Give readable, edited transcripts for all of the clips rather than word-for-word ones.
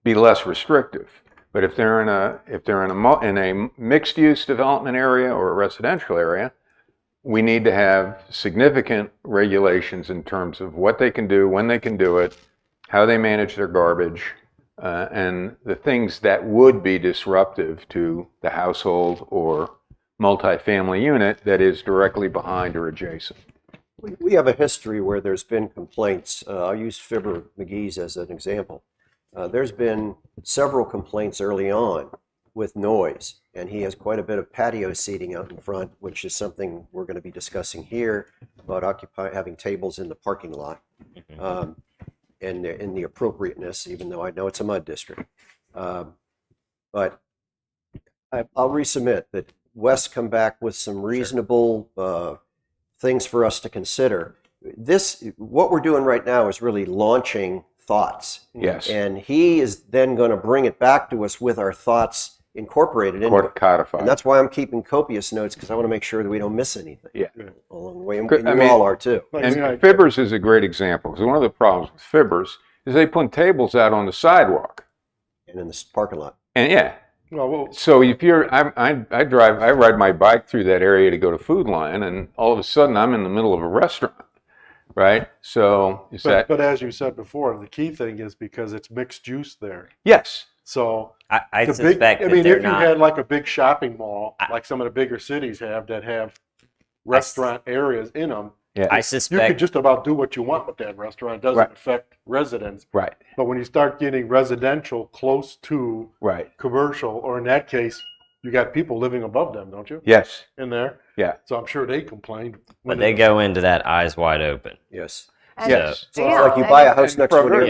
be less restrictive. But if they're in a mixed use development area or a residential area, we need to have significant regulations in terms of what they can do, when they can do it, how they manage their garbage, and the things that would be disruptive to the household or multifamily unit that is directly behind or adjacent. We have a history where there's been complaints. I'll use Fibber McGee's as an example. There's been several complaints early on with noise, and he has quite a bit of patio seating out in front, which is something we're going to be discussing here about having tables in the parking lot, and in the appropriateness, even though I know it's a mud district. But I'll resubmit that Wes come back with some reasonable things for us to consider. What we're doing right now is really launching thoughts. Yes. And he is then going to bring it back to us with our thoughts incorporated into it. Codified. And that's why I'm keeping copious notes, because I want to make sure that we don't miss anything. Yeah. Along the way, and you all are too. And Fibbers is a great example, because one of the problems with Fibbers is they put tables out on the sidewalk. And in the parking lot. And yeah. So if I ride my bike through that area to go to Food Lion, and all of a sudden I'm in the middle of a restaurant, right? So But as you said before, the key thing is because it's mixed use there. Yes. So I suspect if you not. had like a big shopping mall, like some of the bigger cities have that have restaurant areas in them, Yeah. I you suspect could just about do what you want with that restaurant. It doesn't affect residents. Right. But when you start getting residential close to commercial, or in that case, you got people living above them, don't you? Yes. In there. Yeah. So I'm sure they complained. But they go into that eyes wide open. Yes. And Yes. So it's like you buy a house next door to the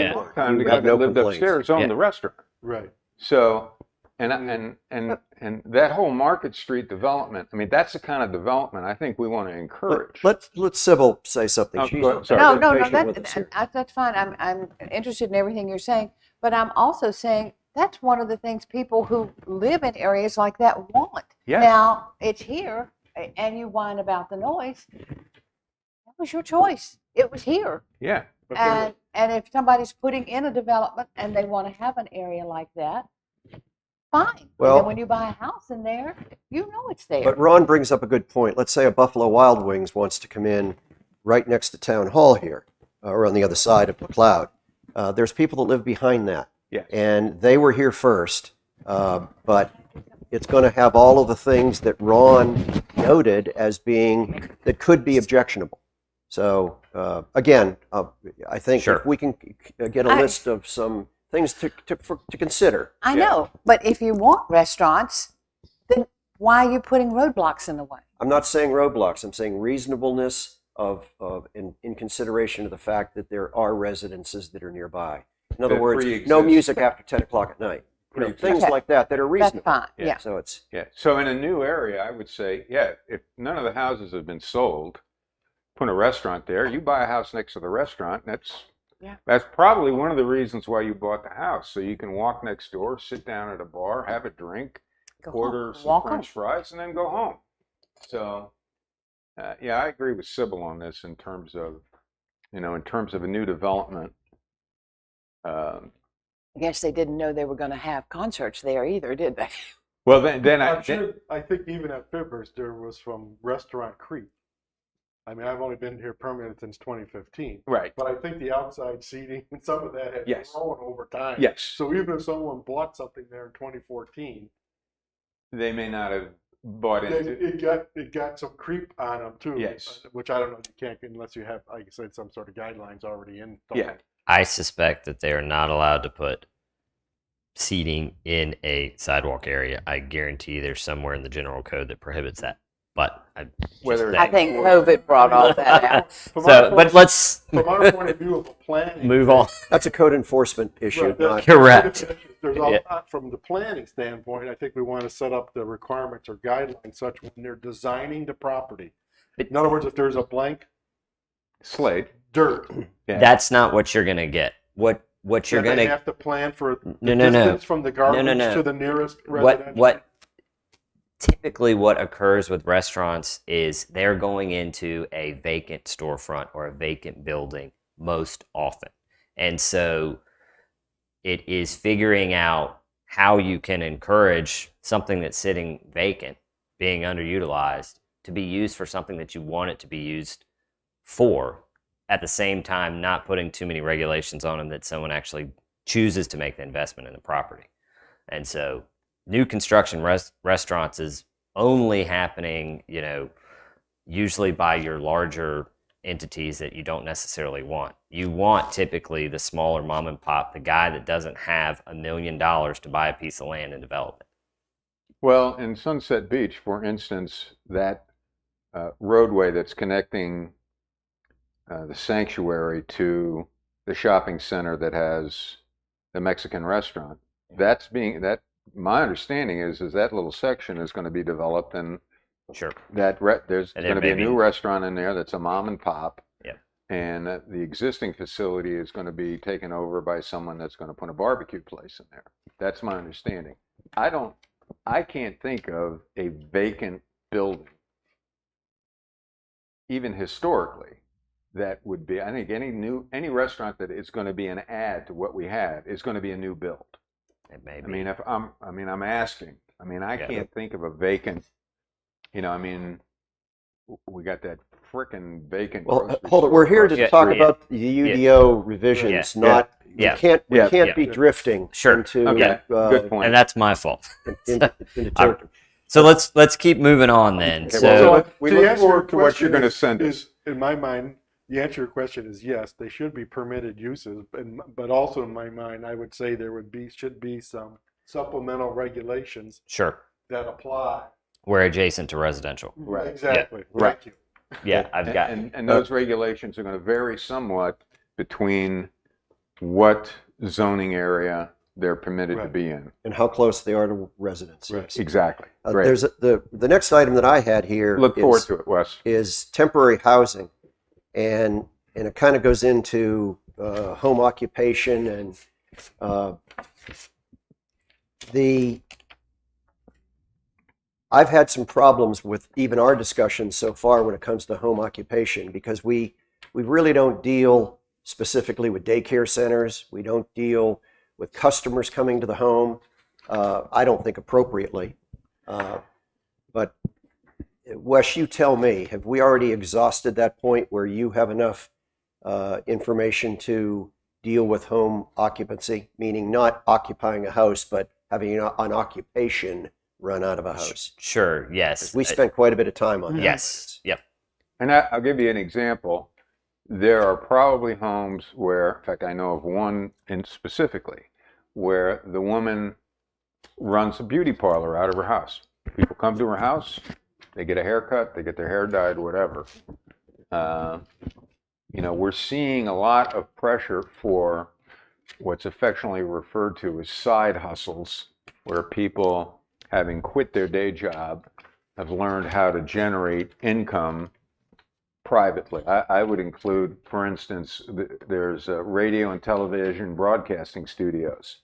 you have no lived complaints. upstairs owned the restaurant. Right. So, and that whole Market Street development, I mean, that's the kind of development I think we want to encourage. Let Sybil say something. Oh, She's go ahead. Sorry. No, patient with us here. that's fine. I'm interested in everything you're saying, but I'm also saying that's one of the things people who live in areas like that want. Yes. Now, it's here, and you whine about the noise. That was your choice. It was here. Yeah. And if somebody's putting in a development and they want to have an area like that, fine. Well- and then when you buy a house in there, you know it's there. But Ron brings up a good point. Let's say a Buffalo Wild Wings wants to come in right next to Town Hall here, or on the other side of McLeod. There's people that live behind that. Yes. And they were here first, but it's going to have all of the things that Ron noted as being, that could be objectionable. So again, I think if we can get a list of some things to consider. I know, but if you want restaurants, then why are you putting roadblocks in the way? I'm not saying roadblocks. I'm saying reasonableness in consideration of the fact that there are residences that are nearby. In other words, no music after 10 o'clock at night. You know, things like that are reasonable. That's fine. Yeah. So it's So in a new area, I would say, if none of the houses have been sold, put a restaurant there. You buy a house next to the restaurant. That's probably one of the reasons why you bought the house, so you can walk next door, sit down at a bar, have a drink, order some French fries, and then go home. So, I agree with Sybil on this in terms of a new development. I guess they didn't know they were going to have concerts there either, did they? Well, then I think even at Fibbers there was from restaurant creep. I mean, I've only been here permanent since 2015. Right. But I think the outside seating and some of that has grown over time. Yes. So even if someone bought something there in 2014, they may not have bought into it got some creep on them too. Yes. Which I don't know. You can't unless you have, like I said, some sort of guidelines already in. Yeah. I suspect that they are not allowed to put seating in a sidewalk area. I guarantee there's somewhere in the general code that prohibits that. But I think COVID brought all that out. But let's from our point of view of planning, move on. That's a code enforcement issue. Right, correct. There's a lot from the planning standpoint. I think we want to set up the requirements or guidelines such when they're designing the property. In other words, if there's a blank slate, dirt, that's not what you're gonna get. What you're gonna have to plan for no. distance from the garbage to the nearest residential. Typically what occurs with restaurants is they're going into a vacant storefront or a vacant building most often. And so It is figuring out how you can encourage something that's sitting vacant, being underutilized, to be used for something that you want it to be used for, at the same time not putting too many regulations on them that someone actually chooses to make the investment in the property. And so new construction restaurants is only happening, usually by your larger entities that you don't necessarily want. You want typically the smaller mom and pop, the guy that doesn't have $1 million to buy a piece of land and develop it. Well, in Sunset Beach, for instance, that roadway that's connecting the sanctuary to the shopping center that has the Mexican restaurant, my understanding is that little section is going to be developed, and Sure. there's And going to be a new restaurant in there that's a mom and pop. Yeah. And the existing facility is going to be taken over by someone that's going to put a barbecue place in there. That's my understanding. I can't think of a vacant building, even historically, that would be. I think any restaurant that is going to be an add to what we had is going to be a new build. It may be. I'm asking. I can't think of a vacant. We got that frickin' vacant. Well, hold it. We're here to talk about the UDO revisions, not. We can't be drifting into. Okay. Good point. And that's my fault. into territory. So let's keep moving on then. Okay, So well, we look forward to what you're going to send us. In my mind, the answer to your question is yes, they should be permitted uses, but also in my mind, I would say there should be some supplemental regulations sure, that apply. we're adjacent to residential. Right. Exactly. Right. Thank you. Yeah, I've got. And those regulations are going to vary somewhat between what zoning area they're permitted to Right. be in. And how close they are to residents. Right. Exactly. Great. There's the next item that I had here. Look forward to it, Wes. Is temporary housing, and it kind of goes into home occupation and I've had some problems with even our discussions so far when it comes to home occupation, because we really don't deal specifically with daycare centers. We don't deal with customers coming to the home, I don't think appropriately. But Wes, you tell me, have we already exhausted that point where you have enough information to deal with home occupancy, meaning not occupying a house, but having an occupation run out of a house? Sure. Yes. We spent quite a bit of time on that. Yes. Yep. And I'll give you an example. There are probably homes where, in fact, I know of one specifically, where the woman runs a beauty parlor out of her house. People come to her house, they get a haircut, they get their hair dyed, whatever. We're seeing a lot of pressure for what's affectionately referred to as side hustles, where people, having quit their day job, have learned how to generate income privately. I would include, for instance, there's radio and television broadcasting studios.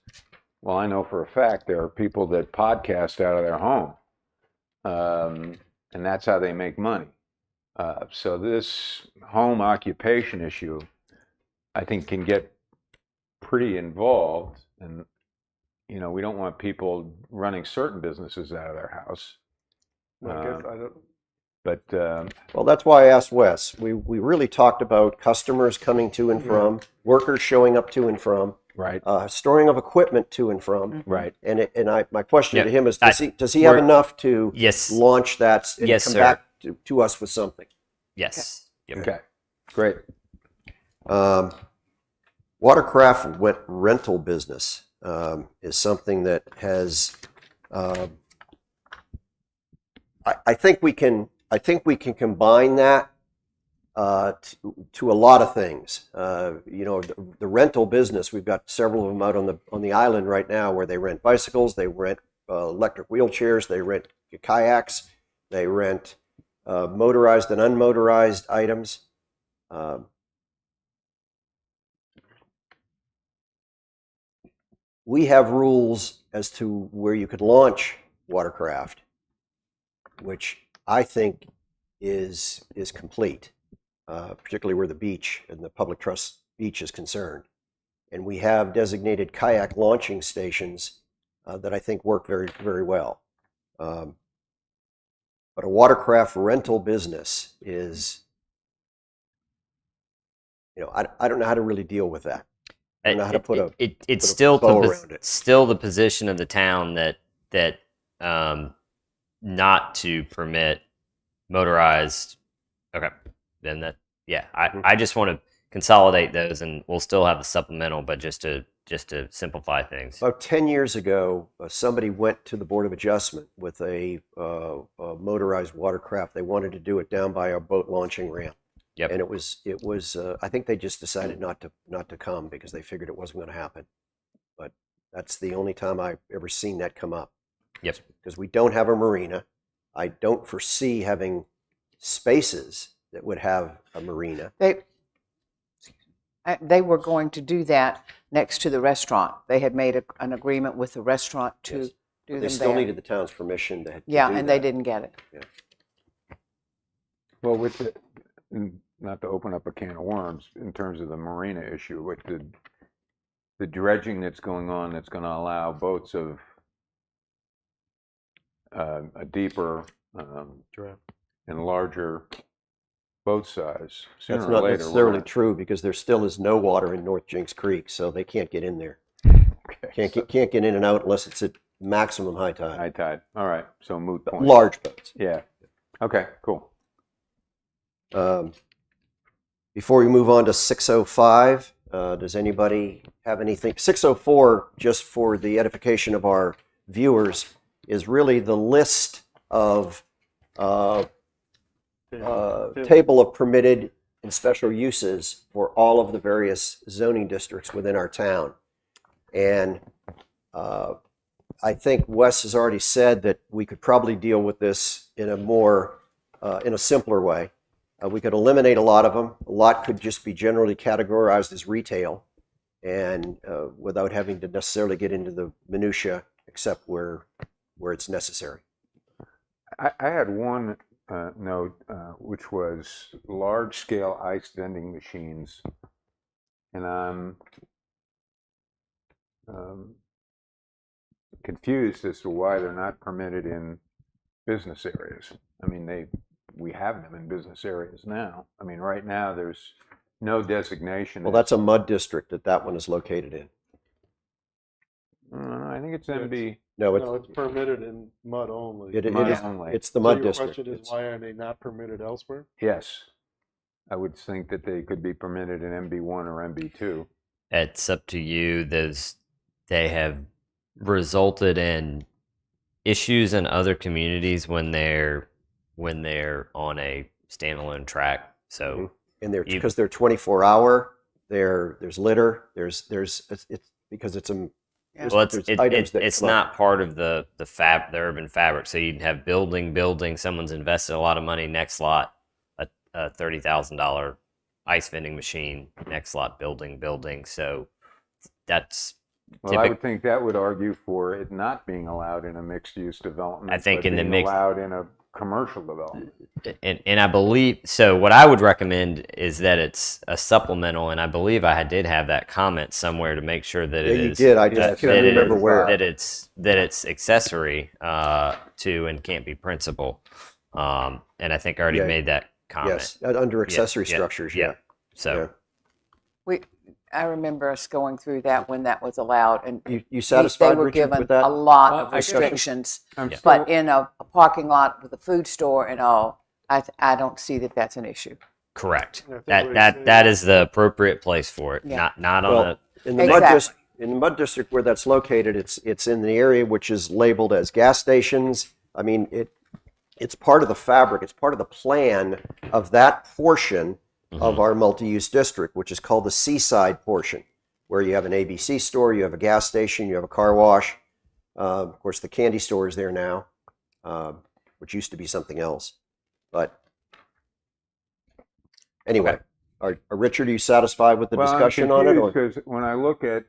Well, I know for a fact there are people that podcast out of their home, and that's how they make money. So this home occupation issue, I think, can get pretty involved, and we don't want people running certain businesses out of their house. Well, that's why I asked Wes. We really talked about customers coming to and from, workers showing up to and from, right, storing of equipment to and from, right. And my question to him is, does he we're- have enough to Yes. launch that and Yes, come sir. back to us with something? Yes. Yep. Okay, great. Watercraft rental business is something that has. I think we can combine that to a lot of things. The rental business. We've got several of them out on the island right now, where they rent bicycles, they rent electric wheelchairs, they rent kayaks, they rent motorized and unmotorized items. We have rules as to where you could launch watercraft, which I think is complete, particularly where the beach and the public trust beach is concerned. And we have designated kayak launching stations that I think work very, very well. But a watercraft rental business is, I don't know how to really deal with that. I don't know how to put it's put a still bow around it. still the position of the town that not to permit motorized. Okay, then I just want to consolidate those, and we'll still have the supplemental, but just to simplify things. About 10 years ago, somebody went to the Board of Adjustment with a motorized watercraft. They wanted to do it down by our boat launching ramp. Yep. And it was I think they just decided not to come because they figured it wasn't going to happen. But that's the only time I've ever seen that come up. Yep. Because we don't have a marina. I don't foresee having spaces that would have a marina. They were going to do that next to the restaurant. They had made an agreement with the restaurant to Yes. do They them still there. needed the town's permission to Yeah, do and that. they didn't get it. Yeah. Well, with not to open up a can of worms in terms of the marina issue, with the dredging that's going on, that's going to allow boats of a deeper and larger boat size. Sooner That's or not later, necessarily true because there still is no water in North Jinks Creek, so they can't get in there. Can't get in and out unless it's at maximum high tide. high tide. All right, so moot point. Large boats. Yeah. Okay. Cool. Before we move on to 605, does anybody have anything? 604, just for the edification of our viewers, is really the list of table of permitted and special uses for all of the various zoning districts within our town. And I think Wes has already said that we could probably deal with this in a simpler way. We could eliminate a lot of them. A lot could just be generally categorized as retail, and without having to necessarily get into the minutia, except where it's necessary. I had one note, which was large-scale ice vending machines, and I'm confused as to why they're not permitted in business areas. I mean, we have them in business areas now. I mean, right now there's no designation. Well, that's a mud district that one is located in. I think it's MB. No, it's permitted in mud only. Mud is. only. It's the So mud your district. question is, why are they not permitted elsewhere? Yes, I would think that they could be permitted in MB1 or MB2. It's up to you. They have resulted in issues in other communities when they're on a standalone track. So And because they're 24-hour, there's litter. It's because it's a. well, there's items that it's come up. not part of the urban fabric. So you'd have building. Someone's invested a lot of money. Next lot, a $30,000 ice vending machine. Next lot, building. So that's. Well, I would think that would argue for it not being allowed in a mixed-use development. I think but in the being mixed- allowed in a commercial development. And I believe so. What I would recommend is that it's a supplemental, and I believe I did have that comment somewhere to make sure that it Yeah, you is. did. I just can't remember where. That it's accessory to and can't be principal. And I think I already Yeah. made that comment. Yes, under accessory Yeah, structures. yeah. Yeah. So I remember us going through that when that was allowed, and You satisfied, they were Richard, given with that? a lot Well, of I guess restrictions. I'm Yeah. still, But in a parking lot with a food store and all, I don't see that that's an issue. correct. I think what he's That saying- is the appropriate place for it. Yeah. Not on Well, a. in the Exactly. in the mud district where that's located, it's in the area which is labeled as gas stations. I mean, it's part of the fabric. It's part of the plan of that portion of our multi-use district, which is called the seaside portion, where you have an ABC store, you have a gas station, you have a car wash. Of course, the candy store is there now, which used to be something else. But anyway, Richard, are you satisfied with the discussion on it? Or? Because when I look at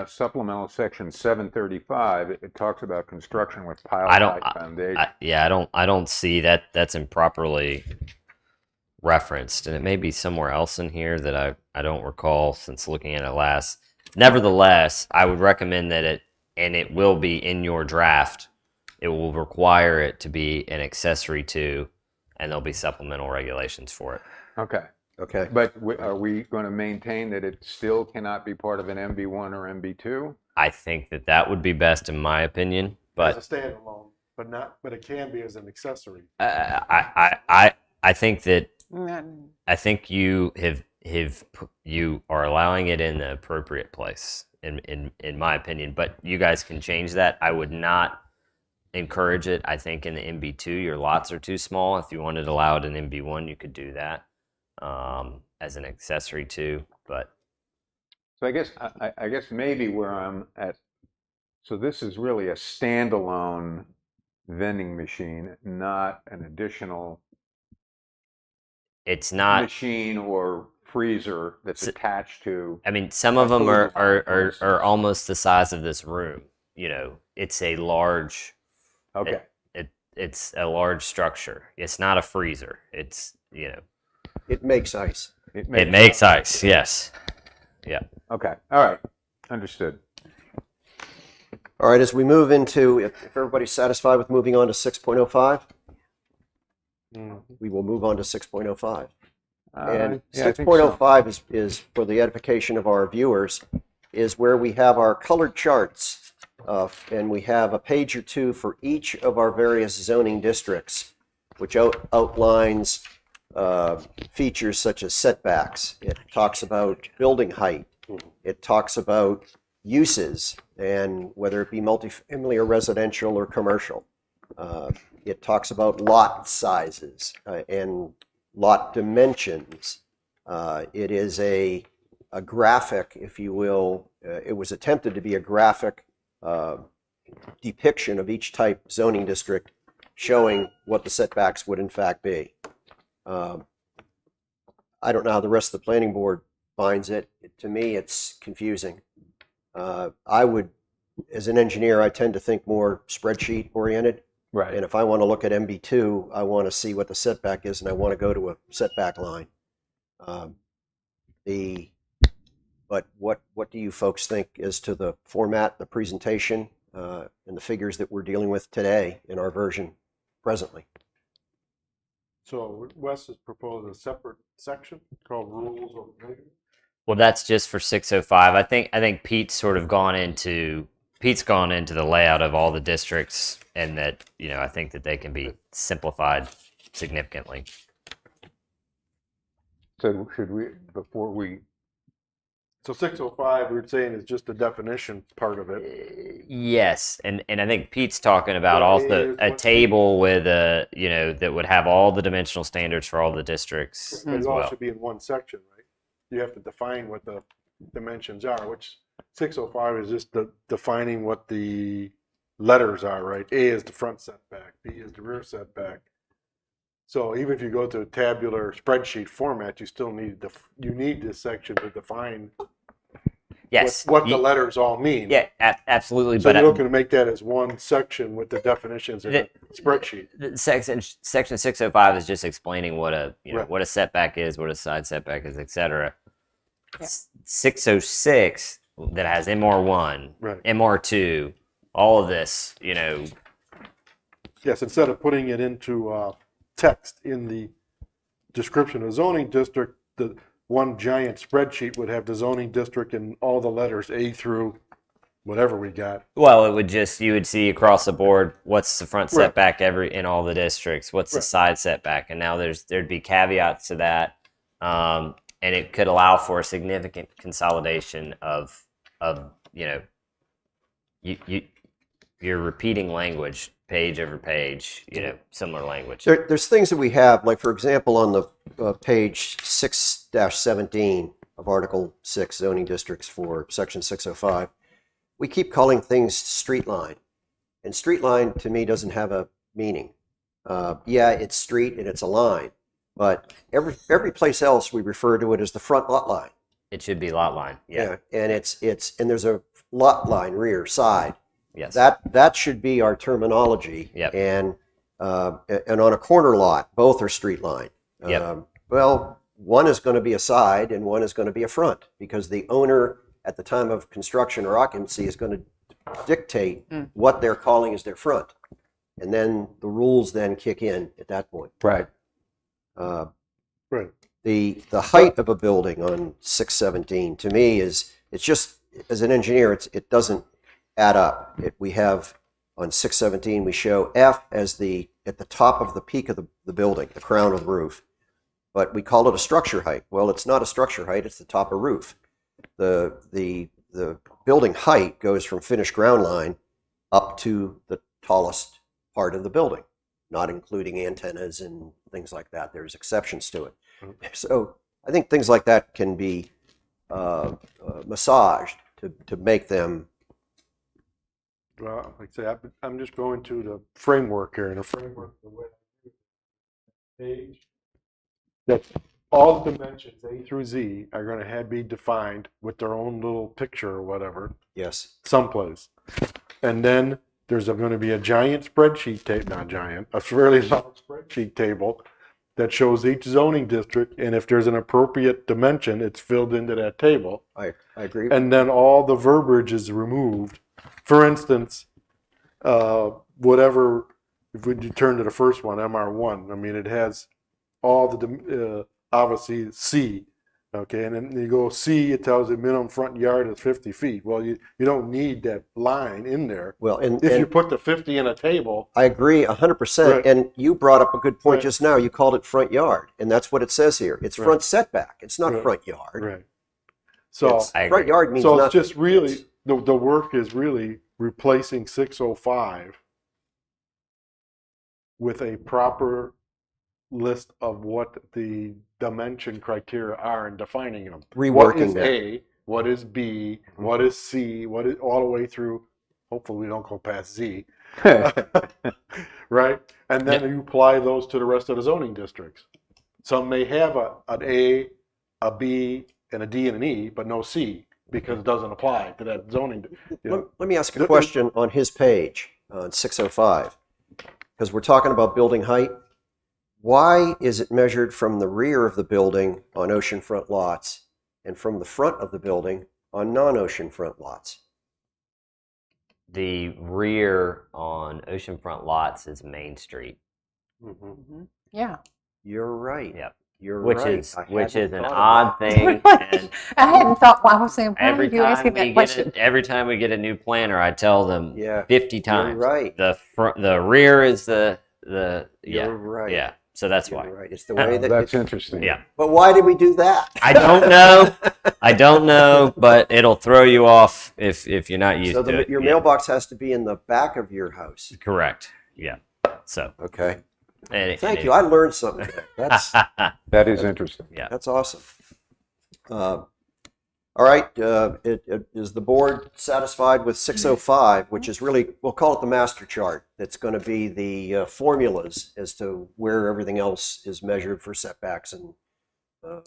supplemental section 735, it talks about construction with pile I don't. height foundation. I don't see that. That's improperly referenced, and it may be somewhere else in here that I don't recall since looking at it last. Nevertheless, I would recommend that it will be in your draft. It will require it to be an accessory to, and there'll be supplemental regulations for it. Okay. Okay. But are we going to maintain that it still cannot be part of an MB1 or MB2? I think that would be best in my opinion, but As a standalone, but it can be as an accessory. I think that Mm, I think you you are allowing it in the appropriate place in my opinion, but you guys can change that. I would not encourage it. I think in the MB2 your lots are too small. If you wanted to allow it in MB1, you could do that as an accessory too. But So I guess maybe where I'm at, so this is really a standalone vending machine, not an additional it's not. machine or freezer that's attached to. I mean, some of a them food line, for instance. are almost the size of this room. You know, it's a large. Okay. It's a large structure. It's not a freezer. It's It makes ice. it makes ice. Yes. Yeah. Okay. All right. Understood. All right, as we move into, if everybody's satisfied with moving on to 6.05, we will move on to 6.05. And yeah, I think so. 6.05 is for the edification of our viewers, is where we have our colored charts, and we have a page or two for each of our various zoning districts, which outlines features such as setbacks. It talks about building height. It talks about uses, and whether it be multifamily or residential or commercial. It talks about lot sizes and lot dimensions. It is a graphic, if you will. It was attempted to be a graphic depiction of each type zoning district, showing what the setbacks would in fact be. I don't know how the rest of the planning board finds it. To me, it's confusing. I would, as an engineer, I tend to think more spreadsheet oriented. Right. And if I want to look at MB2, I want to see what the setback is, and I want to go to a setback line. But what do you folks think as to the format, the presentation, and the figures that we're dealing with today in our version presently? So Wes has proposed a separate section called rules of vending. Well, that's just for 605. I think Pete's gone into the layout of all the districts, and that I think that they can be simplified significantly. So should we, before we, So 605, we were saying, is just the definition part of it. Yes, and I think Pete's talking about What also is- a what table with that would have all the dimensional standards for all the districts But as it all well. should be in one section, right? You have to define what the dimensions are, which 605 is just defining what the letters are, right? A is the front setback, B is the rear setback. So even if you go to a tabular spreadsheet format, you still need this section to define Yes, what the letters all mean. yeah, absolutely. So But you're looking to make that as one section with the definitions in a spreadsheet. the section 605 is just explaining what a Right. what a setback is, what a side setback is, etc. Yeah. 606 that has MR1, Right. MR2, all of this, Yes, instead of putting it into text in the description of zoning district, the one giant spreadsheet would have the zoning district and all the letters A through whatever we got. Well, you would see across the board what's the front Right. setback in all the districts, what's the Right. side setback, and now there'd be caveats to that, and it could allow for a significant consolidation of you're repeating language page over page, similar language. There's things that we have, like for example, on the page 6-17 of Article 6 zoning districts for Section 605, we keep calling things street line. And street line to me doesn't have a meaning. Yeah, it's street and it's a line, but every place else we refer to it as the front lot line. It should be lot line. Yeah. And and there's a lot line, rear, side. Yes. That should be our terminology. Yep. And on a corner lot, both are street line. Yep. Well, one is going to be a side and one is going to be a front because the owner at the time of construction or occupancy is going to dictate what they're calling as their front. And then the rules then kick in at that point. Right. Right. The height of a building on 617 to me is, it's just, as an engineer, it doesn't add up. We have on 617, we show F as at the top of the peak of the building, the crown of the roof. But we call it a structure height. Well, it's not a structure height, it's the top of roof. The building height goes from finished ground line up to the tallest part of the building, not including antennas and things like that. There's exceptions to it. So I think things like that can be massaged to make them. Well, like I say, I'm just going to the framework here, and the framework, the way page, that all the dimensions A through Z are going to be defined with their own little picture or whatever, Yes. someplace. And then there's going to be a giant spreadsheet table, not giant, a fairly long spreadsheet table that shows each zoning district, and if there's an appropriate dimension, it's filled into that table. I agree. And then all the verbiage is removed. For instance, whatever, if we turn to the first one, MR1, I mean, it has all the, obviously C, okay, and then you go C, it tells you minimum front yard is 50 feet. Well, you don't need that line in there. Well, and If you put the 50 in a table, I agree 100%. Right. And you brought up a good point Right. just now. You called it front yard, and that's what it says here. It's Right. front setback. It's not Right. front yard. right. So, It's- I front agree. yard means so nothing. it's just really, It's- the work is really replacing 605 with a proper list of what the dimension criteria are and defining them. What reworking is that. A, what is B, what is C, what is all the way through. Hopefully we don't go past Z, right? And then you apply those to the rest of the zoning districts. Some may have an A, a B, and a D and an E, but no C because it doesn't apply to that zoning. You know. Let me ask a question on his page, on 605, because we're talking about building height. Why is it measured from the rear of the building on oceanfront lots and from the front of the building on non-oceanfront lots? The rear on oceanfront lots is Main Street. Yeah. You're right. Yep. You're Which right. is I which hadn't is an thought of odd that. thing. Right. And I hadn't thought. Well, I was saying, why every are you asking time that question? every time we get a new planner, I tell them Yeah, 50 you're times. right. The rear is the yeah. You're right. Yeah. So that's You're why. right. It's the way that. That's interesting. Yeah. But why did we do that? I don't know. I don't know, but it'll throw you off if you're not used So to it. your Yeah. mailbox has to be in the back of your house. Correct. Yeah. So Okay. and Thank you. I learned something. That's That is interesting. Yeah. that's awesome. All right. Is the board satisfied with 605, which is really, we'll call it the master chart. That's going to be the formulas as to where everything else is measured for setbacks and all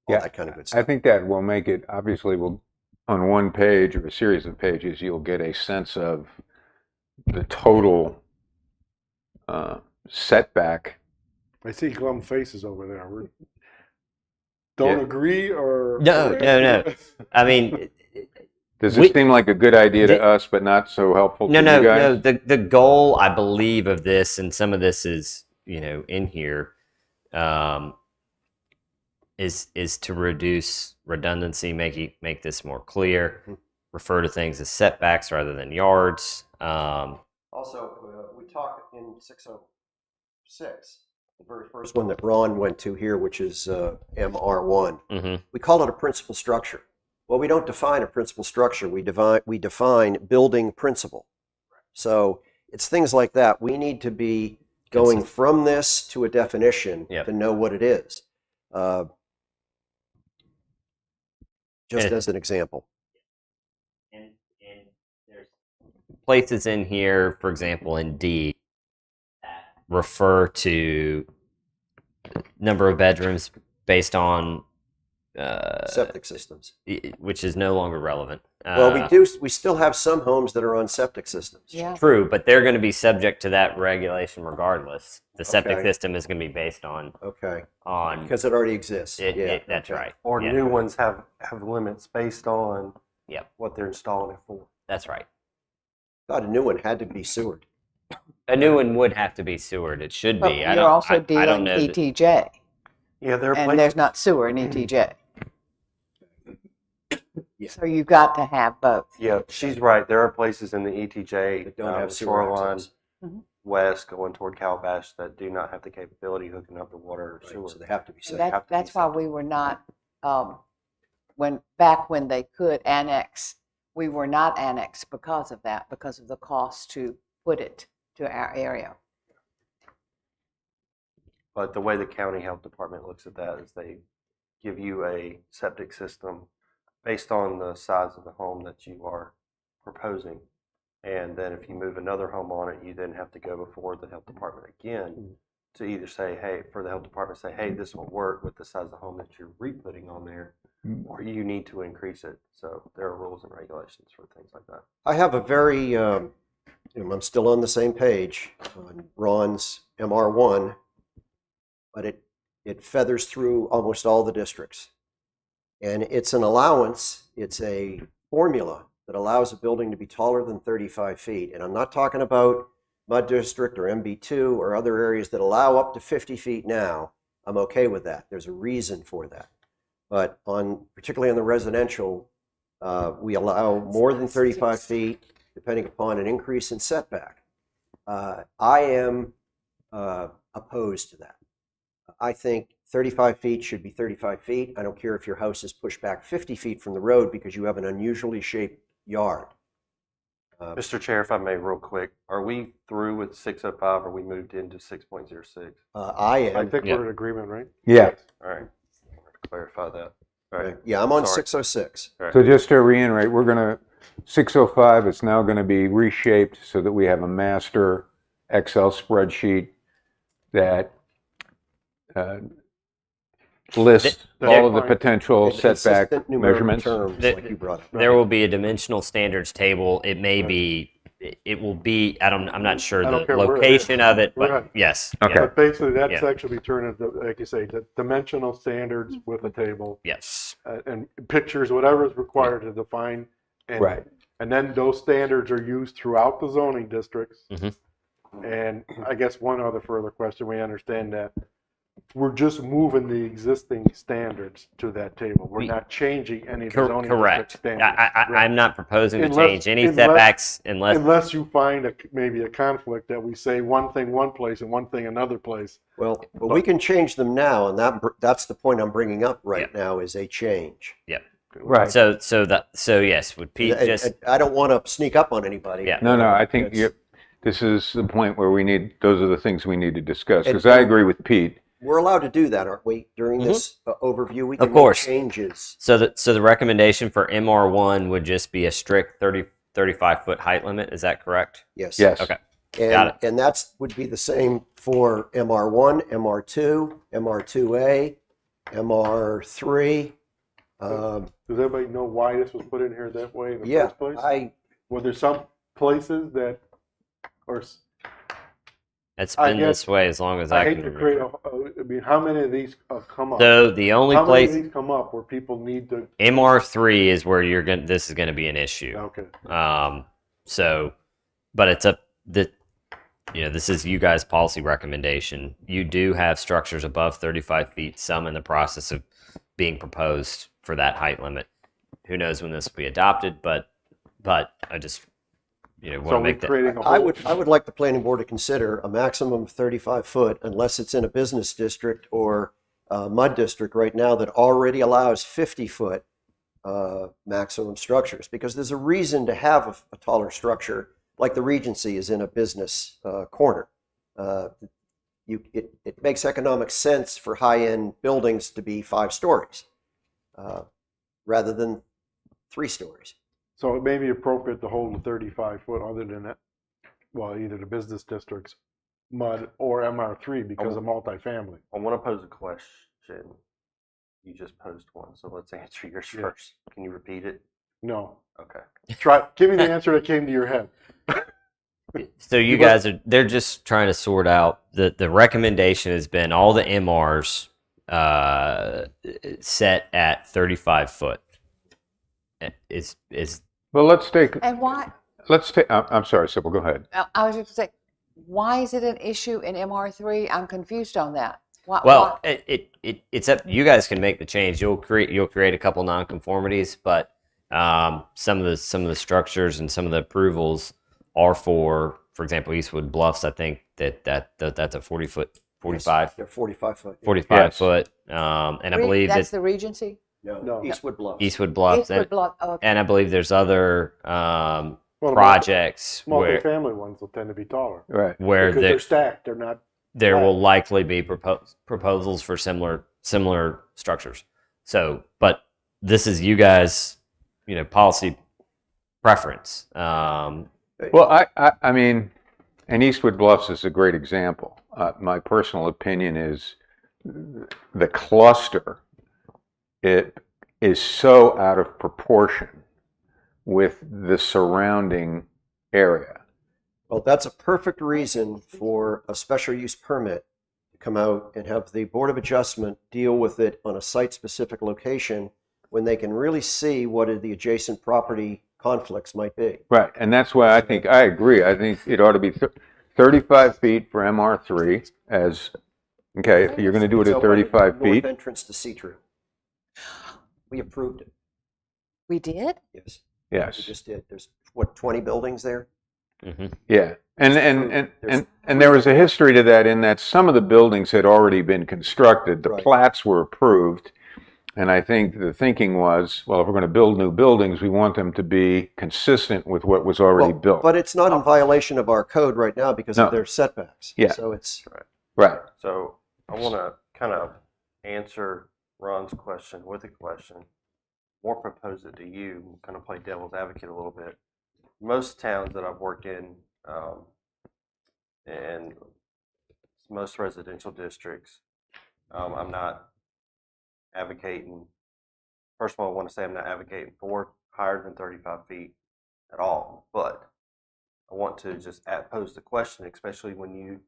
Yeah, that kind of good I stuff. think that will make it, obviously, on one page or a series of pages, you'll get a sense of the total setback. I see glum faces over there. Don't Yeah. agree or No. I mean, Does We- it seem like a good idea to The- us, but not so helpful to no. you guys? The goal, I believe, of this, and some of this is in here, is to reduce redundancy, make this more clear, refer to things as setbacks rather than yards. Also, we talked in 606, the very first one that Ron went to here, which is MR1. Mhm. We call it a principal structure. Well, we don't define a principal structure. We define building principle. So it's things like that. We need to be going from this to a definition Yep. to know what it is. Just And- as an example. And there's places in here, for example, in D, that refer to number of bedrooms based on Septic systems. which is no longer relevant. Well, we still have some homes that are on septic systems. Yeah. True, but they're going to be subject to that regulation regardless. The septic Okay. system is going to be based on Okay. on Because it already exists. Yeah. that's okay. right. Or Yeah. new ones have limits based on Yep. what they're installing it for. That's right. Thought a new one had to be sewered. A new one would have to be sewered. It should But be. you're also I don't dealing know. that- ETJ, Yeah, there are and places. there's not sewer in ETJ. Yeah. So you've got to have both. Yeah, she's right. There are places in the ETJ That don't have sewer shoreline access. west going toward Calabash that do not have the capability of hooking up to water or Right, sewer. so they have to be And septic. that's why we were not, when they could annex, we were not annexed because of that, because of the cost to put it to our area. But the way the county health department looks at that is they give you a septic system based on the size of the home that you are proposing. And then if you move another home on it, you then have to go before the health department again to either say, hey, for the health department, say, hey, this will work with the size of the home that you're re-putting on there, or you need to increase it. So there are rules and regulations for things like that. I have a very, I'm still on the same page on Ron's MR1, but it feathers through almost all the districts. And it's an allowance, it's a formula that allows a building to be taller than 35 feet. And I'm not talking about Mud District or MB2 or other areas that allow up to 50 feet now. I'm okay with that. There's a reason for that. But particularly on the residential, we allow more than 35 feet depending upon an increase in setback. I am opposed to that. I think 35 feet should be 35 feet. I don't care if your house is pushed back 50 feet from the road because you have an unusually shaped yard. Mr. Chair, if I may, real quick, are we through with 605 or we moved into 6.06? I am. I think Yeah. we're in agreement, right? Yeah. All right, clarify that. All right. Yeah, I'm on Sorry. 606. All right. So just to reiterate, 605 is now going to be reshaped so that we have a master Excel spreadsheet that lists all of the potential setback Consistent numerical measurements. terms The- like you brought up. There will be a dimensional standards table. It may be. It will be. I'm not sure I don't the care where it location is. of it, but Right. yes. Okay. Yeah, But basically, that Yeah. section will be turned into, like you say, the dimensional standards with a table yes. and pictures, whatever is required to define. And, Right. And then those standards are used throughout the zoning districts. Mhm. And I guess one other further question, we understand that we're just moving the existing standards to that table. We're not changing any of the zoning district Correct. standards. I'm not proposing to Unless- change any unless- setbacks unless. Unless you find maybe a conflict that we say one thing one place and one thing another place. Well, but we can change them now, and that's the point I'm bringing up right now is a change. Right. So yes, would Pete just? I don't want to sneak up on anybody. Yeah. No, I think It's- this is the point where those are the things we need to discuss, And- because I agree with Pete. We're allowed to do that, aren't we? During this overview, we Of can course. make changes. So the recommendation for MR1 would just be a strict 35-foot height limit. Is that correct? Yes. Yes. Okay. And, Got it. and that would be the same for MR1, MR2, MR2A, MR3. Does everybody know why this was put in here that way in the Yeah, first place? Were there some places that, or It's I been guess- this way as long as I I hate can to remember. create I mean, how many of these have come up? So the only How many of place these come up where people need to? MR3 is where this is going to be an issue. Okay. But it's this is you guys' policy recommendation. You do have structures above 35 feet, some in the process of being proposed for that height limit. Who knows when this will be adopted, but I just want So to we're make that. creating a I whole. would like the planning board to consider a maximum of 35 foot unless it's in a business district or a mud district right now that already allows 50 foot maximum structures, because there's a reason to have a taller structure like the Regency is in a business corner. It makes economic sense for high-end buildings to be 5 stories rather than 3 stories. So it may be appropriate to hold the 35 foot other than that. Well, either the business districts, MUD or MR3 because of multifamily. I want to pose a question. You just posed one, so let's answer yours Yeah. first. Can you repeat it? No. Okay. Give me the answer that came to your head. So you guys they're just trying to sort out the recommendation has been all the MRs set at 35 foot. Is Well, let's take, And why, I'm sorry, Sybil, go ahead. I was just saying, why is it an issue in MR3? I'm confused on that. Why, well, it's up. You guys can make the change. You'll create a couple nonconformities, but some of the structures and some of the approvals are for example, Eastwood Bluffs. I think that's a 40 foot, 45, They're 45 foot. 45 Yes. foot, and I believe that's that the Regency? No, Eastwood Bluffs. Eastwood Bluffs, Eastwood Bluff, okay. and I believe there's other Well, projects where multifamily ones will tend to be taller. Right. Because they're stacked. They're not. there will Right. likely be proposals for similar structures. So, but this is you guys, policy preference. Well, I mean, and Eastwood Bluffs is a great example. My personal opinion is the cluster, it is so out of proportion with the surrounding area. Well, that's a perfect reason for a special use permit to come out and have the Board of Adjustment deal with it on a site-specific location when they can really see what the adjacent property conflicts might be. Right, and that's why I agree. I think it ought to be 35 feet for MR3 as, okay, if you're going to do it So at 35 north feet. entrance to C-True. We approved it. We did? Yes. Yes. We just did. There's, 20 buildings there? Yeah, and There's- there was a history to that in that some of the buildings had already been constructed. The Right. plats were approved, and I think the thinking was, well, if we're going to build new buildings, we want them to be consistent with what was already Well, built. but it's not in violation of our code right now because No. of their setbacks. Yeah. So it's, Right. So I want to kind of answer Ron's question with a question, more propose it to you, kind of play devil's advocate a little bit. Most towns that I've worked in, and most residential districts, I'm not advocating. First of all, I want to say I'm not advocating for higher than 35 feet at all, but I want to just pose the question, especially when you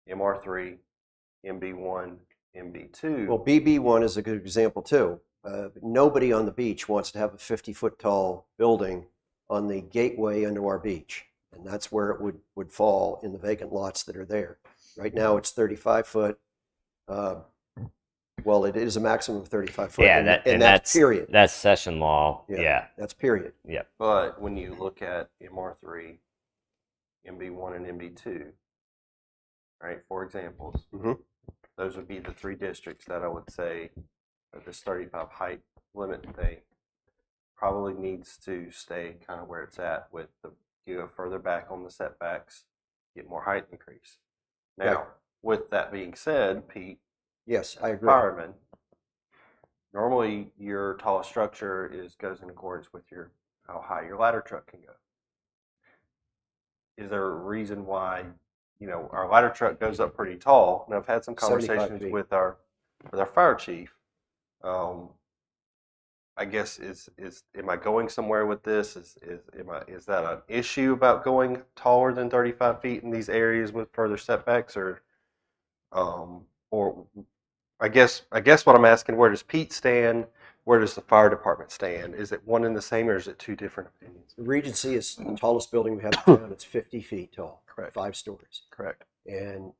MR3, MB1, MB2. well, BB1 is a good example too. Nobody on the beach wants to have a 50-foot tall building on the gateway into our beach. And that's where it would fall in the vacant lots that are there. Right now, it's 35 foot. Well, it is a maximum of 35 foot. Yeah, and that's period. That's session law. Yeah. Yeah. That's period. But when you look at MR3, MB1, and MB2, right, for examples, Mhm. those would be the three districts that I would say that this 35 height limit thing probably needs to stay kind of where it's at with you go further back on the setbacks, get more height increase. Now, Right. with that being said, Pete, Yes, I agree. fireman, normally your tallest structure goes in accordance with how high your ladder truck can go. Is there a reason why our ladder truck goes up pretty tall? And I've had some 75 conversations feet. with our fire chief. I guess am I going somewhere with this? Is that an issue about going taller than 35 feet in these areas with further setbacks, or I guess what I'm asking, where does Pete stand? Where does the fire department stand? Is it one and the same, or is it two different opinions? The Regency is the tallest building we have in town. It's 50 feet tall. Correct. 5 stories. Correct. And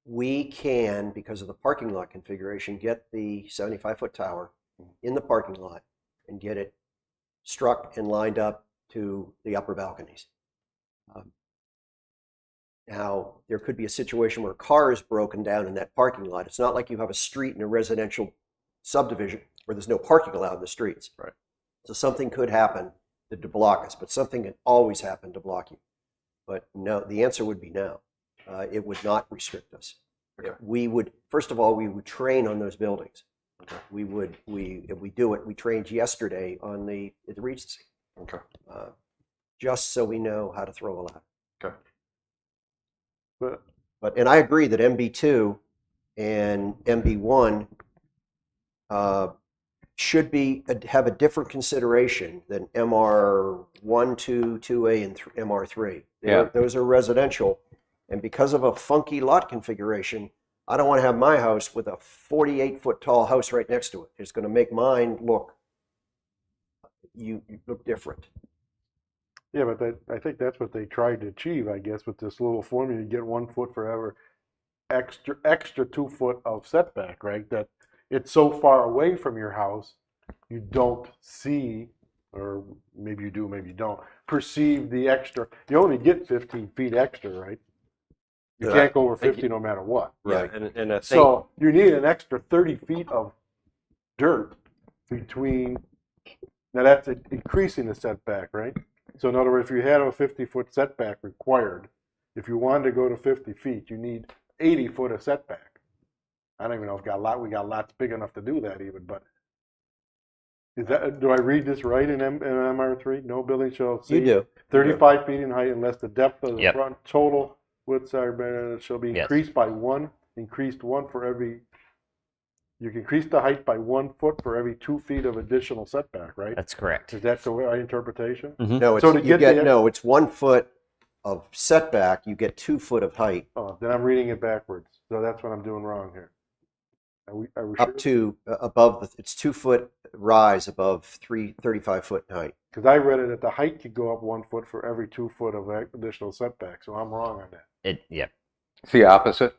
we can, because of the parking lot configuration, get the 75-foot tower in the parking lot and get it struck and lined up to the upper balconies. Now, there could be a situation where a car is broken down in that parking lot. It's not like you have a street in a residential subdivision where there's no parking allowed in the streets. Right. So something could happen to block us, but something can always happen to block you. But no, the answer would be no. It would not restrict us. Okay. We would, first of all, we would train on those buildings. Okay. If we do it, we trained yesterday at the Regency, Okay. just so we know how to throw a ladder. Okay. And I agree that MB2 and MB1 should have a different consideration than MR1, 2, 2A, and MR3. Yeah. Those are residential, and because of a funky lot configuration, I don't want to have my house with a 48-foot tall house right next to it. It's going to make mine look, you look different. Yeah, but I think that's what they tried to achieve, I guess, with this little formula. You get 1 foot for every extra 2 foot of setback, right? That it's so far away from your house, you don't see, or maybe you do, maybe you don't, perceive the extra. You only get 15 feet extra, right? You can't go over 50 no matter what. Right. Yeah, and I think So you need an extra 30 feet of dirt between, now that's increasing the setback, right? So in other words, if you had a 50-foot setback required, if you wanted to go to 50 feet, you need 80 foot of setback. I don't even know if we got lots big enough to do that even, but do I read this right in MR3? No building shall You exceed do. 35 feet in height unless the depth of the Yep. front total width shall be Yes. increased by one, increased one for every, you can increase the height by 1 foot for every 2 feet of additional setback, right? That's correct. Is that the right interpretation? No, So to get the- no, it's 1 foot of setback, you get 2 foot of height. Oh, then I'm reading it backwards. So that's what I'm doing wrong here. Are we sure? Up to above it's 2 foot rise above 35 foot in height. Because I read it that the height could go up 1 foot for every 2 foot of additional setback. So I'm wrong on that. Yeah. It's the opposite.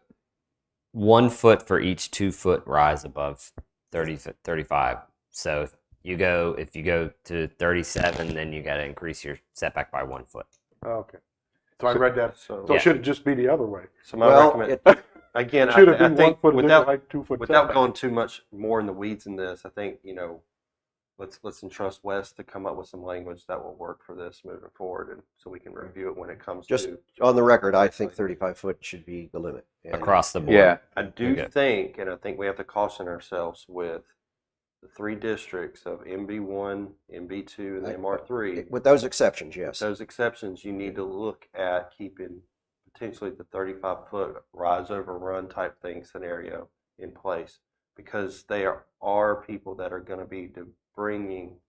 1 foot for each 2 foot rise above 35. So if you go to 37, then you got to increase your setback by 1 foot. Okay. So I read that. So So, it should just be the other way. so my Well, recommend again, It should have I been 1 think foot additional without height, 2 foot without setback. going too much more in the weeds in this, I think let's entrust Wes to come up with some language that will work for this moving forward, and so we can review it when it comes Just to. on the record, I think 35 foot should be the limit. And Across the board. Yeah. I do Okay. think, and I think we have to caution ourselves with the 3 districts of MB1, MB2, and I- MR3. with those exceptions, yes. Those exceptions, you need to look at keeping potentially the 35-foot rise over run type thing scenario in place, because there are people that are going to be bringing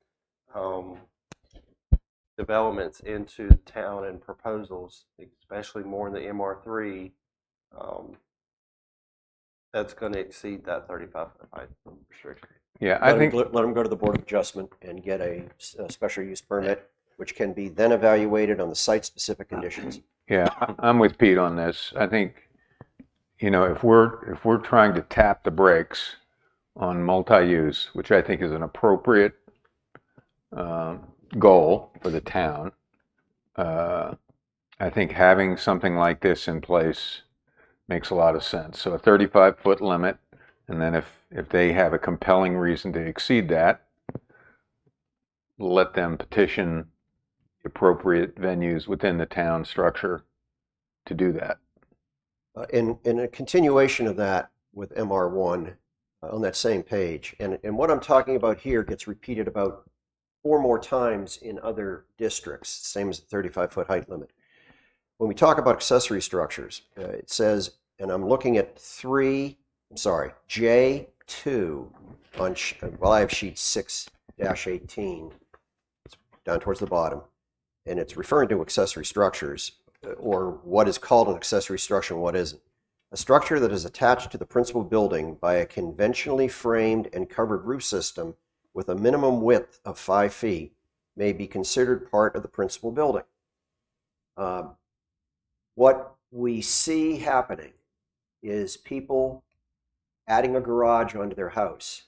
developments into town and proposals, especially more in the MR3, that's going to exceed that 35-foot height restriction. Yeah, I think Let them go to the Board of Adjustment and get a special use permit, which can be then evaluated on the site-specific conditions. I'm with Pete on this. I think, if we're trying to tap the brakes on multi-use, which I think is an appropriate goal for the town, I think having something like this in place makes a lot of sense. So a 35-foot limit, and then if they have a compelling reason to exceed that, let them petition the appropriate venues within the town structure to do that. In a continuation of that with MR1 on that same page, and what I'm talking about here gets repeated about 4 more times in other districts, same as the 35-foot height limit. When we talk about accessory structures, it says, and I'm looking at J2 on, I have sheet 6-18, it's down towards the bottom, and it's referring to accessory structures, or what is called an accessory structure and what isn't. A structure that is attached to the principal building by a conventionally framed and covered roof system with a minimum width of 5 feet may be considered part of the principal building. What we see happening is people adding a garage onto their house,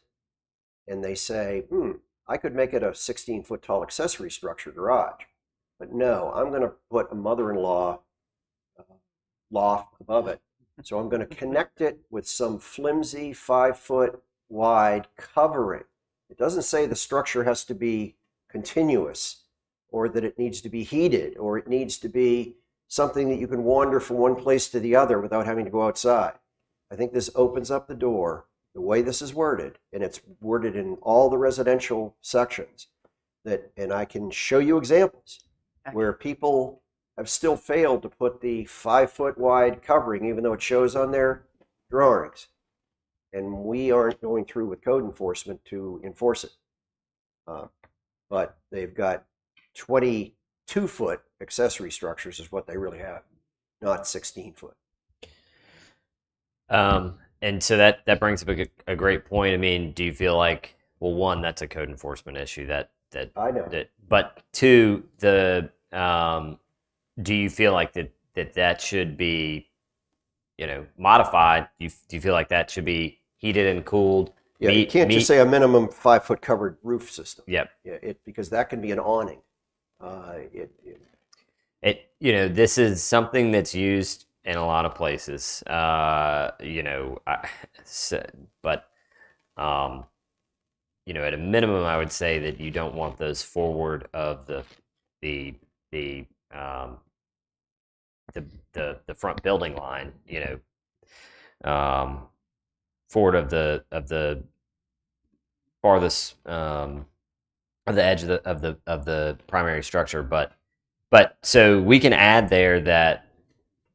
and they say, I could make it a 16-foot tall accessory structure garage, but no, I'm going to put a mother-in-law loft above it. So I'm going to connect it with some flimsy 5-foot wide covering. It doesn't say the structure has to be continuous, or that it needs to be heated, or it needs to be something that you can wander from one place to the other without having to go outside. I think this opens up the door, the way this is worded, and it's worded in all the residential sections, and I can show you examples where people have still failed to put the 5-foot wide covering, even though it shows on their drawings. and we aren't going through with code enforcement to enforce it. But they've got 22-foot accessory structures is what they really have, not 16-foot. And so that brings up a great point. I mean, do you feel like, well, one, that's a code enforcement issue that I know. but two, do you feel like that should be, modified? Do you feel like that should be heated and cooled? Yeah, you can't just say a minimum 5-foot covered roof system. Yep. Yeah, because that can be an awning. This is something that's used in a lot of places. But at a minimum, I would say that you don't want those forward of the front building line. Forward of the farthest of the edge of the primary structure, but so we can add there that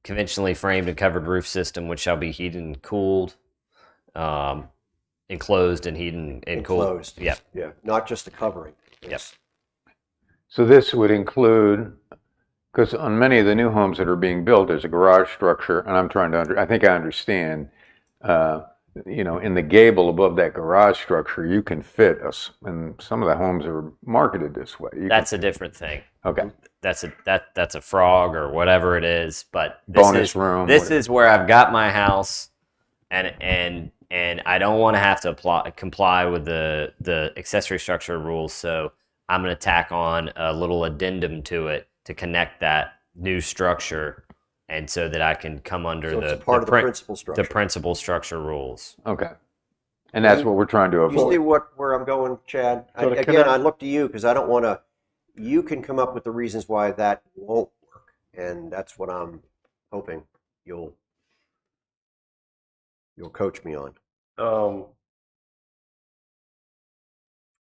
conventionally framed and covered roof system, which shall be heated and cooled, enclosed and heated and cooled. Enclosed. Yep. Yeah, not just a covering. Yep. So this would include, because on many of the new homes that are being built, there's a garage structure, and I'm trying to I think I understand. In the gable above that garage structure, you can fit us, and some of the homes are marketed this way. That's a different thing. Okay. That's a frog or whatever it is, but Bonus room. This is where I've got my house, and I don't want to have to comply with the accessory structure rules, so I'm going to tack on a little addendum to it to connect that new structure, and so that I can come under So it's part of the principal structure. the principal structure rules. Okay. And that's what we're trying to You see avoid. where I'm going, Chad? So to Again, connect- I look to you because I don't want to. You can come up with the reasons why that won't work, and that's what I'm hoping you'll coach me on.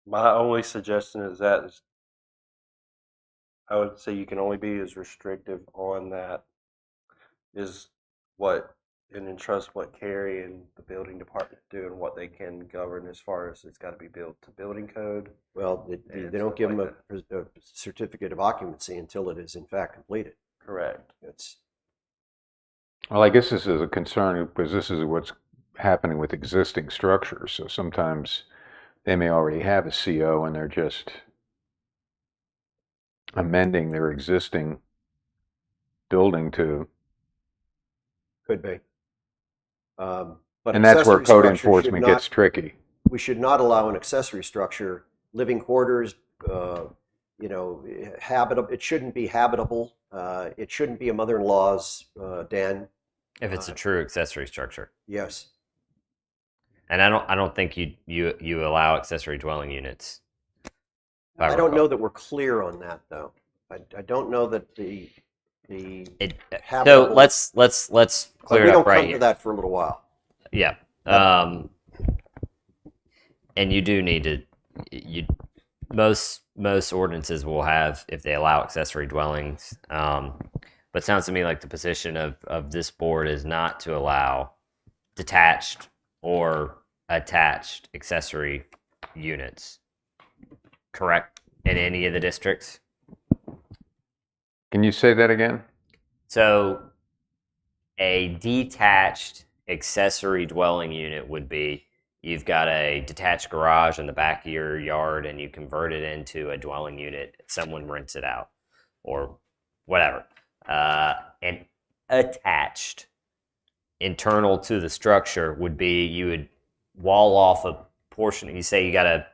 My only suggestion is I would say you can only be as restrictive on that is what and entrust what Carrie and the building department do and what they can govern as far as it's got to be built to building code. Well, they don't give them a certificate of occupancy until it is in fact completed. Correct. Well, I guess this is a concern because this is what's happening with existing structures. So sometimes they may already have a CO and they're just amending their existing building to. Could be. But And that's where accessory code structure enforcement should gets tricky. We should not allow an accessory structure, living quarters, habitable. It shouldn't be habitable. It shouldn't be a mother-in-law's den. If it's a true accessory structure. Yes. And I don't think you allow accessory dwelling units. I don't know that we're clear on that though. I don't know that the So habitable. let's clear we it don't up right come here. to that for a little while. Yeah. And you do need to. Most ordinances will have if they allow accessory dwellings. But it sounds to me like the position of this board is not to allow detached or attached accessory units. Correct? In any of the districts? Can you say that again? So a detached accessory dwelling unit would be you've got a detached garage in the back of your yard and you convert it into a dwelling unit. Someone rents it out or whatever. And attached internal to the structure would be you would wall off a portion. You say you got a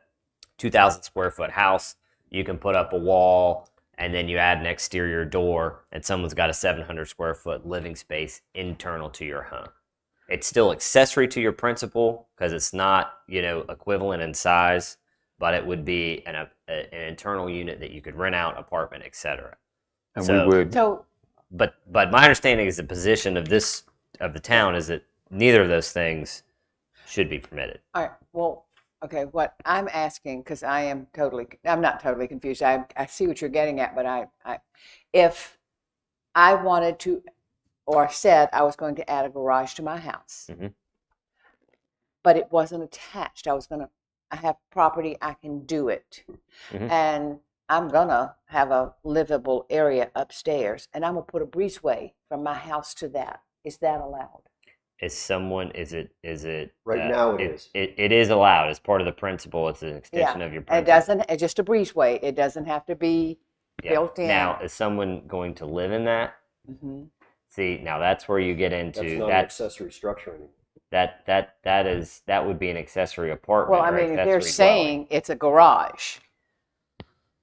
2,000 square foot house, you can put up a wall and then you add an exterior door and someone's got a 700 square foot living space internal to your home. It's still accessory to your principal because it's not, equivalent in size, but it would be an internal unit that you could rent out, apartment, etc. And So- we would. So, But my understanding is the position of the town is that neither of those things should be permitted. all right, well, okay, what I'm asking, because I'm not totally confused. I see what you're getting at, but if I wanted to, or said I was going to add a garage to my house, Mhm. but it wasn't attached. I have property, I can do it. Mhm. And I'm gonna have a livable area upstairs, and I'm gonna put a breezeway from my house to that. Is that allowed? Is it Right now it is. It is allowed as part of the principle. It's an extension of your And it principle. doesn't, it's just a breezeway. It doesn't have to be Yeah. built in. Now, is someone going to live in that? Mhm. See, now that's where you get That's into not an accessory structure anymore. that would be an accessory apartment. Well, I or mean, if they're accessory dwelling. saying it's a garage,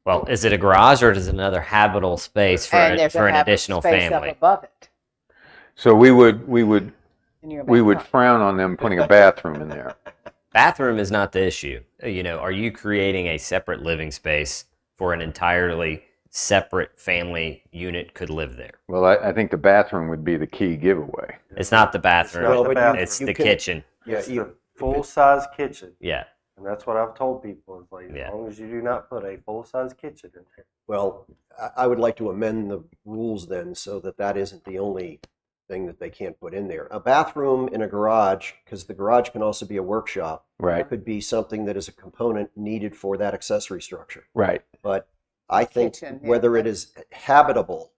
Well, is it a garage or is it another habitable space for and there's for a an habitable additional space family? up above it So we would in your we would backyard. frown on them putting a bathroom in there. Bathroom is not the issue. Are you creating a separate living space for an entirely separate family unit could live there? Well, I think the bathroom would be the key giveaway. It's not the bathroom. not the bathroom. It's You the can- kitchen. Yeah, It's you- the full-size kitchen, Yeah. and that's what I've told people, is like, Yeah. as long as you do not put a full-size kitchen in there. Well, I would like to amend the rules then so that that isn't the only thing that they can't put in there. A bathroom in a garage, because the garage can also be a workshop, Right. could be something that is a component needed for that accessory structure. Right. But I think Kitchen, yeah. whether it is habitable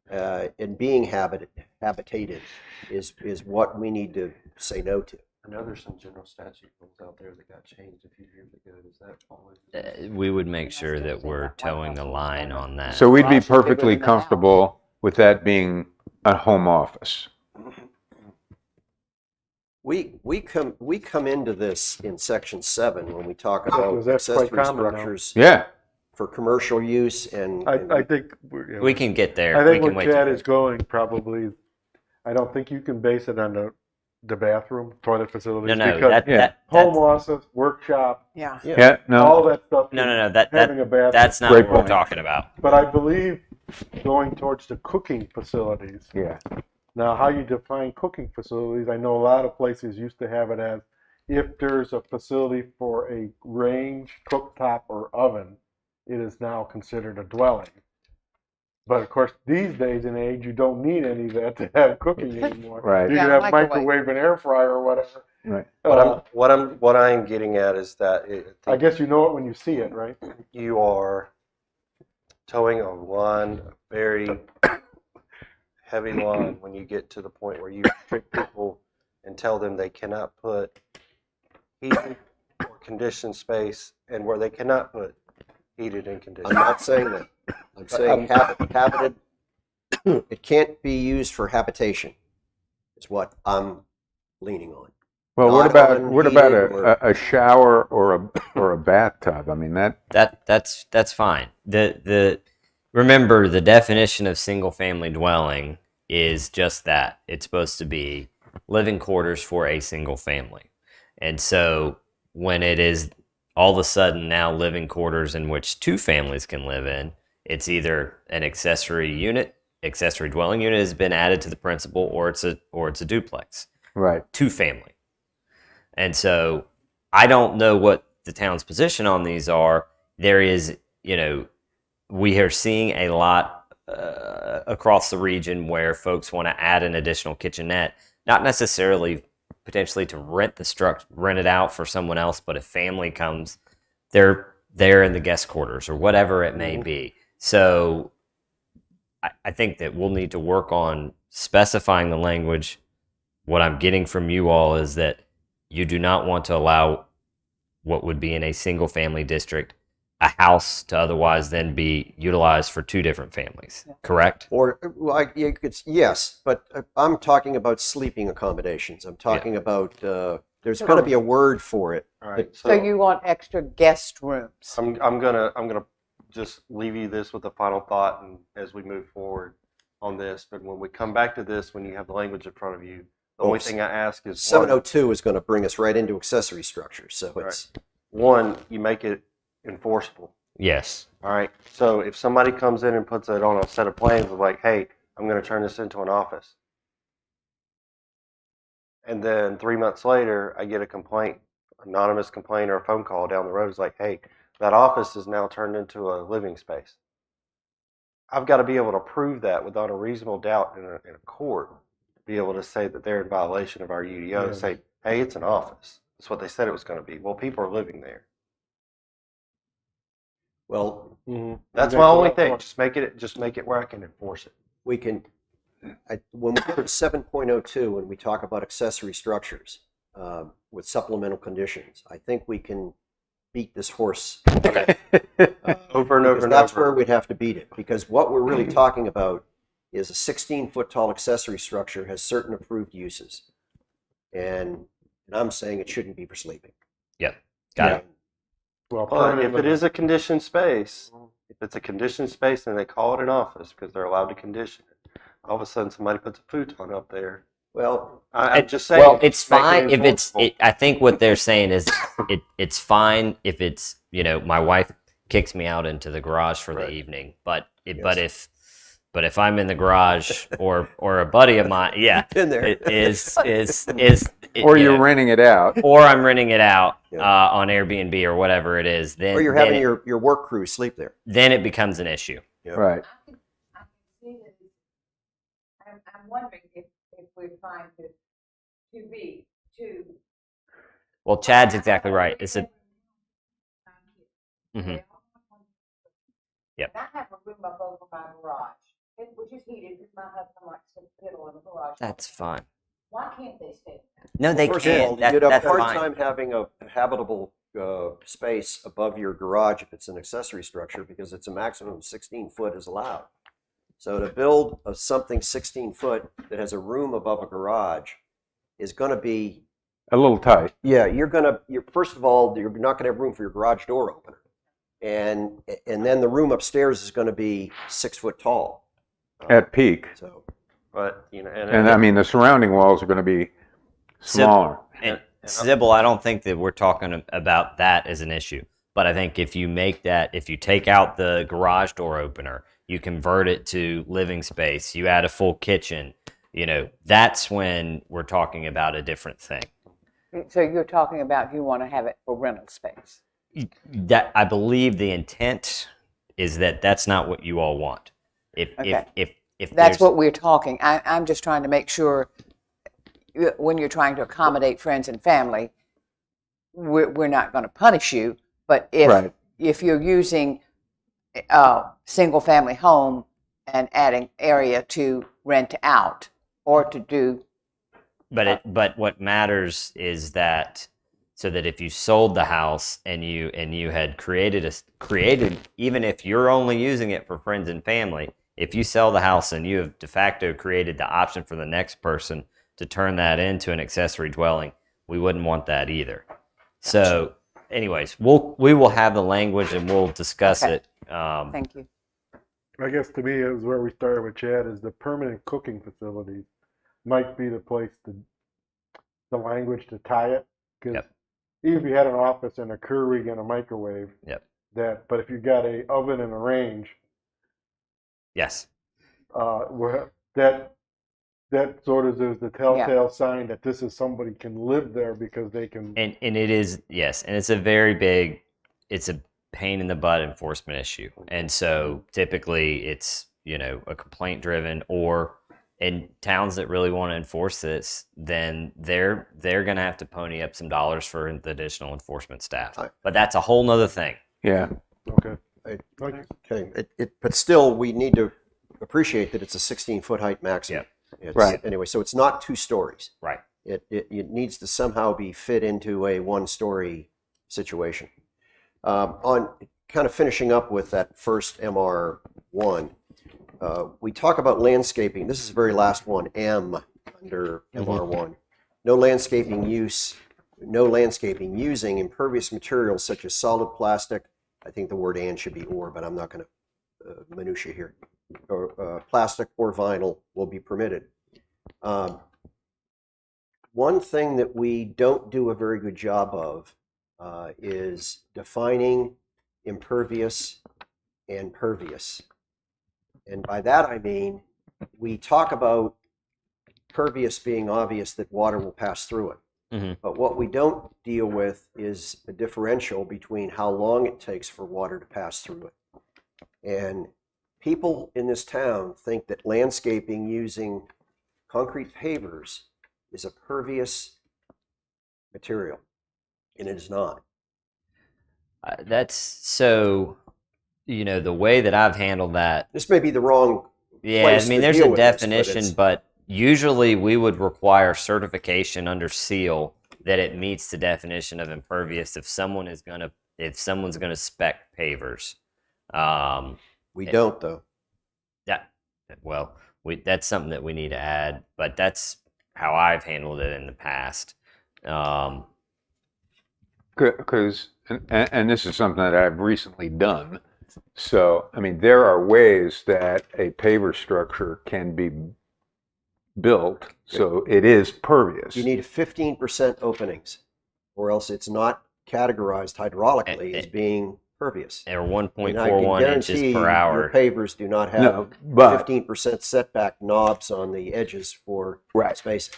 and being habitated is what we need to say no to. I know there's some general statute rules out there that got changed a few years ago. Does that fall into? We would make sure that we're towing the line on that. So we'd be Garage is bigger perfectly than the house. comfortable with that being a home office. We come into this in section 7 when we talk Because about that's quite accessory common now. structures Yeah. for commercial use and I think We can get there. I We think can where wait Chad till- is going probably. I don't think you can base it on the bathroom toilet facilities No, because Yeah. home office, workshop, Yeah. Yeah. all No. that stuff. No, is no, no. That having a bathroom. that's not Great what we're point. talking about. But I believe going towards the cooking facilities. Yeah. Now, how you define cooking facilities, I know a lot of places used to have it as if there's a facility for a range, cooktop, or oven, it is now considered a dwelling. But of course, these days and age, you don't need any of that to have cooking anymore. Right. You Yeah, can have microwave. microwave and air fryer or whatever. Right. What I'm getting at is that I guess you know it when you see it, right? you are towing a line, a very heavy line, when you get to the point where you trick people and tell them they cannot put heated or conditioned space, and where they cannot put heated and I'm conditioned. not saying that. I'm saying habited. It can't be used for habitation. Is what I'm leaning on. Well, what Not about unheated or- a shower or a bathtub? I mean That's fine. Remember, the definition of single family dwelling is just that. It's supposed to be living quarters for a single family. And so when it is all of a sudden now living quarters in which two families can live in, it's either an accessory dwelling unit has been added to the principal, or it's a duplex. right. Two family. And so I don't know what the town's position on these are. There is, we are seeing a lot across the region where folks want to add an additional kitchenette, not necessarily potentially to rent it out for someone else, but if family comes, they're there in the guest quarters or whatever it may be. So I think that we'll need to work on specifying the language. What I'm getting from you all is that you do not want to allow what would be in a single family district a house to otherwise then be utilized for two different families, correct? Or, well, yes, but I'm talking about sleeping accommodations. I'm talking about, there's got to be a word for it. All right, So you want extra guest rooms? I'm gonna just leave you this with a final thought, and as we move forward on this. But when we come back to this, when you have the language in front of you, the only thing I ask is 702 is going to bring us right into accessory structures. So it's one, you make it enforceable. Yes. All right. So if somebody comes in and puts it on a set of plans of like, hey, I'm going to turn this into an office, and then 3 months later, I get a complaint, anonymous complaint or a phone call down the road is like, hey, that office is now turned into a living space. I've got to be able to prove that without a reasonable doubt in a court, be able to say that they're in violation of our UDO, Yes. say, hey, it's an office. That's what they said it was going to be. Well, people are living there. Well, That's my only thing. Just make it where I can enforce it. we can, when we get to 7.02 and we talk about accessory structures with supplemental conditions, I think we can beat this horse Over and over because and that's over. where we'd have to beat it. Because what we're really talking about is a 16-foot tall accessory structure has certain approved uses, and I'm saying it shouldn't be for sleeping. Yep. Got it. Well, But if it is a conditioned space, if it's a conditioned space and they call it an office because they're allowed to condition it, all of a sudden somebody puts a futon up there. Well, I'm just saying. Well, it's make it fine if it's. enforceable. I think what they're saying is it's fine if it's, my wife kicks me out into the garage for the Right. evening, but if I'm in the garage or a buddy of mine, yeah, in there. it is Or you're renting it out. or I'm renting it out Yeah. on Airbnb or whatever it is, then Or you're then having it, your work crew sleep there. then it becomes an issue. Right. I can see that. I'm wondering if we're trying to be too. Well, Chad's exactly right. It's a Mhm. Yep. And I have a room up over my garage, which is heated because my husband likes to fiddle in the garage. That's fine. Why can't they stay? No, they First of all, can't. you'd have That's a hard fine. time having a habitable space above your garage if it's an accessory structure because it's a maximum of 16 foot is allowed. So to build something 16 foot that has a room above a garage is going to be, A little tight. yeah, you're first of all, you're not going to have room for your garage door opener. And then the room upstairs is going to be 6 foot tall. At peak. So But And I mean, the surrounding walls are going to be smaller. And Sybil, I don't think that we're talking about that as an issue. But I think if you take out the garage door opener, you convert it to living space, you add a full kitchen, that's when we're talking about a different thing. So you're talking about you want to have it for rental space. That I believe the intent is that that's not what you all want. If That's there's- what we're talking. I'm just trying to make sure when you're trying to accommodate friends and family, we're not going to punish you. But Right. if you're using a single family home and adding area to rent out or to do, But what matters is that so that if you sold the house and you had created even if you're only using it for friends and family, if you sell the house and you have de facto created the option for the next person to turn that into an accessory dwelling, we wouldn't want that either. So, anyways, we will have the language and we'll discuss Okay. it. thank you. I guess to me, it was where we started with Chad, is the permanent cooking facilities might be the place the language to tie it. Because Yep. even if you had an office and a Keurig and a microwave, Yep. but if you got a oven and a range, Yes. that sort of is the telltale sign that this is somebody can live there because they can. And it is, yes, and it's a pain in the butt enforcement issue. And so typically it's, a complaint driven, or in towns that really want to enforce this, then they're going to have to pony up some dollars for the additional enforcement staff. But that's a whole nother thing. Yeah. Okay. okay, but still, we need to appreciate that it's a 16-foot height maximum. Yeah. Right. Anyway, so it's not 2 stories. Right. It needs to somehow be fit into a 1-story situation. On kind of finishing up with that first MR1, we talk about landscaping. This is the very last one, M, under MR1. No landscaping using impervious materials such as solid plastic. I think the word "and" should be "or," but I'm not going to minutia here. Or plastic or vinyl will be permitted. One thing that we don't do a very good job of is defining impervious and pervious. And by that I mean, we talk about pervious being obvious that water will pass through it. Mhm. But what we don't deal with is a differential between how long it takes for water to pass through it. And people in this town think that landscaping using concrete pavers is a pervious material. and it is not. That's so, the way that I've handled that. This may be the wrong Yeah, place I mean, to there's deal a with this, but definition, it's- but usually we would require certification under seal that it meets the definition of impervious if someone's gonna spec pavers. we don't though. That well, that's something that we need to add, but that's how I've handled it in the past. Because, and this is something that I've recently done. So, I mean, there are ways that a paver structure can be built so it is pervious. You need 15% openings, or else it's not categorized hydraulically as being pervious. Or And I can 1.41 inches guarantee per hour. your pavers do not have No, but 15% setback knobs on the edges for Right. spacing.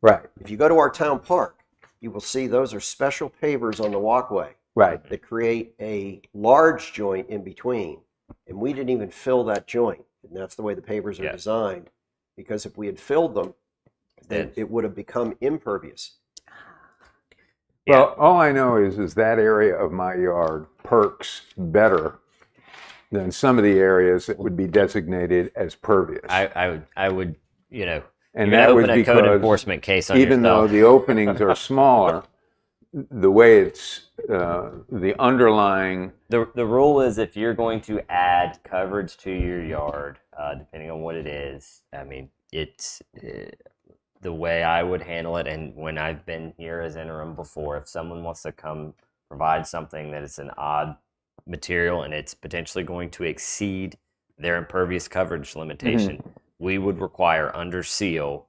right, If you go to our town park, you will see those are special pavers on the walkway right. that create a large joint in between. And we didn't even fill that joint. And that's the way the pavers are Yeah. designed. Because if we had filled them, then Then- it would have become impervious. Well, all I know is that area of my yard perks better than some of the areas that would be designated as pervious. I would, and you're that gonna was open a code because enforcement case on even though yourself. the openings are smaller, the way it's the underlying The rule is if you're going to add coverage to your yard, depending on what it is, I mean, it's the way I would handle it. And when I've been here as interim before, if someone wants to come provide something that is an odd material and it's potentially going to exceed their impervious coverage limitation, we would require under seal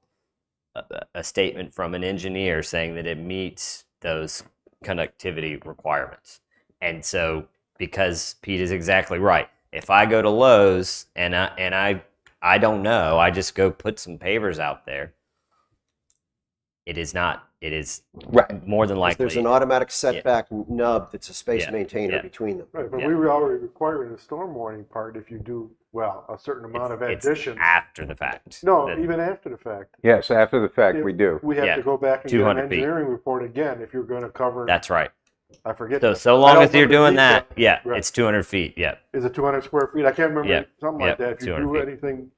a statement from an engineer saying that it meets those conductivity requirements. And so, because Pete is exactly right, if I go to Lowe's and I don't know, I just go put some pavers out there, it is not. It is right. more than likely. There's an automatic setback nub that's a space Yeah. maintainer Yeah. between them. Right, but Yeah. we were already requiring the storm warning part if you do, well, a certain amount of It's additions. after the fact. No, That- even after the fact. Yes, after the fact If we do. We have Yeah, to go back and get an 200 feet. engineering report again if you're gonna cover, That's right. I forget. So I long don't as you're remember the doing detail. that, yeah, Right. it's 200 feet. Yeah. Is it 200 square feet? I can't remember, Yeah, something yeah, like that. If you 200 do feet. anything,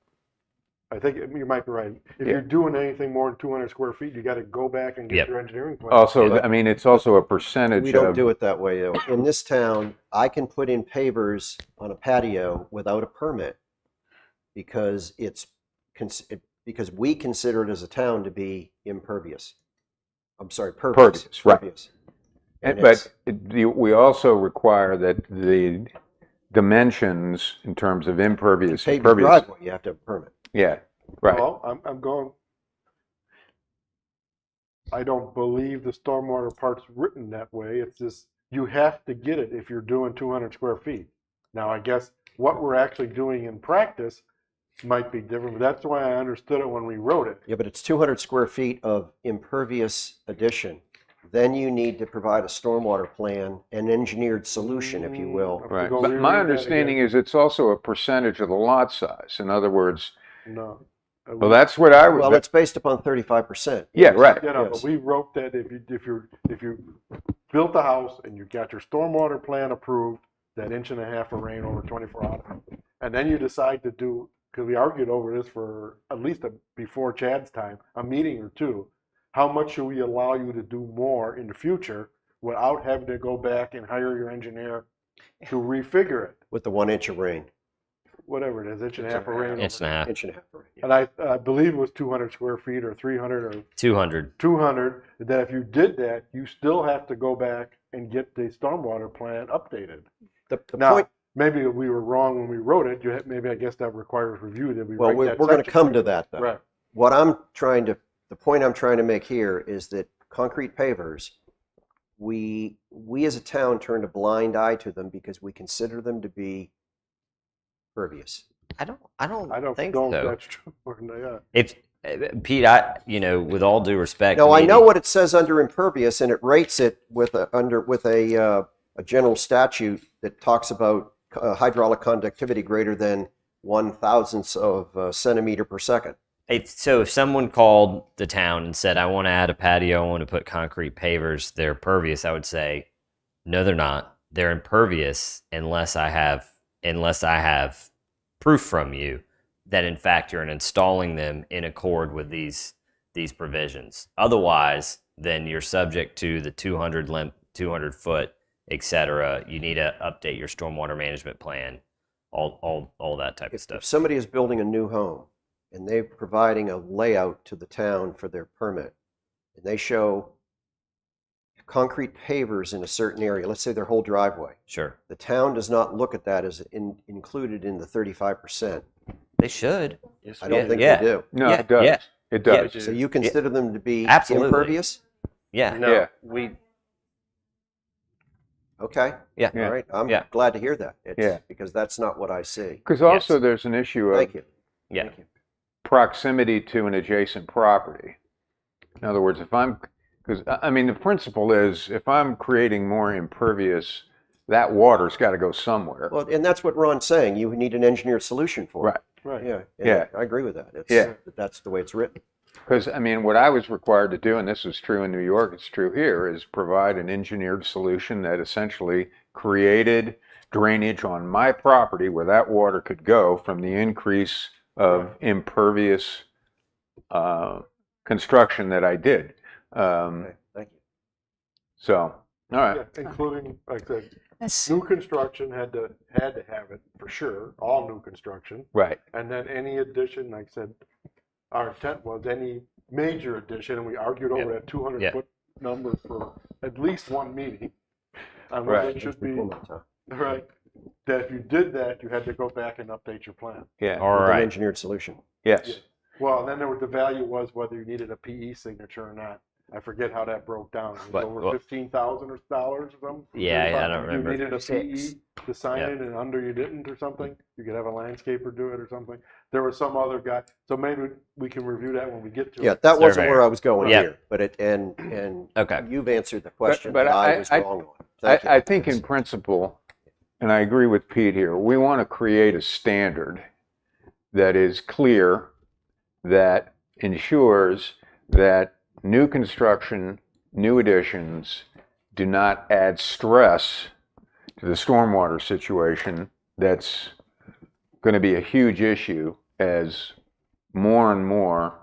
I think you might be right. If Yeah. you're doing anything more than 200 square feet, you gotta go back and get Yep. your engineering plan. Also, I mean, it's also a percentage We don't of do it that way though. In this town, I can put in pavers on a patio without a permit because because we consider it as a town to be impervious. I'm sorry, pervious. Pervious, right. Pervious. And- And it's- but we also require that the dimensions in terms of impervious, pave your pervious. driveway, you have to have a permit. Yeah, right. Well, I'm going, I don't believe the stormwater part's written that way. It's just, you have to get it if you're doing 200 square feet. Now, I guess what we're actually doing in practice might be different, but that's why I understood it when we wrote it. Yeah, but it's 200 square feet of impervious addition. Then you need to provide a stormwater plan, an engineered solution, if you will. Have to Right. go But reread my that understanding again. is it's also a percentage of the lot size. In other words, No. well, that's what I Well, would. it's based upon 35%. Yeah, right. You know, but Yes. we wrote that if you built a house and you got your stormwater plan approved, that inch and a half of rain over 24 hours, and then you decide to do, because we argued over this for at least before Chad's time, a meeting or two, how much should we allow you to do more in the future without having to go back and hire your engineer to refigure it, With the 1 inch of rain, whatever it is, inch and a half of rain. Inch and a half. inch and a half of rain. And I believe it was 200 square feet or 300 or 200. 200, that if you did that, you still have to go back and get the stormwater plan updated. The Now, point, maybe we were wrong when we wrote it. Maybe I guess that requires review. Did we well, write we're that going to section come to right? that though. Right. What the point I'm trying to make here is that concrete pavers, we as a town turned a blind eye to them because we consider them to be pervious. I don't I don't think know so. if that's true or not. If Pete, with all due respect. No, to I me, know what it says under impervious, and it rates it with a general statute that talks about hydraulic conductivity greater than 1/1000th of a centimeter per second. So if someone called the town and said, I want to add a patio, I want to put concrete pavers, they're pervious, I would say, no, they're not. They're impervious unless I have proof from you that in fact you're installing them in accord with these provisions. Otherwise, then you're subject to the 200 foot, etc. You need to update your stormwater management plan, all that type of If stuff. somebody is building a new home and they're providing a layout to the town for their permit, and they show concrete pavers in a certain area, let's say their whole driveway, Sure. the town does not look at that as included in the 35%. They should. Yes, I don't we think Yeah. they do. No, Yeah, it does. yeah. It does. So you consider them to be Absolutely. impervious? Yeah. No, Yeah. we Okay. Yeah. All right. I'm Yeah. glad to hear that. Yeah. Because that's not what I see. Because also there's an issue of Thank you. Yeah. Thank you. proximity to an adjacent property. In other words, because I mean, the principle is if I'm creating more impervious, that water's got to go somewhere. Well, and that's what Ron's saying. You need an engineered solution for Right. it. Right. Yeah. and Yeah. I agree with that. Yeah. That's the way it's written. Because, I mean, what I was required to do, and this is true in New York, it's true here, is provide an engineered solution that essentially created drainage on my property where that water could go from the increase of impervious construction that I did. Okay. Thank you. So, all right. Yeah, including, like I said, That's, new construction had to have it for sure, all new construction. Right. And then any addition, like I said, our intent was any major addition, and we argued over that 200 Yeah. foot number for at least one meeting. On Right. whether it should be, Before my time. right, that if you did that, you had to go back and update your plan. Yeah. All With an right. engineered solution. Yes. Well, and then the value was whether you needed a PE signature or not. I forget how that broke down. It was What- over what- $15,000 or something. Yeah, I don't remember. You needed a PE to sign Yeah. it, and under you didn't or something. You could have a landscaper do it or something. There was some other guy. So maybe we can review that when we get to Yeah, it. that wasn't Surveyor. where I was going Yeah. here. But and Okay. you've answered the question but that I I- was I- wrong on. Thank you. I think in principle, and I agree with Pete here, we want to create a standard that is clear, that ensures that new construction, new additions do not add stress to the stormwater situation that's going to be a huge issue as more and more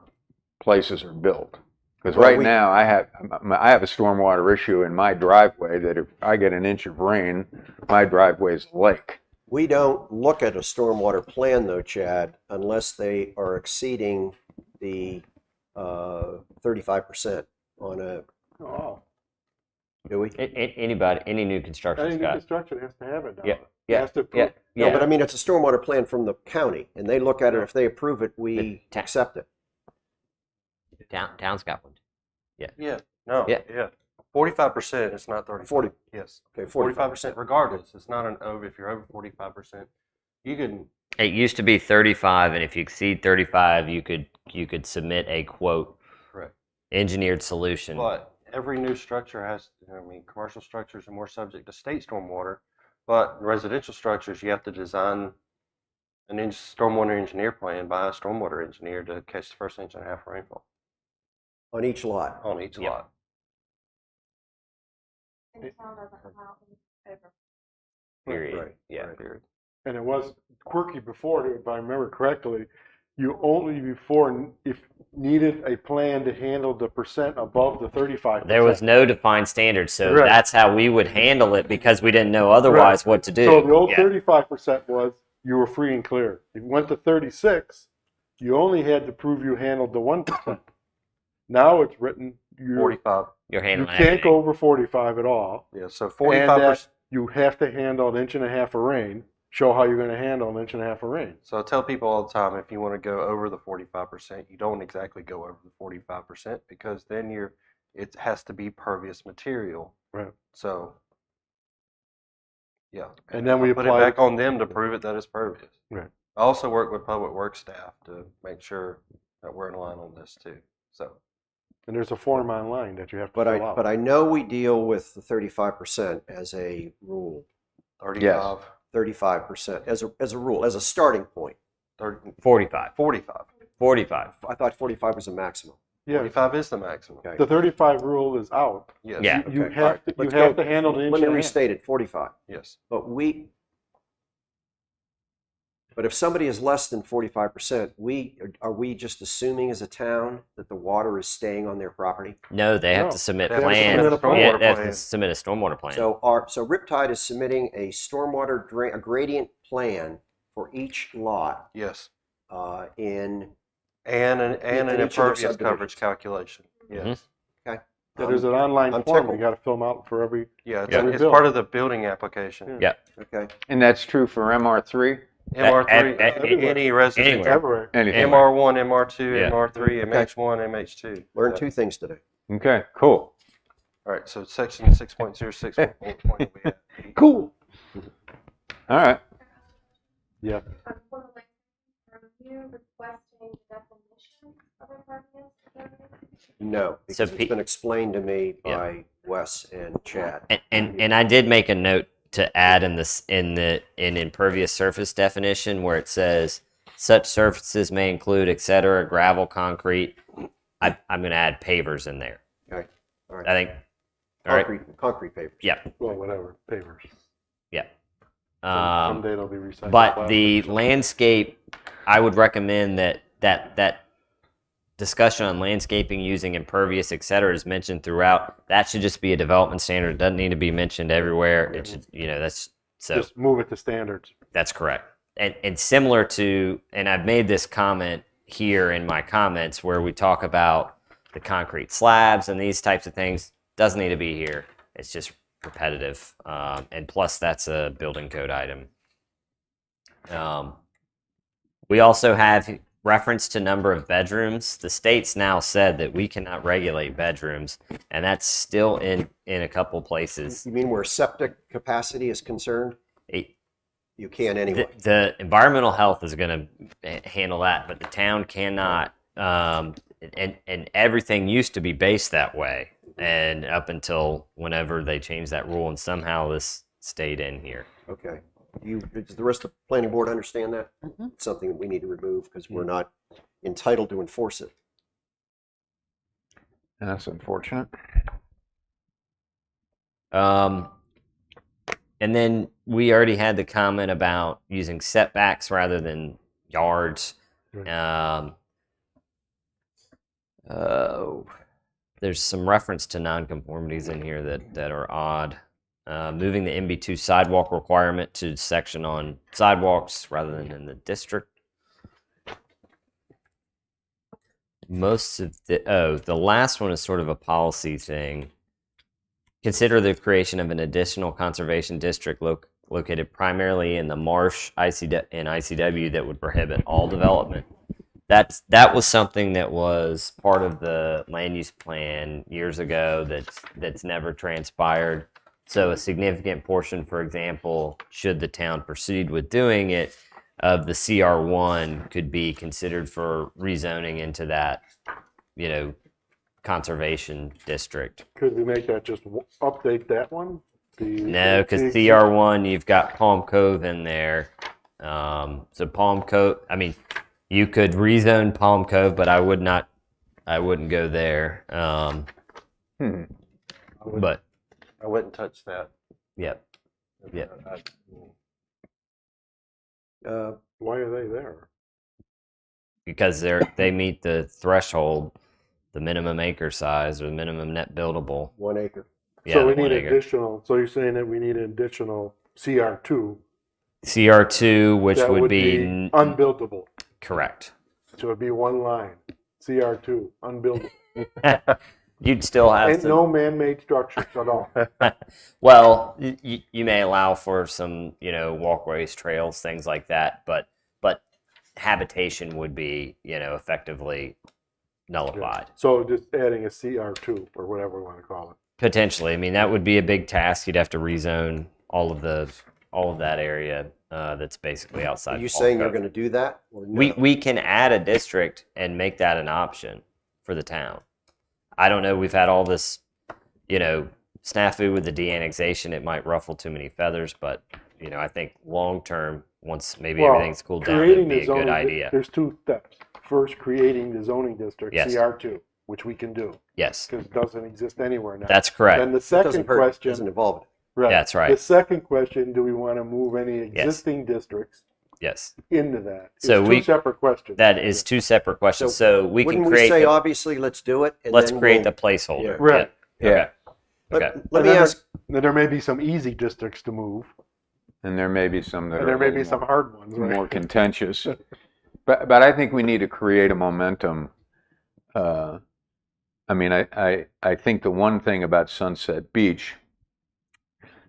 places are built. Because Well, right now I have a stormwater issue in my driveway that if I get an inch of rain, my driveway is a lake. We don't look at a stormwater plan, though, Chad, unless they are exceeding the 35% on a, Oh, do we? Any new construction's any new got. construction has to have it now. Yeah, It yeah, has to yeah, prove- No, yeah. but I mean, it's a stormwater plan from the county, and they look at it. If they approve it, we Ta- accept it. Town's got one. yeah, no, Yeah. yeah. 45%, it's not 35. 40. Yes. Okay, 45% regardless. It's not an over, if you're over 45%, you can, It used to be 35, and if you exceed 35, you could submit a quote correct. engineered solution. But every new structure has, I mean, commercial structures are more subject to state stormwater, but residential structures, you have to design an stormwater engineer plan by a stormwater engineer to catch the first inch and a half of rainfall On each lot. on each Yep. lot. And the town doesn't allow them over. Period. Right. Yeah. right. Period. And it was quirky before, if I remember correctly, you only before, if needed a plan to handle the percent above the 35%. There was no defined standard, so Right. that's how we would handle it because we didn't know otherwise what to do. So the old Yeah. 35% was you were free and clear. If you went to 36, you only had to prove you handled the 1%. Now it's written you 45, You're you handling can't everything. go over 45 at all. yeah, so And 45%. that you have to handle an inch and a half of rain. Show how you're going to handle an inch and a half of rain. So I tell people all the time, if you want to go over the 45%, you don't exactly go over the 45% because then it has to be pervious material. Right. So, yeah. And then we I put it apply back on them to prove it that it's pervious. Right. I also work with public works staff to make sure that we're in line on this too. So, And there's a form online that you have to But fill out. I know we deal with the 35% as a rule. 35, 35% as a rule, as a starting point. 30, 45. 45. 45. I thought 45 was a maximum. Yeah, 45 is the maximum. Okay. the 35 rule is out. Yes. Yeah. You Okay, all right. have to, Let's you have go. to handle the inch Let me and a half. restate it, 45. Yes. But if somebody is less than 45%, are we just assuming as a town that the water is staying on their property? No, they have No, to submit they have to plans. submit a plan. Yeah, they have Plan. to submit a stormwater plan. So Riptide is submitting a stormwater a gradient plan for each lot Yes. in And an each of their impervious subdivisions. coverage calculation. Mhm. Yes. Yeah, there's an online I'm form tickled. you got to fill them out for every. Yeah, it's, Yeah. it's part of the building application. Yeah. Okay. And that's true for MR3? MR3, everywhere. any residential. Anywhere. Everywhere. Anything. MR1, MR2, Yeah. MR3, MH1, MH2. Learned Yeah. 2 things today. Okay, cool. All right, so section 6.06, what point are we at? Cool. All right. Yeah. For the are you requesting definition of impervious area? No, because So it's been explained to me Yeah. by Wes and Chad. And I did make a note to add in impervious surface definition where it says such surfaces may include, etc., gravel, concrete. I'm going to add pavers in there. Okay. All right. I think. All right. Concrete papers. Yeah. Well, whatever. Pavers. Yeah. Someday it'll be recycled. But the plastic. landscape, I would recommend that discussion on landscaping using impervious, et cetera, is mentioned throughout. That should just be a development standard. It doesn't need to be mentioned everywhere. It should, that's so. Just move it to standards. That's correct. And similar to, and I've made this comment here in my comments where we talk about the concrete slabs and these types of things. Doesn't need to be here. It's just repetitive. And plus, that's a building code item. We also have reference to number of bedrooms. The state's now said that we cannot regulate bedrooms, and that's still in a couple places. You mean where septic capacity is concerned? It- You can anyway. The environmental health is going to handle that, but the town cannot. And everything used to be based that way, and up until whenever they changed that rule, and somehow this stayed in here. Okay. Does the rest of the planning board understand that? Mhm. It's something that we need to remove because we're not entitled to enforce it. That's unfortunate. And then we already had the comment about using setbacks rather than yards. Right. There's some reference to nonconformities in here that are odd. Moving the MB2 sidewalk requirement to section on sidewalks rather than in the district. Most of the last one is sort of a policy thing. Consider the creation of an additional conservation district located primarily in the marsh and ICW that would prohibit all development. That was something that was part of the land use plan years ago that's never transpired. So a significant portion, for example, should the town proceed with doing it, of the CR1 could be considered for rezoning into that, conservation district. Could we make that just update that one? No, because CR1, you've got Palm Cove in there. So Palm Cove, I mean, you could rezone Palm Cove, but I wouldn't go there. But I wouldn't touch that. yep. Yeah. Why are they there? Because they meet the threshold, the minimum acre size or the minimum net buildable. 1 acre. Yeah, So the we 1 need acre. additional, so you're saying that we need an additional CR2 CR2, which that would be unbuildable. correct. So it'd be one line, CR2, unbuildable. You'd still have And some, no man-made structures at all. well, you may allow for some, walkways, trails, things like that, but habitation would be, effectively nullified. So just adding a CR2 or whatever we want to call it. Potentially. I mean, that would be a big task. You'd have to rezone all of that area that's basically outside. Are you Palm saying you're Cove. going to do that? Or no? We can add a district and make that an option for the town. I don't know. We've had all this, snafu with the de-annexation. It might ruffle too many feathers, but I think long term, once maybe Well, everything's cooled down, creating it'd be the a good zoning, idea. There's two steps. first creating the zoning district, Yes. CR2, which we can do, Yes, because it doesn't exist anywhere now. that's correct. Then the It second doesn't hurt, question, doesn't involve it. right? That's right. The second question: do we want to move any existing districts Yes. into that? So It's we- two separate questions. That is two separate questions. So we can Wouldn't we create. say, the- obviously, let's do it? And let's then create we'll- the placeholder. Yeah. Right. Yeah. Yeah. Let, Okay. let And me then ask, Then there may be some easy districts to move, And there may be some that and are there a may little be some more- hard ones, right? more contentious. But I think we need to create a momentum. I mean, I think the one thing about Sunset Beach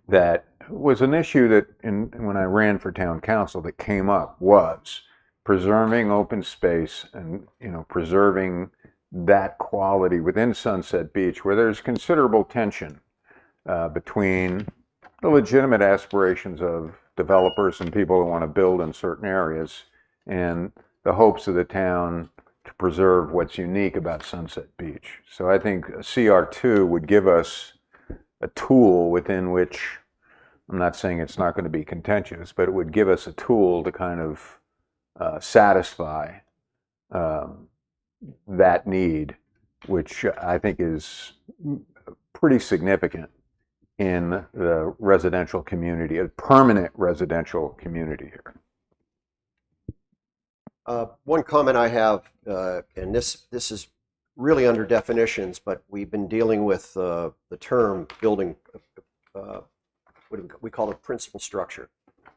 that was an issue that when I ran for town council that came up was preserving open space and, preserving that quality within Sunset Beach where there's considerable tension between the legitimate aspirations of developers and people who want to build in certain areas and the hopes of the town to preserve what's unique about Sunset Beach. So I think a CR2 would give us a tool within which, I'm not saying it's not going to be contentious, but it would give us a tool to kind of satisfy that need, which I think is pretty significant in the residential community, a permanent residential community here. one comment I have, and this is really under definitions, but we've been dealing with the term building, we call it principal structure.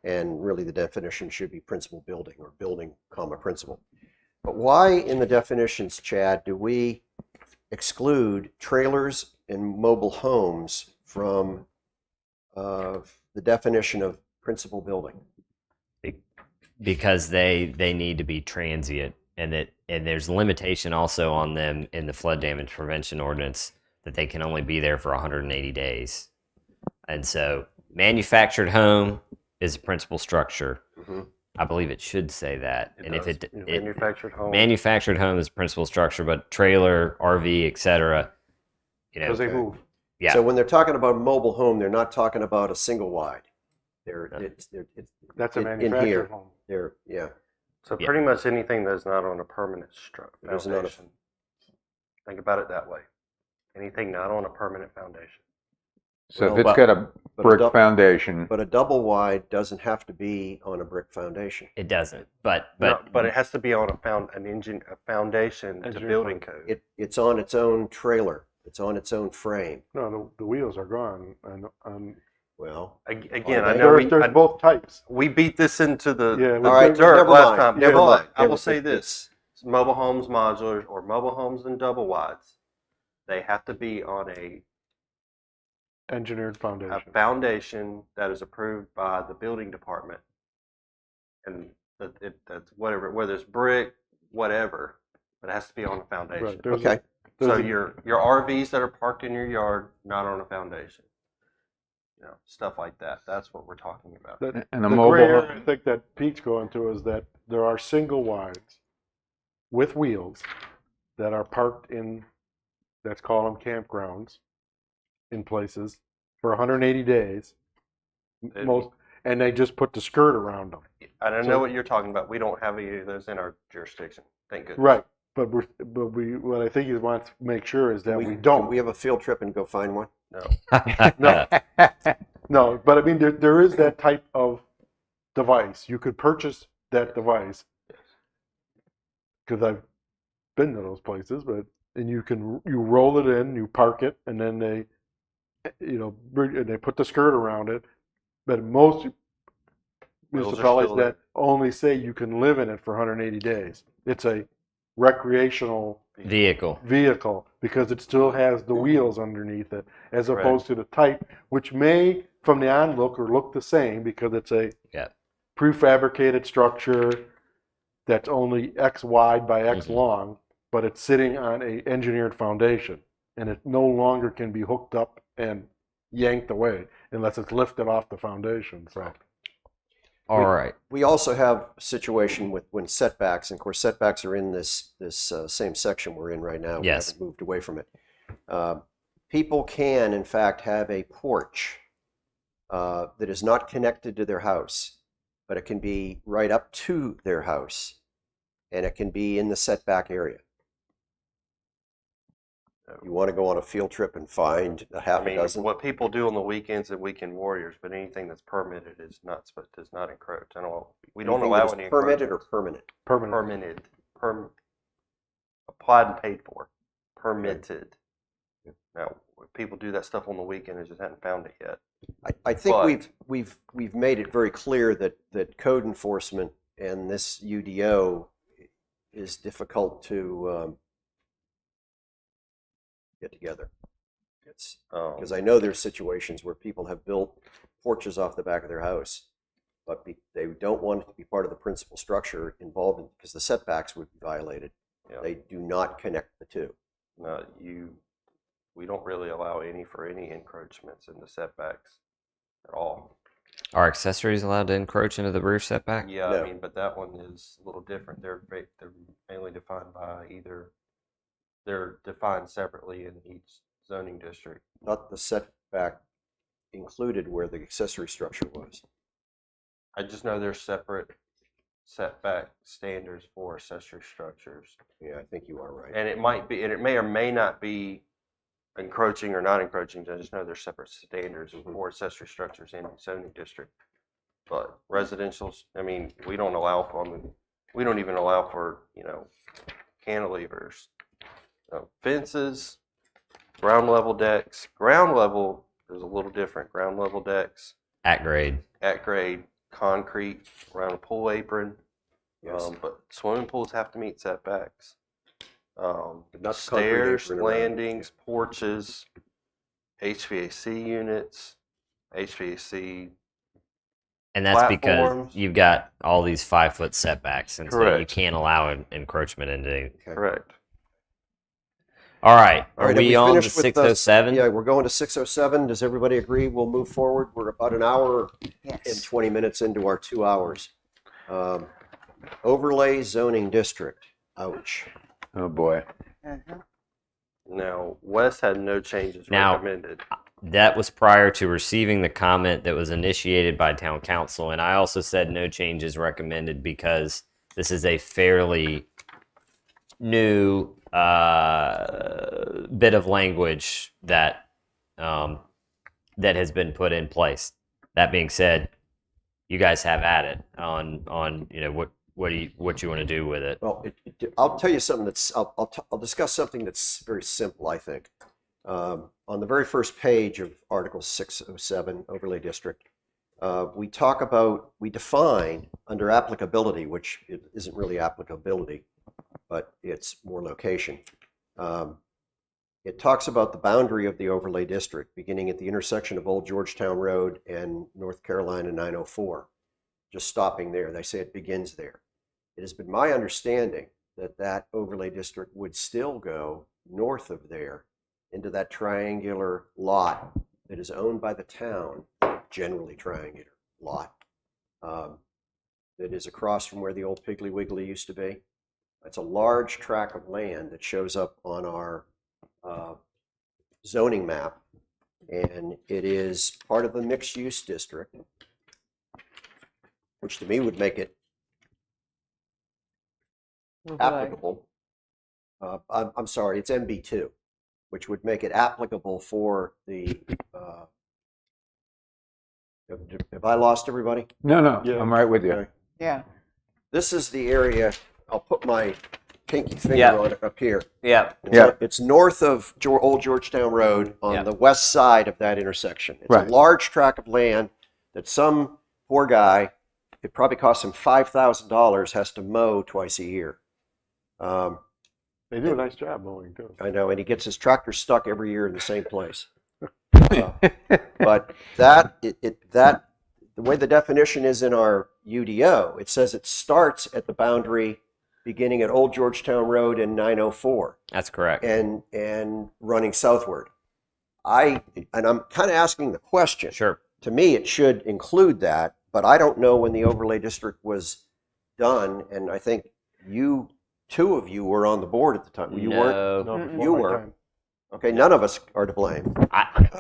And really the definition should be principal building or building, comma, principal. But why in the definitions, Chad, do we exclude trailers and mobile homes from the definition of principal building? Because they need to be transient, and there's limitation also on them in the flood damage prevention ordinance that they can only be there for 180 days. And so manufactured home is a principal structure. Mm-hmm. I believe it should say that. It And does. if it Manufactured home. manufactured home is a principal structure, but trailer, RV, etc. Because they Okay. move. Yeah. So when they're talking about mobile home, they're not talking about a single wide. It's That's a in here. manufactured home. yeah. So Yeah. pretty much anything that's not on a permanent There's not a- foundation. Think about it that way. Anything not on a permanent foundation. So Well, if it's but- got a but brick a foundation, But a double wide doesn't have to be on a brick foundation. It doesn't. But But it has to be on a foundation to Engineered building foundation. code. It's on its own trailer. It's on its own frame. No, the wheels are gone. And Well, Again, Are I they? know there's both types. we beat this into the Yeah. all right, dirt never last mind. time. Never But mind. I will say this: mobile homes modulars or mobile homes and double wides, they have to be on a Engineered foundation. foundation that is approved by the building department, and that's whatever, whether it's brick, whatever, but it has to be on a foundation. Right. There's Okay. So there's a- your RVs that are parked in your yard, not on a foundation, stuff like that. That's what we're talking about. that- and a the mobile gray area home- I think that Pete's going to is that there are single wides with wheels that are parked in, let's call them campgrounds, in places for 180 days. Most, and they just put the skirt around them. I don't So- know what you're talking about. We don't have any of those in our jurisdiction. Thank goodness. Right. But what I think he wants to make sure is that we can don't. we have a field trip and go find one? No. No, but I mean, there is that type of device. You could purchase that device because I've been to those places, and you roll it in, you park it, and then they, and they put the skirt around it. But most Wheels are municipalities still that only say you can live in it for 180 days. It's a recreational vehicle. vehicle because it still has the wheels underneath it, as Right. opposed to the type, which may, from the onlook, or look the same because it's a Yeah. prefabricated structure that's only X wide by X long, but it's sitting on a engineered foundation, and it no longer can be hooked up and yanked away unless it's lifted off the foundation. So All right. We also have a situation with when setbacks, and of course setbacks are in this same section we're in right now. We Yes. haven't moved away from it. People can, in fact, have a porch that is not connected to their house, but it can be right up to their house. and it can be in the setback area. You want to go on a field trip and find a half I mean, a dozen? what people do on the weekends and weekend warriors, but anything that's permitted is not does not encroach. We don't Anything allow that is any permitted or encroachments. permanent? Permitted, applied and paid for, permitted. Now, people do that stuff on the weekend and just haven't found it yet. I think But- we've made it very clear that code enforcement and this UDO is difficult to get together. It's because I know there's situations where people have built porches off the back of their house, but they don't want it to be part of the principal structure involved in, because the setbacks would be violated. Yeah. They do not connect the two. No, we don't really allow any encroachments in the setbacks at all. Are accessories allowed to encroach into the rear setback? Yeah, No. I mean, but that one is a little different. They're mainly defined by they're defined separately in each zoning district. Not the setback included where the accessory structure was. I just know there's separate setback standards for accessory structures. Yeah, I think you are right. And it may or may not be encroaching or not encroaching. I just know there's separate standards for accessory structures in the zoning district. But residential's, I mean, we don't even allow for, cantilevers. Fences, ground level decks. Ground level is a little different. Ground level decks, At grade. at grade, concrete, around a pool apron. Yes. But swimming pools have to meet setbacks. Not the concrete Stairs, apron around it. landings, porches, HVAC units, HVAC. And that's because Platforms. you've got all these 5-foot setbacks, and so you Correct. can't allow encroachment into. Okay. Correct. All right, All are right, have we on to finished with 607? Yeah, we're going to 607. Does everybody agree? We'll move forward. We're about an hour and Yes. 20 minutes into our 2 hours. Overlay zoning district. Ouch. Oh, boy. Uh-huh. Now, Wes had no changes Now- recommended. That was prior to receiving the comment that was initiated by town council, and I also said no changes recommended because this is a fairly new bit of language that that has been put in place. That being said, you guys have at it on what you want to do with it. Well, I'll tell you something I'll discuss something that's very simple, I think. On the very first page of Article 607, Overlay District, we define under applicability, which it isn't really applicability, but it's more location. It talks about the boundary of the overlay district beginning at the intersection of Old Georgetown Road and North Carolina 904. Just stopping there. They say it begins there. It has been my understanding that that overlay district would still go north of there into that triangular lot that is owned by the town, generally triangular lot, that is across from where the old Piggly Wiggly used to be. It's a large tract of land that shows up on our zoning map, and it is part of the mixed-use district, which to me would make it applicable. I'm sorry, it's MB2, which would make it applicable for the. Have I lost everybody? No, Yeah. I'm right with you. Okay. Yeah. This is the area. I'll put my pinky finger Yeah. on it up here. Yeah. It's north of Old Georgetown Road on Yeah. the west side of that intersection. It's Right. a large tract of land that some poor guy, it probably costs him $5,000, has to mow twice a year. They do a nice job mowing too. I know, and he gets his tractor stuck every year in the same place. But the way the definition is in our UDO, it says it starts at the boundary beginning at Old Georgetown Road and 904 That's correct. and running southward. I'm kind of asking the question. Sure. To me, it should include that, but I don't know when the overlay district was done, and I think two of you were on the board at the time. You weren't? No, Mm-mm. before You my were. time. Okay, none of us are to blame.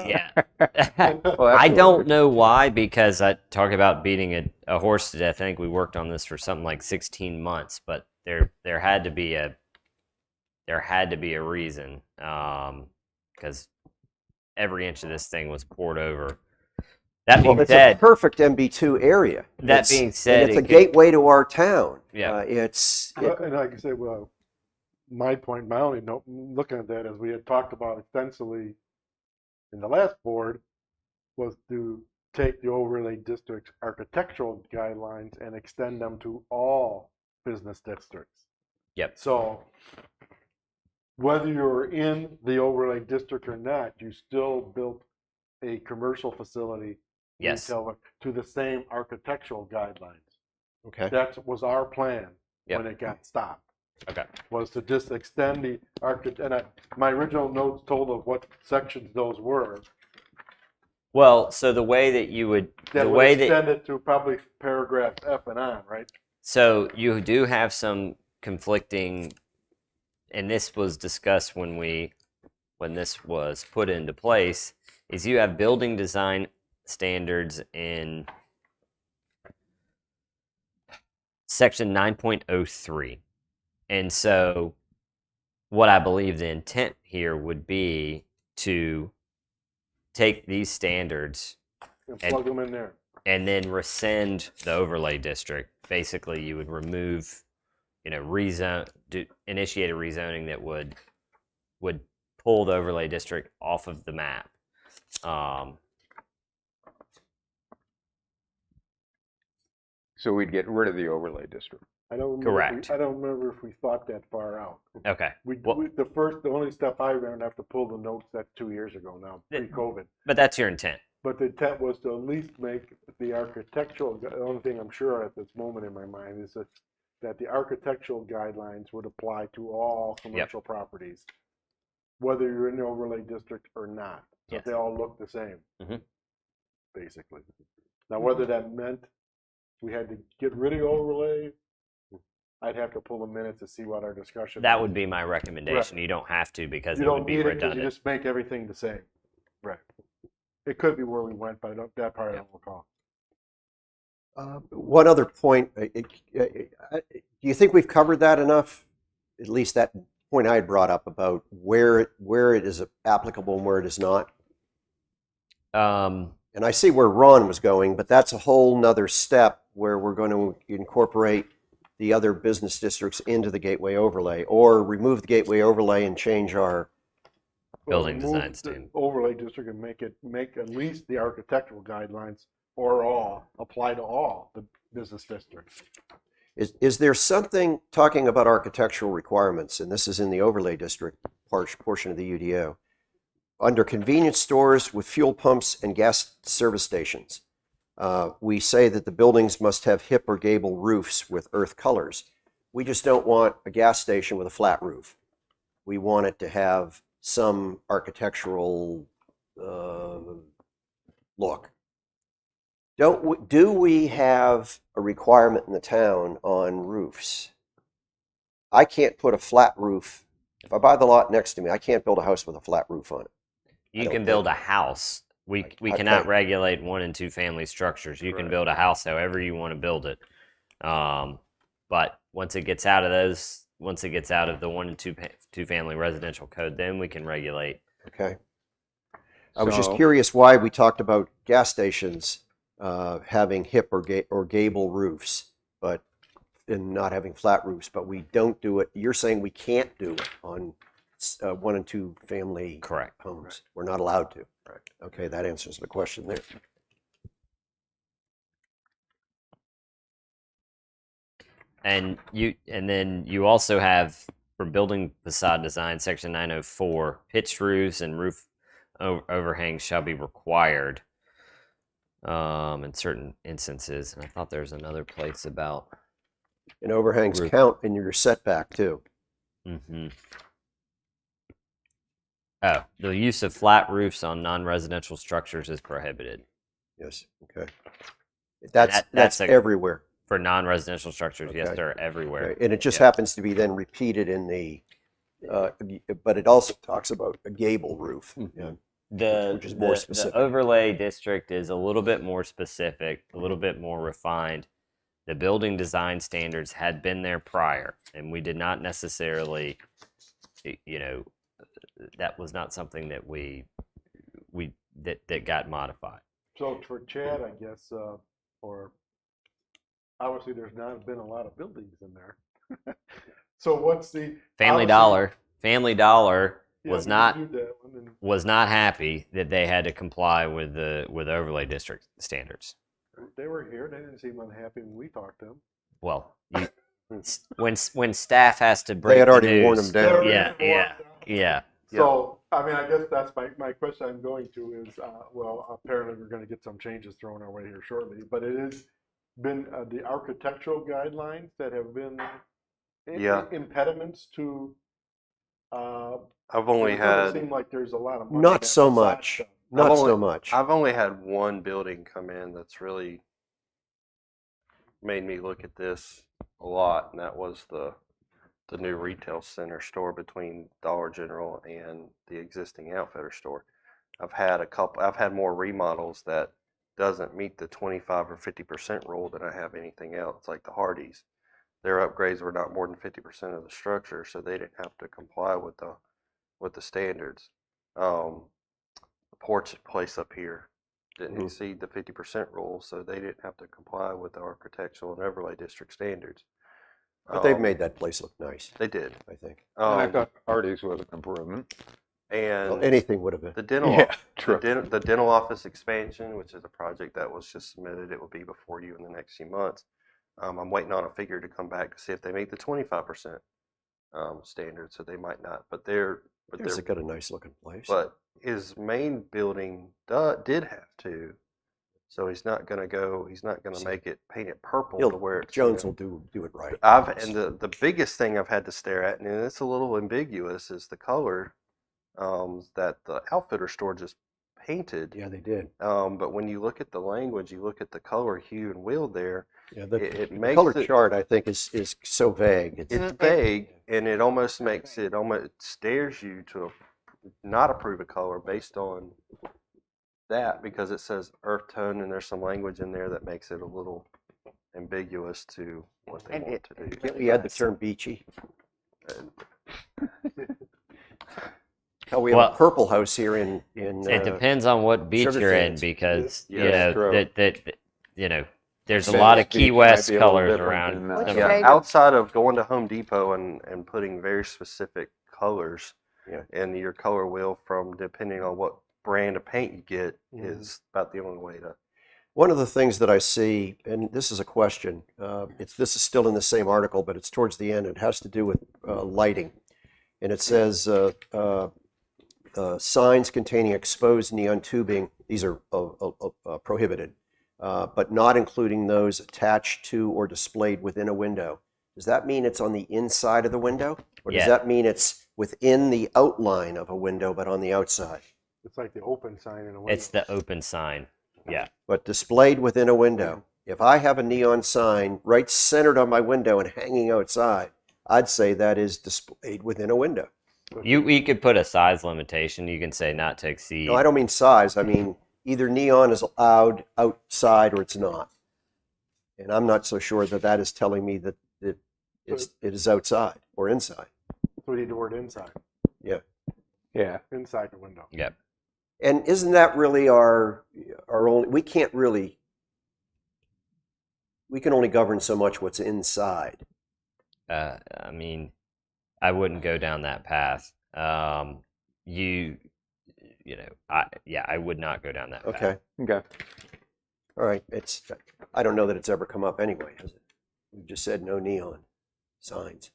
Yeah. I don't know why, because I talk about beating a horse to death. I think we worked on this for something like 16 months, but there had to be a reason, because every inch of this thing was poured over. That Well, being it's a said, perfect MB2 area. that being said, and it's a it could- gateway to our town. Yeah. It's And like I said, well, my point, my only note, looking at that, as we had talked about extensively in the last board, was to take the overlay district architectural guidelines and extend them to all business districts. Yep. So whether you're in the overlay district or not, you still built a commercial facility Yes. retail to the same architectural guidelines. okay. That was our plan Yep. when it got stopped. Okay. Was to just extend the my original notes told of what sections those were. Well, so the way that you would, That the would way extend that, it to probably paragraph F and on, right? so you do have some conflicting, and this was discussed when this was put into place, is you have building design standards in section 9.03. And so what I believe the intent here would be to take these standards And plug them in there. and then rescind the overlay district. Basically, you would remove, initiate a rezoning that would pull the overlay district off of the map. So we'd get rid of the overlay district. I don't remember Correct. I don't remember if we thought that far out. Okay. The only step I ran after pull the notes that 2 years ago now, pre-COVID. But that's your intent. But the intent was to at least make the architectural, the only thing I'm sure at this moment in my mind is that the architectural guidelines would apply to all commercial properties, whether you're in the overlay district or not. So Yes. they all look the same, Mhm. basically. Now, whether that meant we had to get rid of the overlay, I'd have to pull the minutes to see what our discussion That was. would be my recommendation. Right. You don't have to, because You it would don't be need it because you redundant. just make everything the same. Right. It could be where we went, but that part I don't recall. One other point, do you think we've covered that enough? At least that point I had brought up about where it is applicable and where it is not. And I see where Ron was going, but that's a whole nother step where we're going to incorporate the other business districts into the gateway overlay, or remove the gateway overlay and change our. Building remove design the standard. Overlay district and make at least the architectural guidelines or all apply to all the business districts. Is there something talking about architectural requirements, and this is in the overlay district portion of the UDO, under convenience stores with fuel pumps and gas service stations? We say that the buildings must have hip or gable roofs with earth colors. We just don't want a gas station with a flat roof. We want it to have some architectural look. Do we have a requirement in the town on roofs? I can't put a flat roof. If I buy the lot next to me, I can't build a house with a flat roof on it. You don't can build a house. We I cannot think- regulate 1 and 2 family structures. You can build a house however you want to build it. But once it gets out of the 1 and 2 family residential code, then we can regulate. Okay. I was just So- curious why we talked about gas stations having hip or gable roofs, but and not having flat roofs, but we don't do it. You're saying we can't do it on 1 and 2 family Correct. homes. We're not allowed to. Right. Okay, that answers the question there. And then you also have, for building facade design, section 904, pitched roofs and roof overhangs shall be required in certain instances. And I thought there was another place about. And overhangs Roof. count in your setback too. Mm-hmm. Oh, the use of flat roofs on non-residential structures is prohibited. Yes. Okay. That's that's a- everywhere. For non-residential structures, yes, Okay. they're everywhere. Okay. And it just Yeah. happens to be then repeated in the, but it also talks about a gable roof. Yeah. Which is more specific. The overlay district is a little bit more specific, a little bit more refined. The building design standards had been there prior, and we did not necessarily, you know, that was not something that that got modified. So for Chad, I guess, or obviously there's not been a lot of buildings in there. So what's the Family Dollar yeah, was we not reviewed that one, and was not happy that they had to comply with the overlay district standards. they were here. They didn't seem unhappy when we talked to them. Well, when staff has to break They had the already worn news, them down. yeah. So, I mean, I guess that's my question I'm going to is, well, apparently we're going to get some changes thrown our way here shortly, but it has been the architectural guidelines that have been Yeah. impediments to, I've only it doesn't had seem like there's a lot of money. Not that so facade much. stuff. Not I've so only- much. I've only had one building come in that's really made me look at this a lot, and that was the new retail center store between Dollar General and the existing Outfitter store. I've had more remodels that doesn't meet the 25 or 50% rule than I have anything else, like the Hardys. Their upgrades were not more than 50% of the structure, so they didn't have to comply with the standards. The porch place up here didn't exceed the 50% rule, so they didn't have to comply with the architectural and overlay district standards. But they've made that place look nice, They did. I think. And I thought Hardee's was an improvement. And Well, anything would have been. the dental, Yeah, true. the dental office expansion, which is a project that was just submitted, it will be before you in the next few months. I'm waiting on a figure to come back to see if they meet the 25% standard. So they might not, but they're Got a nice looking place. but his main building did have to. So he's not going to make it paint it purple to where it's, Jones will do it right. and the biggest thing I've had to stare at, and it's a little ambiguous, is the color that the Outfitter store just painted. Yeah, they did. But when you look at the language, you look at the color, hue, and wheel there, Yeah, it the makes color it, chart, I think, is so vague. it's vague, and it almost makes it almost stares you to not approve a color based on that, because it says earth tone, and there's some language in there that makes it a little ambiguous to what they want to do. Can't we add the term beachy? Hell, we have Well, a purple house here in It depends on what beach Sugar you're in, Canes. because Yeah, you that's know true. that you know there's a Venice lot of Beach Key might West be a little colors different around. than that. What's some your of- name? Outside of going to Home Depot and putting very specific colors Yeah. in your color wheel, from depending on what brand of paint you get, is about the only way to. One of the things that I see, and this is a question, this is still in the same article, but it's towards the end. It has to do with lighting. And it says signs containing exposed neon tubing, these are prohibited, but not including those attached to or displayed within a window. Does that mean it's on the inside of the window? Or does Yeah. that mean it's within the outline of a window, but on the outside? It's like the open sign in a window. It's the open sign. Yeah. But displayed within a window. If I have a neon sign right centered on my window and hanging outside, I'd say that is displayed within a window. You could put a size limitation. You can say not to exceed. No, I don't mean size. I mean either neon is allowed outside or it's not. And I'm not so sure that that is telling me that it is outside or inside. So we need the word inside, Yeah. inside the window. Yep. And isn't that really our only? We can only govern so much what's inside. I mean, I wouldn't go down that path. I would not go down that path. Okay. Okay. All right. I don't know that it's ever come up anyway, has it? We just said no neon signs.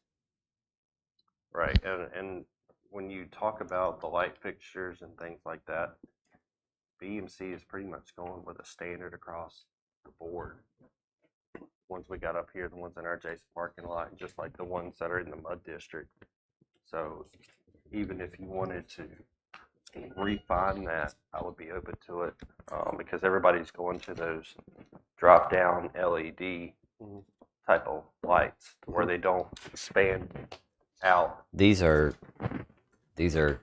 Right, and when you talk about the light fixtures and things like that, BMC is pretty much going with a standard across the board. Ones we got up here, the ones in our Jason parking lot, just like the ones that are in the Mud District. So even if you wanted to refine that, I would be open to it, because everybody's going to those drop-down LED type of lights where they don't span out. These are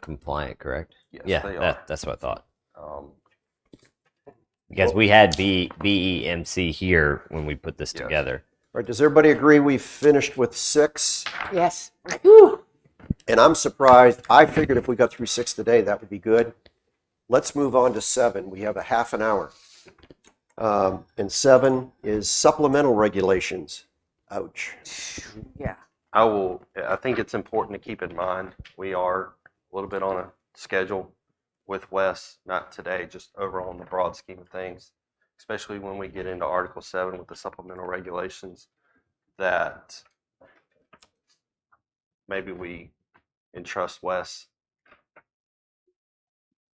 compliant, correct? Yes, Yeah, they are. that's what I thought. Um, Because we had BEMC here when we put this Yes. together. right, does everybody agree we've finished with 6? Yes. And I'm surprised. I figured if we got through 6 today, that would be good. Let's move on to 7. We have a half an hour. And 7 is supplemental regulations. Ouch. Yeah. I think it's important to keep in mind, we are a little bit on a schedule with Wes, not today, just overall in the broad scheme of things, especially when we get into Article 7 with the supplemental regulations, that maybe we entrust Wes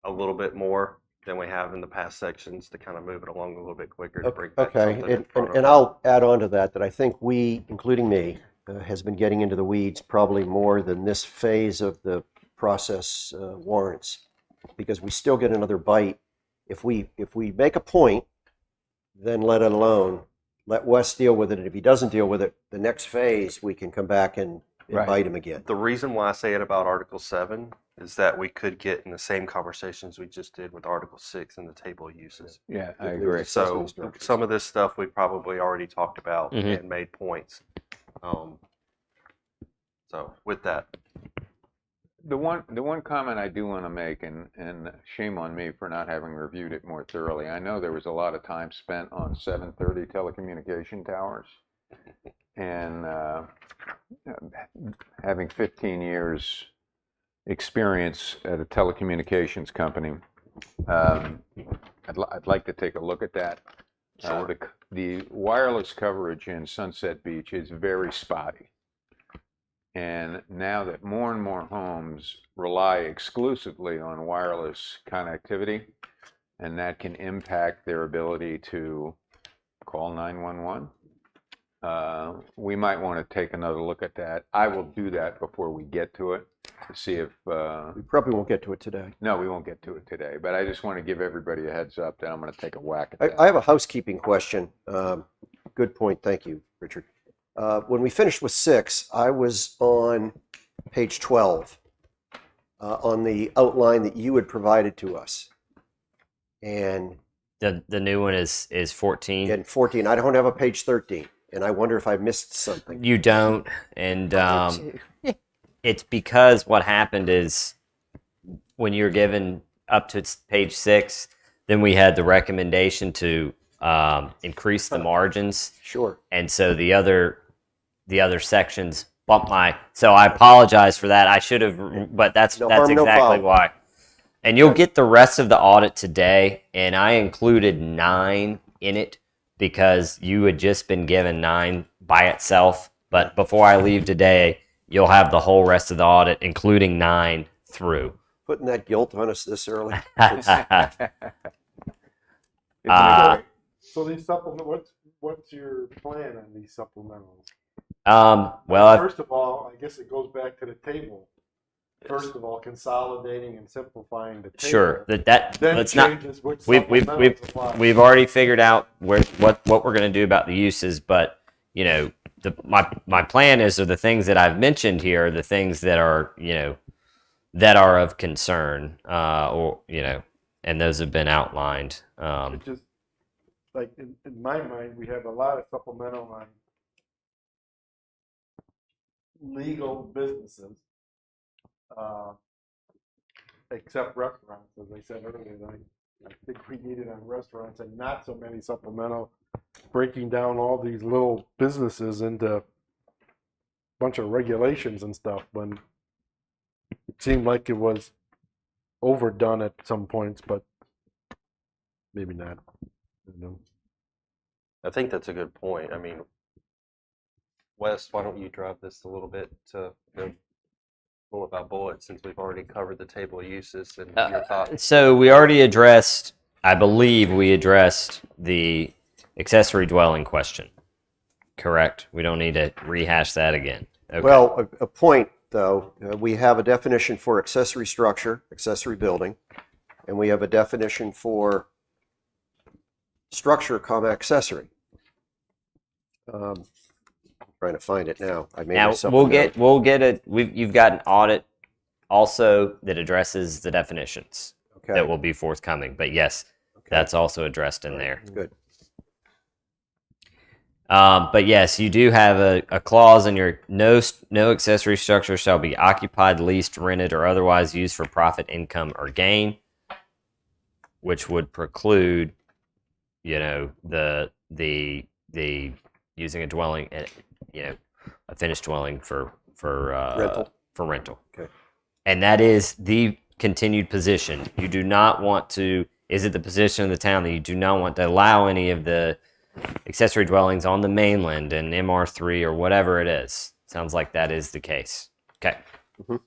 a little bit more than we have in the past sections to kind of move it along a little bit quicker to bring back Okay, something in front of and us. I'll add on to that, that I think we, including me, has been getting into the weeds probably more than this phase of the process warrants, because we still get another bite. If we make a point, then let it alone. Let Wes deal with it, and if he doesn't deal with it, the next phase, we can come back and Right. bite him again. The reason why I say it about Article 7 is that we could get in the same conversations we just did with Article 6 and the table of uses. Yeah, I There's agree. So accessory structures. some of this stuff we probably already talked about Mhm. and made points. So with that, The one comment I do want to make, and shame on me for not having reviewed it more thoroughly. I know there was a lot of time spent on 730 telecommunication towers, and having 15 years experience at a telecommunications company, I'd like to take a look at that. Sure. The wireless coverage in Sunset Beach is very spotty. And now that more and more homes rely exclusively on wireless connectivity, and that can impact their ability to call 911, we might want to take another look at that. I will do that before we get to it to see if, We probably won't get to it today. no, we won't get to it today, but I just want to give everybody a heads up that I'm going to take a whack at that. I have a housekeeping question. Good point. Thank you, Richard. When we finished with 6, I was on page 12 on the outline that you had provided to us. And The new one is 14. in 14, I don't have a page 13. And I wonder if I missed something. You don't, and it's because what happened is when you're given up to page 6, then we had the recommendation to increase the margins, Sure. and so the other sections bumped my. So I apologize for that. I should have, but that's No harm, no exactly foul. why. And you'll get the rest of the audit today, and I included 9 in it because you had just been given 9 by itself. But before I leave today, you'll have the whole rest of the audit, including 9 through. Putting that guilt on us this early. So these what's your plan on these supplementals? Well, First of all, I guess it goes back to the table. First of all, consolidating and simplifying the table. sure. Then Then changes which supplementals apply. We've already figured out what we're going to do about the uses, but my plan is, the things that I've mentioned here, the things that are that are of concern, and those have been outlined. It just, like, in my mind, we have a lot of supplemental on legal businesses, except restaurants, as I said earlier. I think we need it on restaurants and not so many supplemental, breaking down all these little businesses into a bunch of regulations and stuff, when it seemed like it was overdone at some points, but maybe not. I don't know. I think that's a good point. I mean, Wes, why don't you drive this a little bit to go bullet by bullet, since we've already covered the table of uses and your thoughts? So we already addressed, I believe we addressed the accessory dwelling question. Correct? We don't need to rehash that again. Okay. Well, a point, though. We have a definition for accessory structure, accessory building, and we have a definition for structure, accessory. I'm trying to find it now. I made Now myself we'll a note. get it. You've got an audit also that addresses the definitions Okay. that will be forthcoming. But yes, Okay. that's also addressed in there. That's good. But yes, you do have a clause in your no accessory structure shall be occupied, leased, rented, or otherwise used for profit, income, or gain, which would preclude, the using a dwelling, a finished dwelling for Rental. for rental. Okay. And that is the continued position. You do not want to. Is it the position of the town that you do not want to allow any of the accessory dwellings on the mainland in MR3 or whatever it is? Sounds like that is the case. Okay. And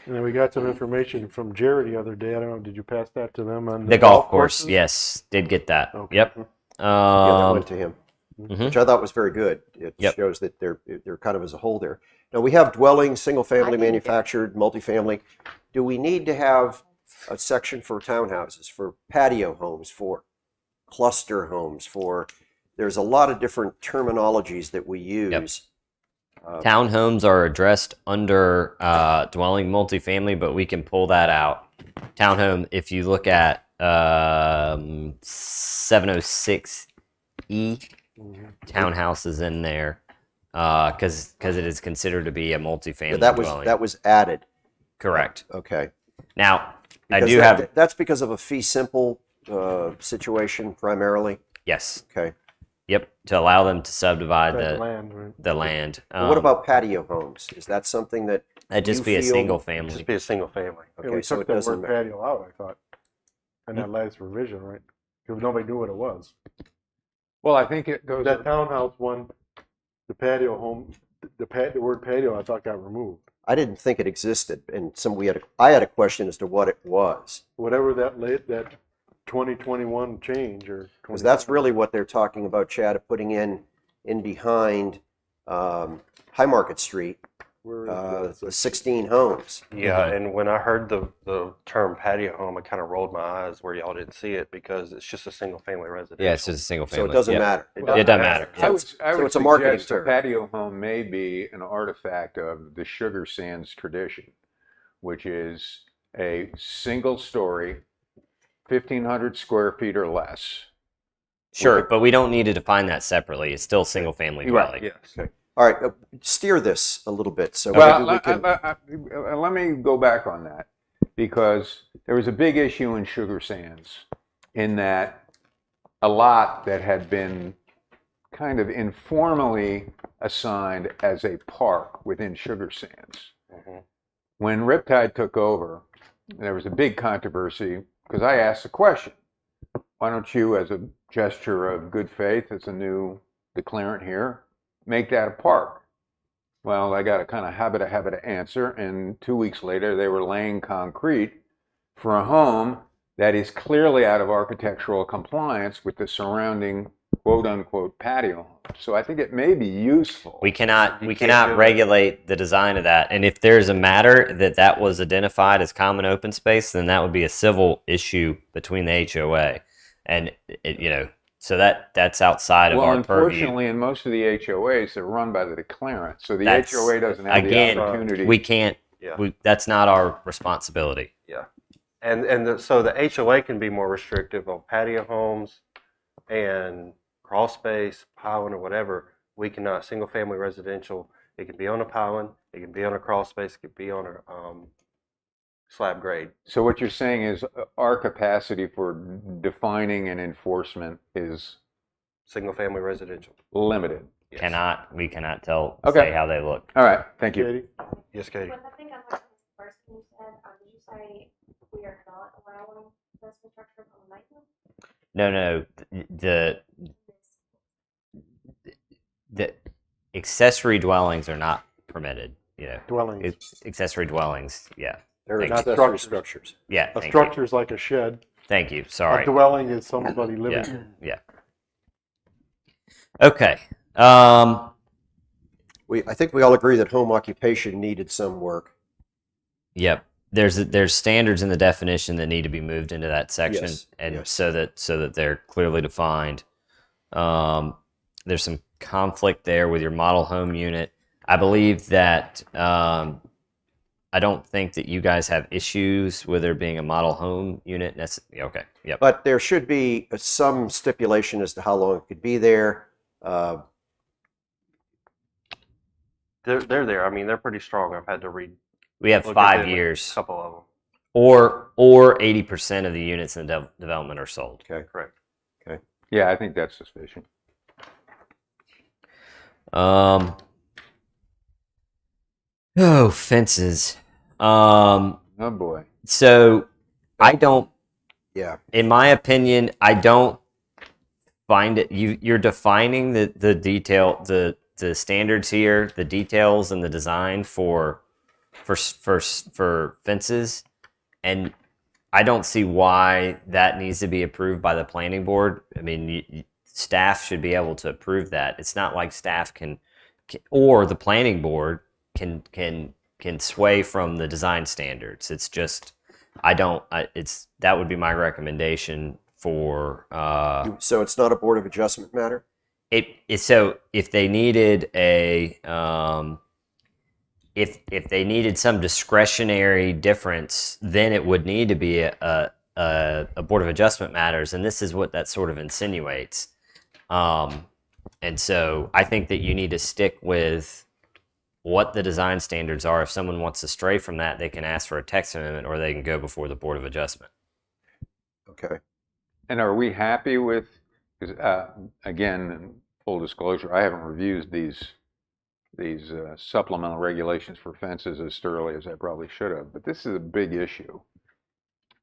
then we got some information from Jared the other day. I don't know, did you pass that to them on The golf course, courses? yes, did get that. Okay. Yep. Yeah, that went to him, Mhm. which I thought was very good. It Yep. shows that they're kind of as a whole there. Now, we have dwellings, single-family, didn't get- manufactured, multifamily. Do we need to have a section for townhouses, for patio homes, for cluster homes, there's a lot of different terminologies that we use. Townhomes are addressed under dwelling multifamily, but we can pull that out. Townhome, if you look at 706E, townhouse is in there because it is considered to be a multifamily dwelling. That was added. Correct. Okay. Now, I Because do have that's because of a fee simple situation primarily. yes, Okay. yep, to allow them to subdivide That the land, right? land. What about patio homes? Is that something that that? Just you be a feel- single family. Just be a single family. Yeah, okay? we So took it that doesn't word matter. patio out, I thought, in that last revision, right? Because nobody knew what it was. Well, I think it goes. That townhouse one, the patio home, the word patio, I thought got removed. I didn't think it existed, and I had a question as to what it was, Whatever that 2021 change or. because that's really what they're talking about, Chad, of putting in behind High Market Street, Where is the 16 homes. Yeah, and when I heard the term patio home, I kind of rolled my eyes where y'all didn't see it because it's just a single family residential. Yeah, it's just a single So family. it doesn't Yep. matter. It doesn't matter. I would So it's a marketing suggest a term. patio home may be an artifact of the Sugar Sands tradition, which is a single story, 1,500 square feet or less. Sure, but we don't need to define that separately. It's still single family You're right, dwelling. Yes. Okay. All right, steer this a little bit. So Well, maybe we can. let me go back on that, because there was a big issue in Sugar Sands in that a lot that had been kind of informally assigned as a park within Sugar Sands. Mhm. When Riptide took over, there was a big controversy because I asked the question, why don't you, as a gesture of good faith, as a new declarant here, make that a park? Well, I got a kind of habit answer, and 2 weeks later, they were laying concrete for a home that is clearly out of architectural compliance with the surrounding quote-unquote patio home. So I think it may be useful. We cannot You we can't cannot do that. regulate the design of that. And if there's a matter that was identified as common open space, then that would be a civil issue between the HOA, and so that's outside of Well, our purview. unfortunately, in most of the HOAs, they're run by the declarant, so the That's- HOA doesn't have again, the opportunity. We can't. Yeah. That's not our responsibility. So the HOA can be more restrictive on patio homes and crawl space, piling, or whatever. We cannot, single family residential, it can be on a piling, it can be on a crawl space, it can be on a slab grade. So what you're saying is our capacity for defining and enforcement is Single family residential. limited. Yes. We cannot Okay. say how they look. All right, thank you. Katie? Yes, Katie. Was I think I might have missed the first thing you said. Did you say we are not allowing accessory structures on the mainland? No. The accessory dwellings are not permitted. Dwellings. It's accessory dwellings. Yeah. They're Thank you. accessory Structures. structures. Yeah. A Thank you. structure is like a shed. Thank you. A Sorry. dwelling is somebody living Yeah. in. Yeah. Okay. I think we all agree that home occupation needed some work. Yep. There's standards in the definition that need to be moved into that section, Yes, and yes. so that they're clearly defined. There's some conflict there with your model home unit. I believe that I don't think that you guys have issues with there being a model home unit. Okay. Yep. But there should be some stipulation as to how long it could be there. They're there. I mean, they're pretty strong. I've had to read. We have Look at 5 them, a years, couple of them. or 80% of the units in the development are sold. Okay. Correct. Yeah, I think that's sufficient. Oh, fences. Oh boy. So I don't, Yeah. in my opinion, I don't find it. You're defining the detail, the standards here, the details and the design for fences, and I don't see why that needs to be approved by the planning board. I mean, staff should be able to approve that. It's not like staff can or the planning board can sway from the design standards. It's just that would be my recommendation for So it's not a Board of Adjustment matter? so if they needed if they needed some discretionary difference, then it would need to be a Board of Adjustment matters, and this is what that sort of insinuates. And so I think that you need to stick with what the design standards are. If someone wants to stray from that, they can ask for a text amendment, or they can go before the Board of Adjustment. Okay. And are we happy with, because again, in full disclosure, I haven't reviewed these supplemental regulations for fences as thoroughly as I probably should have, but this is a big issue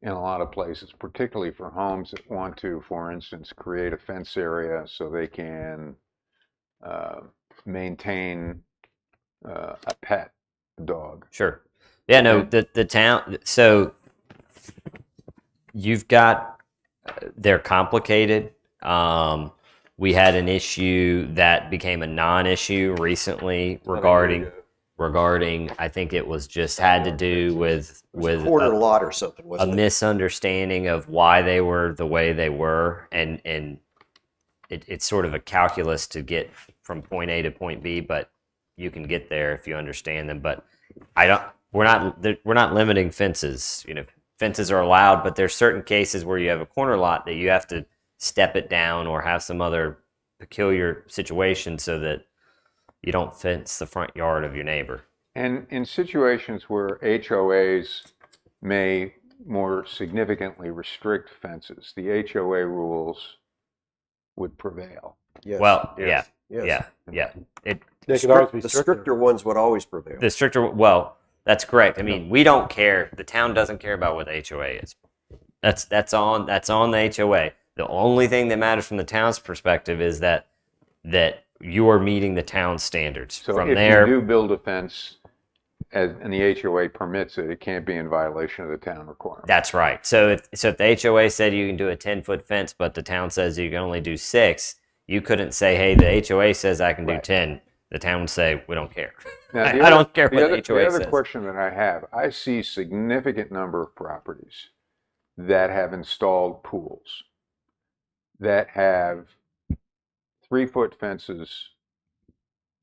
in a lot of places, particularly for homes that want to, for instance, create a fence area so they can maintain a pet dog. Sure. Yeah, no, the town, so you've got, they're complicated. We had an issue that became a non-issue recently regarding, I think it was just had to do with Quarter lot or something, a wasn't it? misunderstanding of why they were the way they were, and it's sort of a calculus to get from point A to point B, but you can get there if you understand them. But we're not limiting fences. You know, fences are allowed, but there's certain cases where you have a corner lot that you have to step it down or have some other peculiar situation so that you don't fence the front yard of your neighbor. And in situations where HOAs may more significantly restrict fences, the HOA rules would prevail. Yes. Well, Yes. Yes. yeah. They could always be The stricter. stricter ones would always prevail. The stricter, well, that's correct. I mean, we don't care. The town doesn't care about what the HOA is. That's on the HOA. The only thing that matters from the town's perspective is that you are meeting the town standards. So From if there, you do build a fence and the HOA permits it, it can't be in violation of the town requirement. that's right. So if the HOA said you can do a 10-foot fence, but the town says you can only do 6, you couldn't say, hey, the HOA says I can do Right. 10. The town would say, we don't care. Now, I don't care what the the HOA other says. question that I have, I see significant number of properties that have installed pools that have 3-foot fences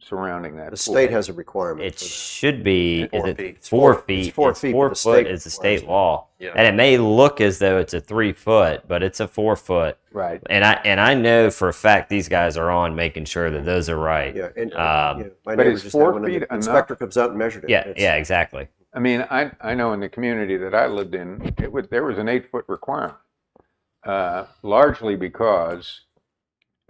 surrounding that The pool. state has a requirement It for that. should be 4 is it feet. 4 It's feet. 4 It's feet, 4 but the foot state is the requires state it. law, Yeah. and it may look as though it's a 3 foot, but it's a 4 foot. Right. And I know for a fact these guys are on making sure that those are right. Yeah, and Um, my but neighbor is just 4 had one, and feet the enough? inspector comes out and measured it. Yeah, It's- yeah, exactly. I mean, I know in the community that I lived in, there was an 8-foot requirement, largely because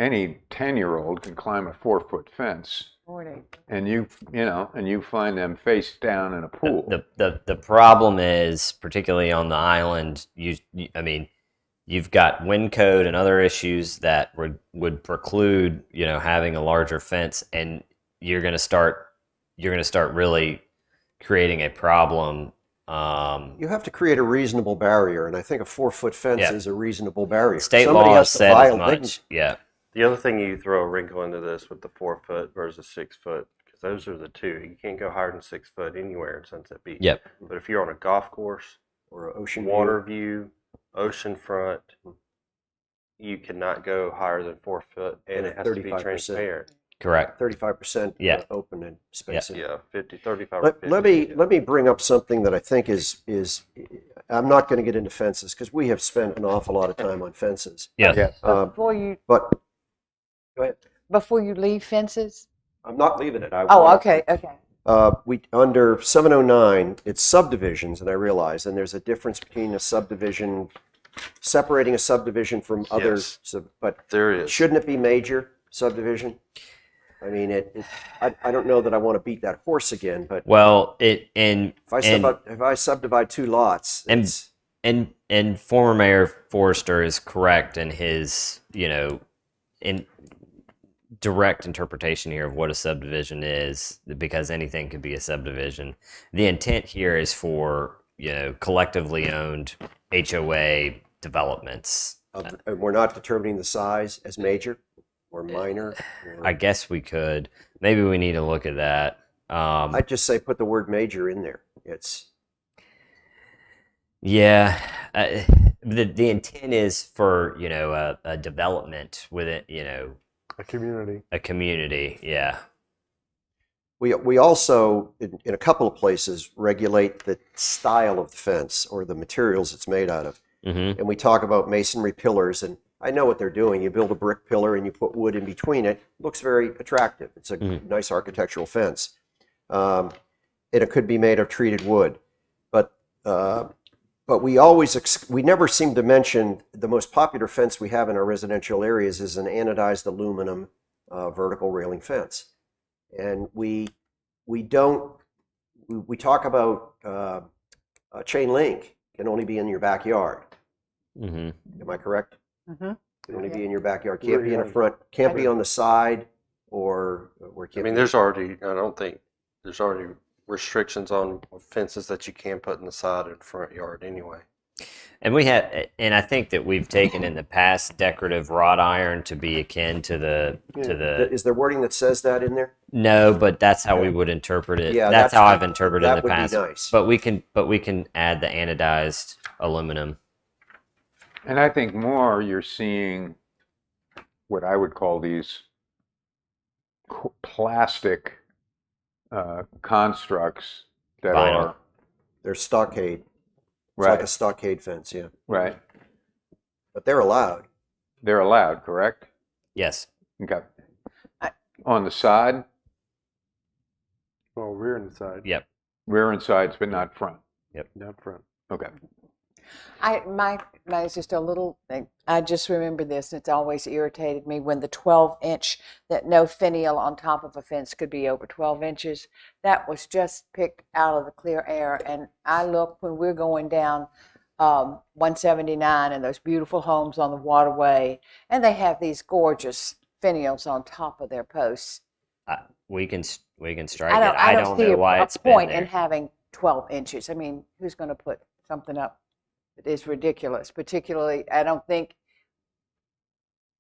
any 10-year-old can climb a 4-foot fence, 40. and you find them face down in a pool. The problem is, particularly on the island, I mean, you've got wind code and other issues that would preclude having a larger fence, and you're going to start really creating a problem. You have to create a reasonable barrier, and I think a 4-foot fence Yeah. is a reasonable barrier. State Somebody law has has to said as violate- they much. Yeah. The other thing, you throw a wrinkle into this with the 4 foot versus 6 foot, because those are the two. You can't go higher than 6 foot anywhere in Sunset Beach. Yep. But if you're on a golf course, Or an ocean water view, ocean front, you cannot go higher than 4 foot, and And it has to be 35%. transparent. Correct. 35% Yeah. open and spacing. Yeah, 50, 35, or 50. Let me bring up something that I think is I'm not going to get into fences because we have spent an awful lot of time on fences. Yeah. Yeah. Um, Before you but go ahead. leave fences, I'm not leaving it. I Oh, want okay, okay. We under 709, it's subdivisions, and I realize, and there's a difference between a subdivision, separating a subdivision from other, Yes. but There is. shouldn't it be major subdivision? I mean, I don't know that I want to beat that horse again, but Well, if I subdivide 2 lots, And- it's, and former Mayor Forrester is correct in his, in direct interpretation here of what a subdivision is, because anything could be a subdivision. The intent here is for, collectively owned HOA developments. and we're not determining the size as major or minor. I guess we could. Maybe we need to look at that. I'd just say put the word major in there. It's Yeah, the intent is for a development within A community. a community. Yeah. we also in a couple of places regulate the style of the fence or the materials it's made out of. Mm-hmm. And we talk about masonry pillars, and I know what they're doing. You build a brick pillar and you put wood in between it. Looks very attractive. It's a nice architectural fence. And it could be made of treated wood. But we never seem to mention the most popular fence we have in our residential areas is an anodized aluminum vertical railing fence. And we talk about chain link can only be in your backyard. Mm-hmm. Am I correct? Mm-hmm. Can only be in your backyard. Can't be in the front. Can't be on the side or where. I mean, I don't think there's already restrictions on fences that you can put in the side and front yard anyway. And I think that we've taken in the past decorative wrought iron to be akin to the Is there wording that says that in there? No, but that's how we would interpret it. Yeah, that's how I've interpreted that in the would be past. nice. But we can add the anodized aluminum. And I think more you're seeing what I would call these plastic constructs that Vinyl. are They're stockade. It's right, like a stockade fence, yeah. right. But they're allowed. They're allowed, correct? Yes. Okay. On the side, Well, rear and side, Yep. rear and sides, but not front. not front. Okay. Mine is just a little thing. I just remember this, and it's always irritated me when the 12-inch, that no finial on top of a fence could be over 12 inches. That was just picked out of the clear air. And I look when we're going down 179 and those beautiful homes on the waterway, and they have these gorgeous finials on top of their posts. We can strike I it. don't I don't see know why a it's been point in there. having 12 inches. I mean, who's going to put something up that is ridiculous? Particularly, I don't think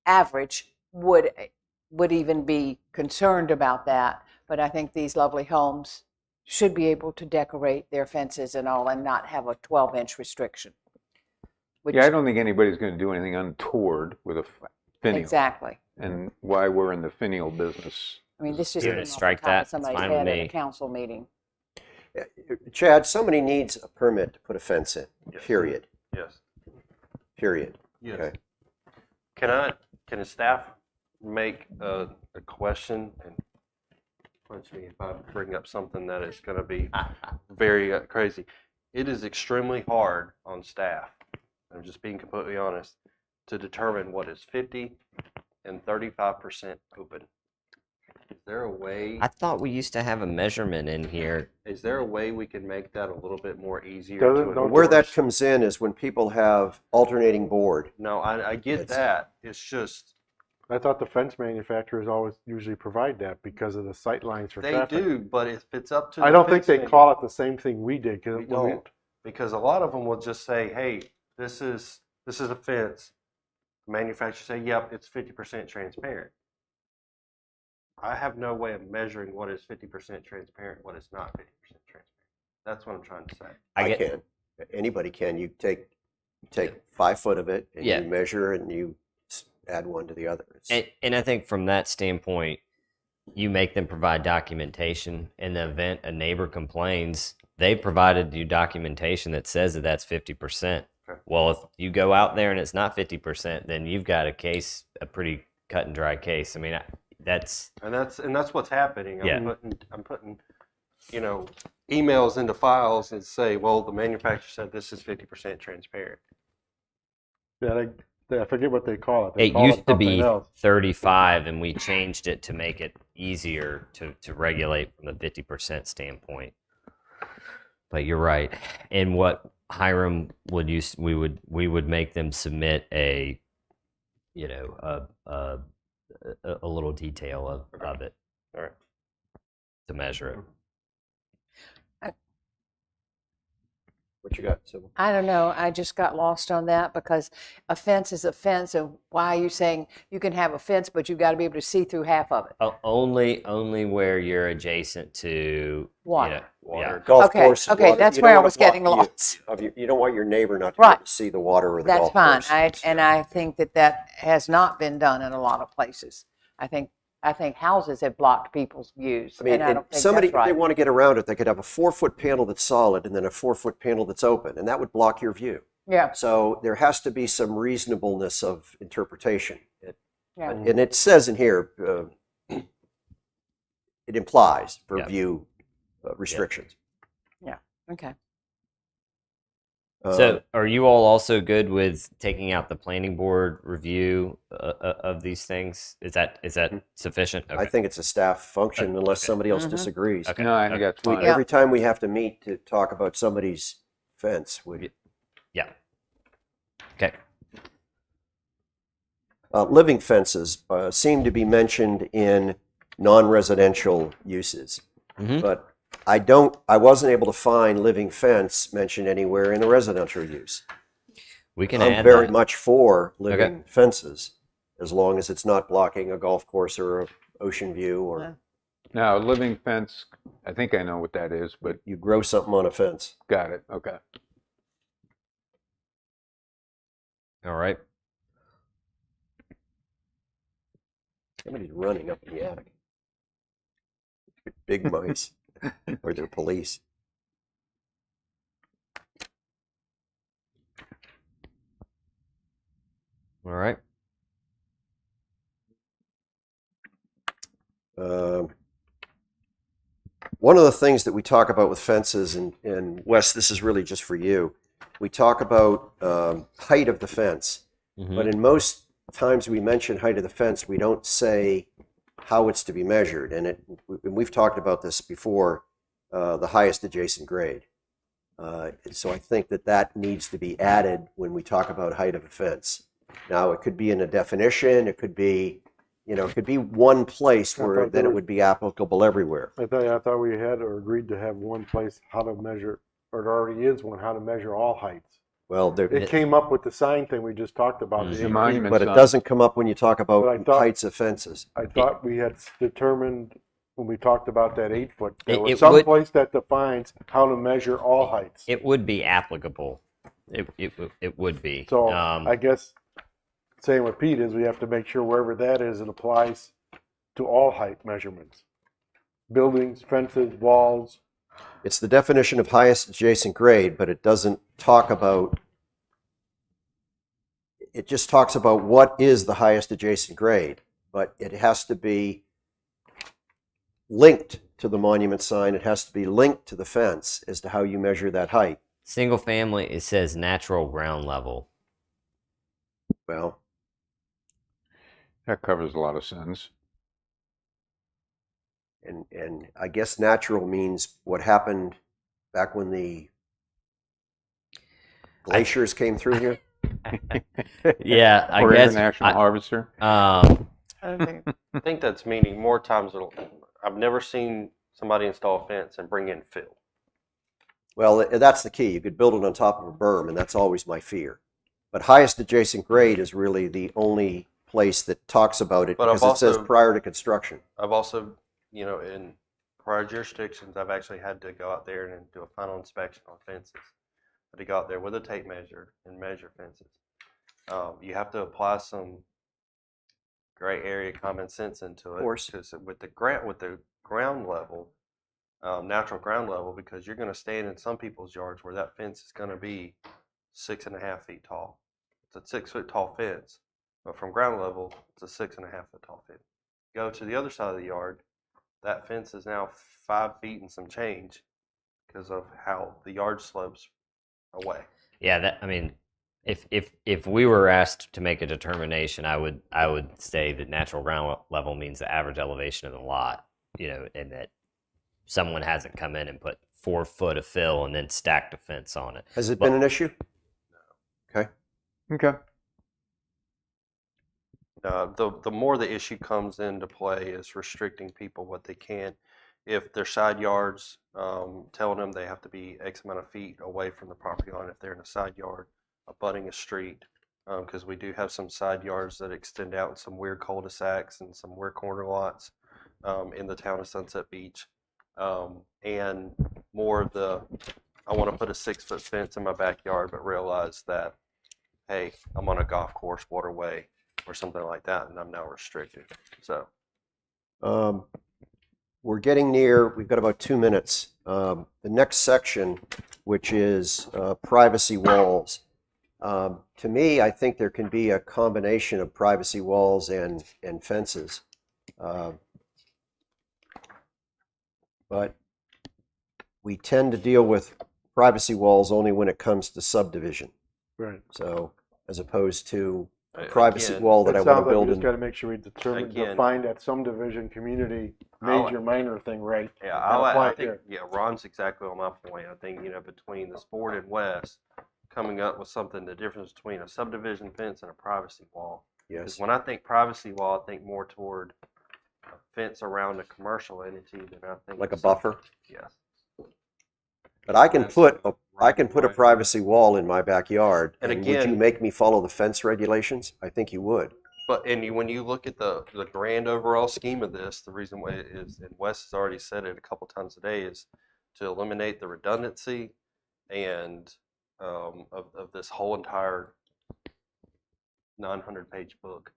average would even be concerned about that. But I think these lovely homes should be able to decorate their fences and all and not have a 12-inch restriction. Which, Yeah, I don't think anybody's going to do anything untoward with a finial. exactly. And why we're in the finial business. I mean, this just You're came gonna off strike the top that? of It's somebody's fine with head at me. a council meeting. Chad, somebody needs a permit to put a fence in, Yes. period. Yes. Period. Yes. Okay. Can a staff make a question and punch me if I bring up something that is going to be very crazy? It is extremely hard on staff, I'm just being completely honest, to determine what is 50 and 35% open. Is there a way? I thought we used to have a measurement in here. Is there a way we can make that a little bit more easier Doesn't- to don't- Where that enforce? comes in is when people have alternating board. No, I get It's- that. It's just I thought the fence manufacturers always usually provide that because of the sight lines for they traffic. do, but if it's up to I the don't think they fence call it the same thing we did. We don't, because a lot of them will just say, "Hey, this is a fence." The manufacturer say, "Yep, it's 50% transparent." I have no way of measuring what is 50% transparent, what is not 50% transparent. That's what I'm trying to say. I can. Anybody can. You take 5 foot of it and Yeah. you measure and you add one to the other. And I think from that standpoint, you make them provide documentation. In the event a neighbor complains, they've provided you documentation that says that that's 50%. Okay. Well, if you go out there and it's not 50%, then you've got a pretty cut and dry case. I mean, that's And that's what's happening. Yeah. I'm putting, emails into files and say, well, the manufacturer said this is 50% transparent. Yeah, I forget what they call it. They it call used it to something be else. 35, and we changed it to make it easier to regulate from the 50% standpoint. But you're right. And what Hiram would use, we would make them submit a little detail of it. All right. To measure it. What you got, Sybil? I don't know. I just got lost on that because a fence is a fence. And why are you saying you can have a fence, but you've got to be able to see through half of it? Only where you're adjacent to Water. Water. Golf Okay, course. okay, water, that's you where don't I wanna was getting block lost. You don't want your neighbor not to be Right. able to see the water or the That's golf fine. course. And I think that has not been done in a lot of places. I think houses have blocked people's views, I mean, and I and don't think somebody, that's right. if they want to get around it, they could have a 4-foot panel that's solid and then a 4-foot panel that's open, and that would block your view. Yeah, So there has to be some reasonableness of interpretation. yeah. And it says in here, it implies for Yep. view restrictions. Okay. So, are you all also good with taking out the planning board review of these things? Is that sufficient? I think it's a staff function unless Okay. somebody else Mhm. disagrees. Okay. No, I think that's fine. Yeah. Every time we have to meet to talk about somebody's fence, Yeah. Okay. living fences seem to be mentioned in non-residential uses, Mhm. but I wasn't able to find living fence mentioned anywhere in a residential use. We can I'm add very that. much for living fences, as long as it's not blocking a golf course or an ocean view, or Yeah. Now, living fence, I think I know what that is, but you grow something on a fence. got it. Okay. All right. Somebody's running up in the attic. Big mice, or they're police. All right. One of the things that we talk about with fences, and Wes, this is really just for you. We talk about height of the fence, Mhm. but in most times we mention height of the fence, we don't say how it's to be measured. And we've talked about this before, the highest adjacent grade. So I think that needs to be added when we talk about height of a fence. Now, it could be in a definition, it could be, it could be one place where then it would be applicable everywhere. I thought we had or agreed to have one place how to measure, or there already is one, how to measure all heights. Well, It came up with the sign thing we just talked about. Mhm. the The 8 monument feet. but it sign. doesn't come up when you talk But I about thought- heights of fences. I thought we had determined when we talked about that 8 foot, there was It some would- place that defines how to measure all heights. It would be applicable. It would be. So I guess saying what Pete is, we have to make sure wherever that is, it applies to all height measurements. Buildings, fences, walls. It's the definition of highest adjacent grade, but it doesn't talk about, it just talks about what is the highest adjacent grade, but it has to be linked to the monument sign. It has to be linked to the fence as to how you measure that height. Single family, it says natural ground level. Well, That covers a lot of sins. and I guess natural means what happened back when the glaciers came through here. Yeah, I Or guess. International Harvester. I don't think- I think that's meaning more times. I've never seen somebody install a fence and bring in fill. Well, that's the key. You could build it on top of a berm, and that's always my fear. But highest adjacent grade is really the only place that talks about it, But I've because it says also- prior to construction. I've also, in prior jurisdictions, I've actually had to go out there and do a final inspection on fences. I had to go out there with a tape measure and measure fences. You have to apply some gray area common sense into it. Of course. Because with the ground level, natural ground level, because you're going to stand in some people's yards where that fence is going to be 6.5 feet tall. It's a 6 foot tall fence, but from ground level, it's a 6.5 foot tall go to the other side of the yard, that fence is now 5 feet and some change because of how the yard slopes away. Yeah, that I mean, if we were asked to make a determination, I would say that natural ground level means the average elevation of the lot, and that someone hasn't come in and put 4 foot of fill and then stacked a fence on it. Has it been an issue? Okay. Okay. The more the issue comes into play is restricting people what they can. If their side yards, telling them they have to be X amount of feet away from the property line if they're in a side yard, abutting a street, because we do have some side yards that extend out in some weird cul-de-sacs and some weird corner lots in the town of Sunset Beach. And more of I want to put a 6-foot fence in my backyard, but realize that, hey, I'm on a golf course, waterway, or something like that, and I'm now restricted. So We're getting near, we've got about 2 minutes. The next section, which is privacy walls. To me, I think there can be a combination of privacy walls and fences. But we tend to deal with privacy walls only when it comes to subdivision. Right. So as opposed to a privacy Again, wall that I It want sounds to like we build just in. gotta make sure we Again. define that subdivision community major, minor thing right. yeah, And apply I it think there. yeah, Ron's exactly on my point. I think between this board and West, coming up with something, the difference between a subdivision fence and a privacy wall. Because Yes. when I think privacy wall, I think more toward a fence around a commercial entity than I think Like a buffer. Yes. But I can That's put a right. privacy wall in my backyard. And would you again- make me follow the fence regulations? I think you would. But when you look at the grand overall scheme of this, the reason why it is, and Wes has already said it a couple times today, is to eliminate the redundancy and of this whole entire 900-page book.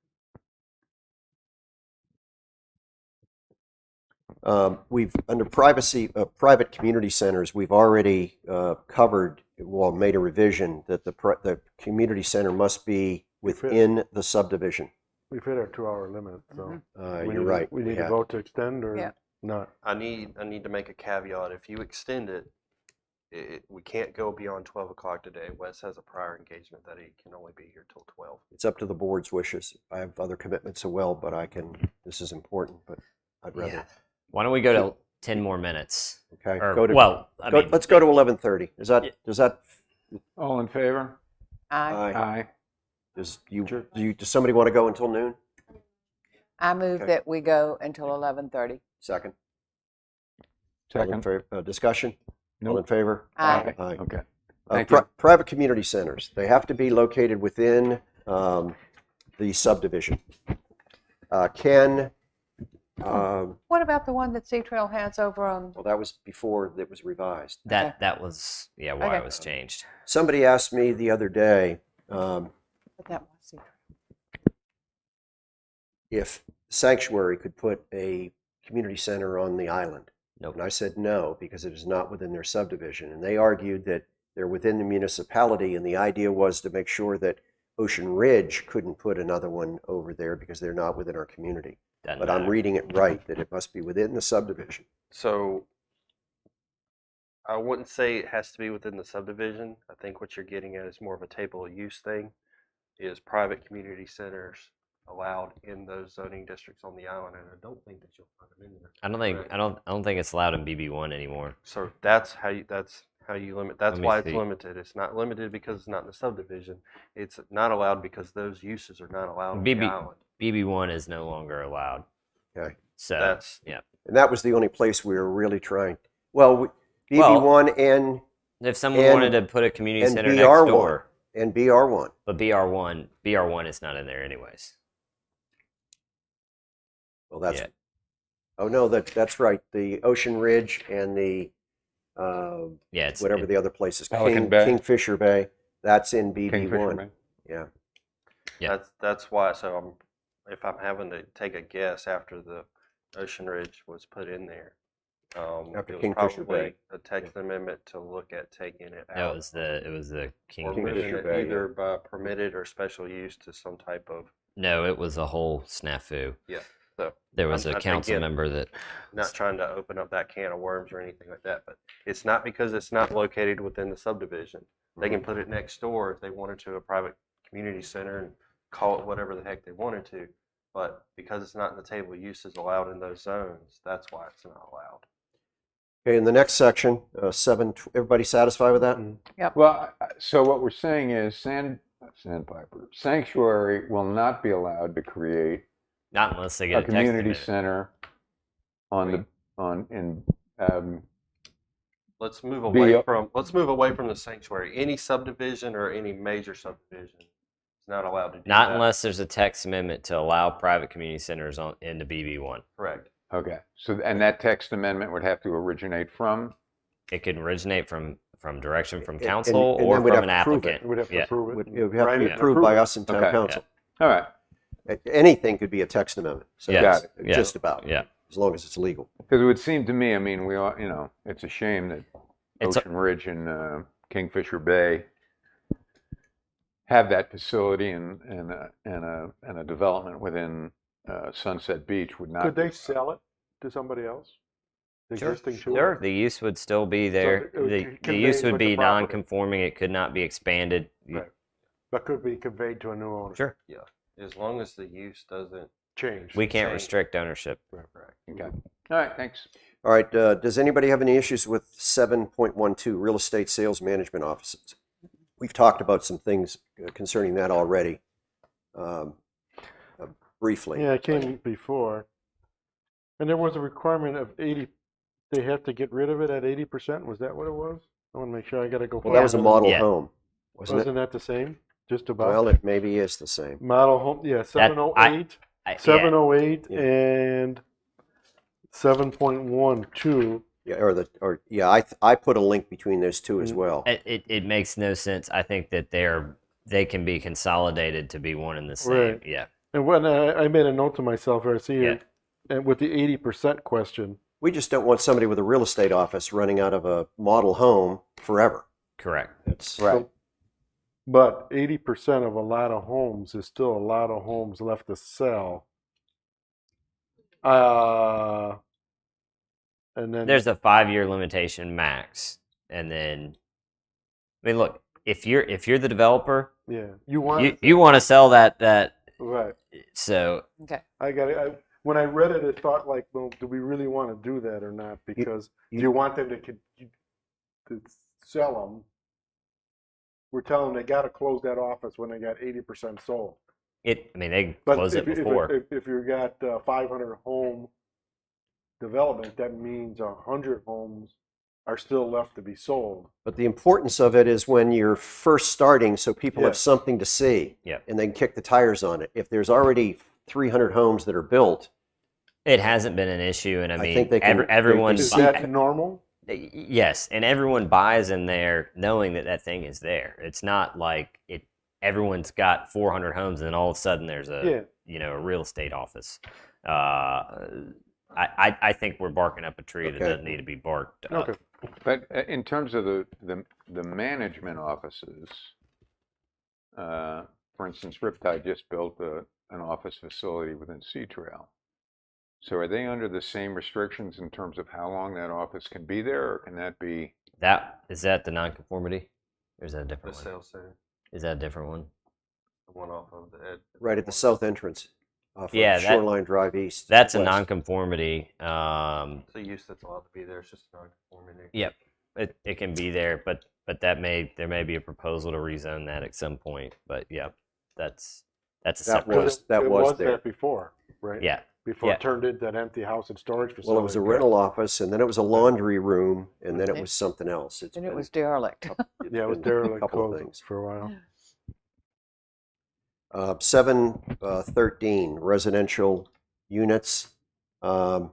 We've under private community centers, we've already covered, well, made a revision that the community center must be within the subdivision. We've hit our 2-hour limit, so. You're right. We need to have. vote to extend or Yeah. not. I need to make a caveat. If you extend it, we can't go beyond 12 o'clock today. Wes has a prior engagement that he can only be here till 12. It's up to the board's wishes. I have other commitments as well, but this is important, but I'd rather. Yeah. Why don't we go to 10 more minutes? Okay. Or, Let's go to 11:30. Does that? All in favor? I Aye. Does somebody want to go until noon? move Okay. that we go until 11:30. Second. All in Second. favor, discussion? All in Nope. favor? Aye. Aye. Okay. Thank you. Private community centers, they have to be located within the subdivision. What about the one that Sea Trail has over on? Well, that was before it was revised. That was why Okay. it was changed. Somebody asked me the other day But that was Sea Trail. if Sanctuary could put a community center on the island. Nope. And I said no, because it is not within their subdivision. And they argued that they're within the municipality, and the idea was to make sure that Ocean Ridge couldn't put another one over there because they're not within our community. Doesn't But I'm matter. reading it right, that it must be within the subdivision. So I wouldn't say it has to be within the subdivision. I think what you're getting at is more of a table of use thing. Is private community centers allowed in those zoning districts on the island? And I don't think that you'll find them in there. Right. I don't think it's allowed in BB1 anymore. So that's how you limit. That's Let me why it's see. limited. It's not limited because it's not in the subdivision. It's not allowed because those uses are not allowed on the island. BB1 is no longer allowed. Okay. So That's yeah. And that was the only place we were really trying. Well, BB1 and If someone And- wanted to put a community and center BR1. next door, BR1. but BR1 is not in there anyways. Well, that's. Yeah. Oh no, that's right. The Ocean Ridge and the Yeah, it's whatever the other place is, Pelican Bay. Kingfisher Bay. That's in Kingfisher BB1. Bay. Yeah. Yeah. That's why. So if I'm having to take a guess after the Ocean Ridge was put in there, After it was Kingfisher probably Bay. a text amendment to look at taking it No, out. it was the or King. moving Kingfisher it Bay, either by permitted or special use to some type of. No, it was a whole snafu. Yeah. So There was I'm a not- council again, member that not trying to open up that can of worms or anything like that, but it's not because it's not located within the subdivision. They can put it next door if they wanted to, a private community center, and call it whatever the heck they wanted to. But because it's not in the table of uses allowed in those zones, that's why it's not allowed. Okay, in the next section, everybody satisfied with that? Well, so what we're saying is sandpiper sanctuary will not be allowed to create not unless they a get a text community amendment. center in Let's move Be- away from the sanctuary. Any subdivision or any major subdivision is not allowed to do Not that. unless there's a text amendment to allow private community centers into BB1. Correct. Okay, so and that text amendment would have to originate from. It could originate from direction from And- council and then or we'd from have an to prove it. applicant. We'd have to Yeah. approve It it. would have to write be it and approved by approve it. us in town Okay. council. All right, Anything could be a text amendment. So Yes. it's Yeah. just about, Yeah. as long as it's legal. because it would seem to me, I mean, we all, it's a shame that It's a- Ocean Ridge and Kingfisher Bay have that facility and a development within Sunset Beach would not. Could they sell it to somebody else? The Sure. existing tool? Sure. The use would still be there. it would The convey use would with the be property. non-conforming. It could not be expanded. Right. But could be conveyed to a new owner. Sure. Yeah. As long as the use doesn't. Change. We can't Change. restrict ownership. Correct. Okay. All right, thanks. All right, does anybody have any issues with 7.12, real estate sales management offices? We've talked about some things concerning that already, briefly. Yeah, it came before. And there was a requirement of 80, they have to get rid of it at 80%. Was that what it was? I want to make sure I got to go. Well, that was a find it. model Yeah. home, wasn't it? Wasn't that the same? Just about? Well, it maybe is the same. Model home, yeah, 708, Yeah. 708 Yeah. and 7.12. Yeah, I put a link between those two as well. It makes no sense. I think that they can be consolidated to be one and the same. Right. Yeah. And when I made a note to myself here, see Yeah. it, and with the 80% question, We just don't want somebody with a real estate office running out of a model home forever. Correct. It's Right. but 80% of a lot of homes is still a lot of homes left to sell. And then There's a 5-year limitation max, and then I mean, look, if you're the developer, yeah, you want you want to sell that right. so Okay. I got it. When I read it, it thought like, well, do we really want to do that or not? Because do you want them to sell them? We're telling them they got to close that office when they got 80% sold. I mean, they But closed it if before. if you got 500 home development, that means 100 homes are still left to be sold. But the importance of it is when you're first starting, so people Yeah. have something to see, Yeah. and they can kick the tires on it. If there's already 300 homes that are built, It hasn't been an issue, and I I mean, think they can- everyone. they Is can see- that normal? Yes, and everyone buys in there knowing that thing is there. It's not like everyone's got 400 homes and then all of a sudden there's a a real estate office. I think we're barking up a tree that Okay. doesn't need to be barked up. Okay. But in terms of the management offices, for instance, Riptide just built an office facility within Sea Trail. So are they under the same restrictions in terms of how long that office can be there, or can that be? Is that the nonconformity, or is that a The different one? sales center, Is that a different one? the one off of the edge. right at the south entrance off Yeah, of that- Shoreline Drive East. That's a west. nonconformity. It's a use that's allowed to be there. It's just non-conformity. Yep, it can be there, but there may be a proposal to rezone that at some point. But yeah, that's a That separate. was- that was there. that before, right? Yeah. Before Yeah. it turned into that empty house and storage facility. Well, it was a rental office, and then it was a laundry room, and then it Okay. was something else. And it was derelict. Yeah, it was been derelict a couple of closed things. for a while. 713 residential units. I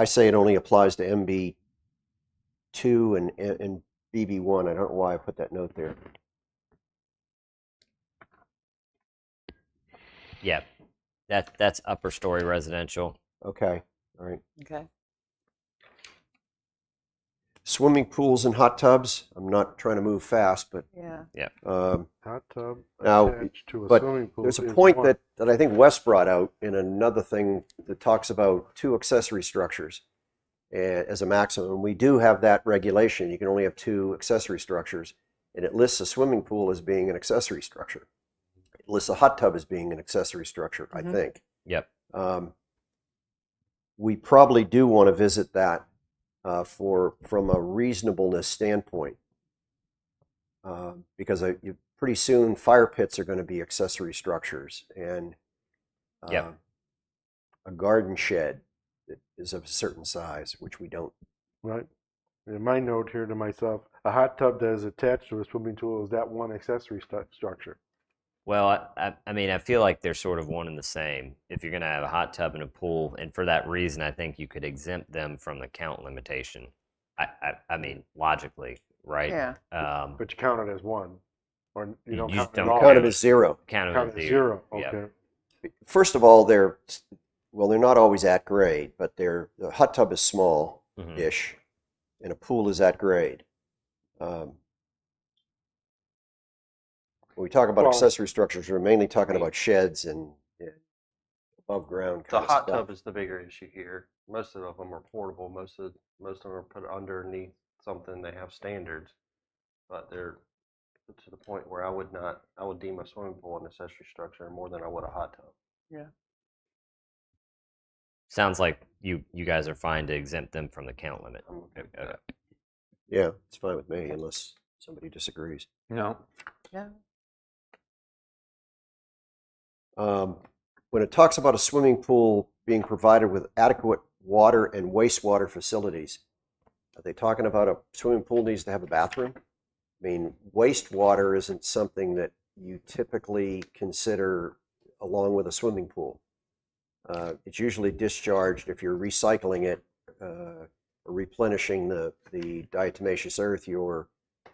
say it only applies to MB2 and BB1. I don't know why I put that note there. Yeah, that's upper story residential. Okay, all right. Okay. Swimming pools and hot tubs. I'm not trying to move fast, but Yeah. Hot tub Now, attached to a but swimming pool. there's a is point one. that I think Wes brought out in another thing that talks about 2 accessory structures as a maximum. We do have that regulation. You can only have 2 accessory structures, and it lists a swimming pool as being an accessory structure. It lists a hot tub as being an accessory structure, I think. Yep. We probably do want to visit that from a reasonableness standpoint, because pretty soon fire pits are going to be accessory structures, and Yep. a garden shed that is of a certain size, which we don't. Right. In my note here to myself, a hot tub that is attached to a swimming pool, is that one accessory structure? Well, I mean, I feel like they're sort of one and the same. If you're going to have a hot tub and a pool, and for that reason, I think you could exempt them from the count limitation. I mean, logically, right? Yeah. But you count it as one, or you don't You count just it at don't all. Count it as 0. Count it Count as it as zero. zero. Yep. Okay. First of all, they're not always at grade, but the hot tub is small-ish, and a pool is at grade. When we talk about Well- accessory structures, we're mainly talking about sheds and above ground The kind of hot stuff. tub is the bigger issue here. Most of them are portable. Most of them are put underneath something. They have standards, but they're to the point where I would deem a swimming pool an accessory structure more than I would a hot tub. Sounds like you guys are fine to exempt them from the count limit. I'm okay with Okay. that. Yeah, it's fine with me unless somebody disagrees. No. Yeah. When it talks about a swimming pool being provided with adequate water and wastewater facilities, are they talking about a swimming pool needs to have a bathroom? I mean, wastewater isn't something that you typically consider along with a swimming pool. It's usually discharged if you're recycling it or replenishing the diatomaceous earth. You're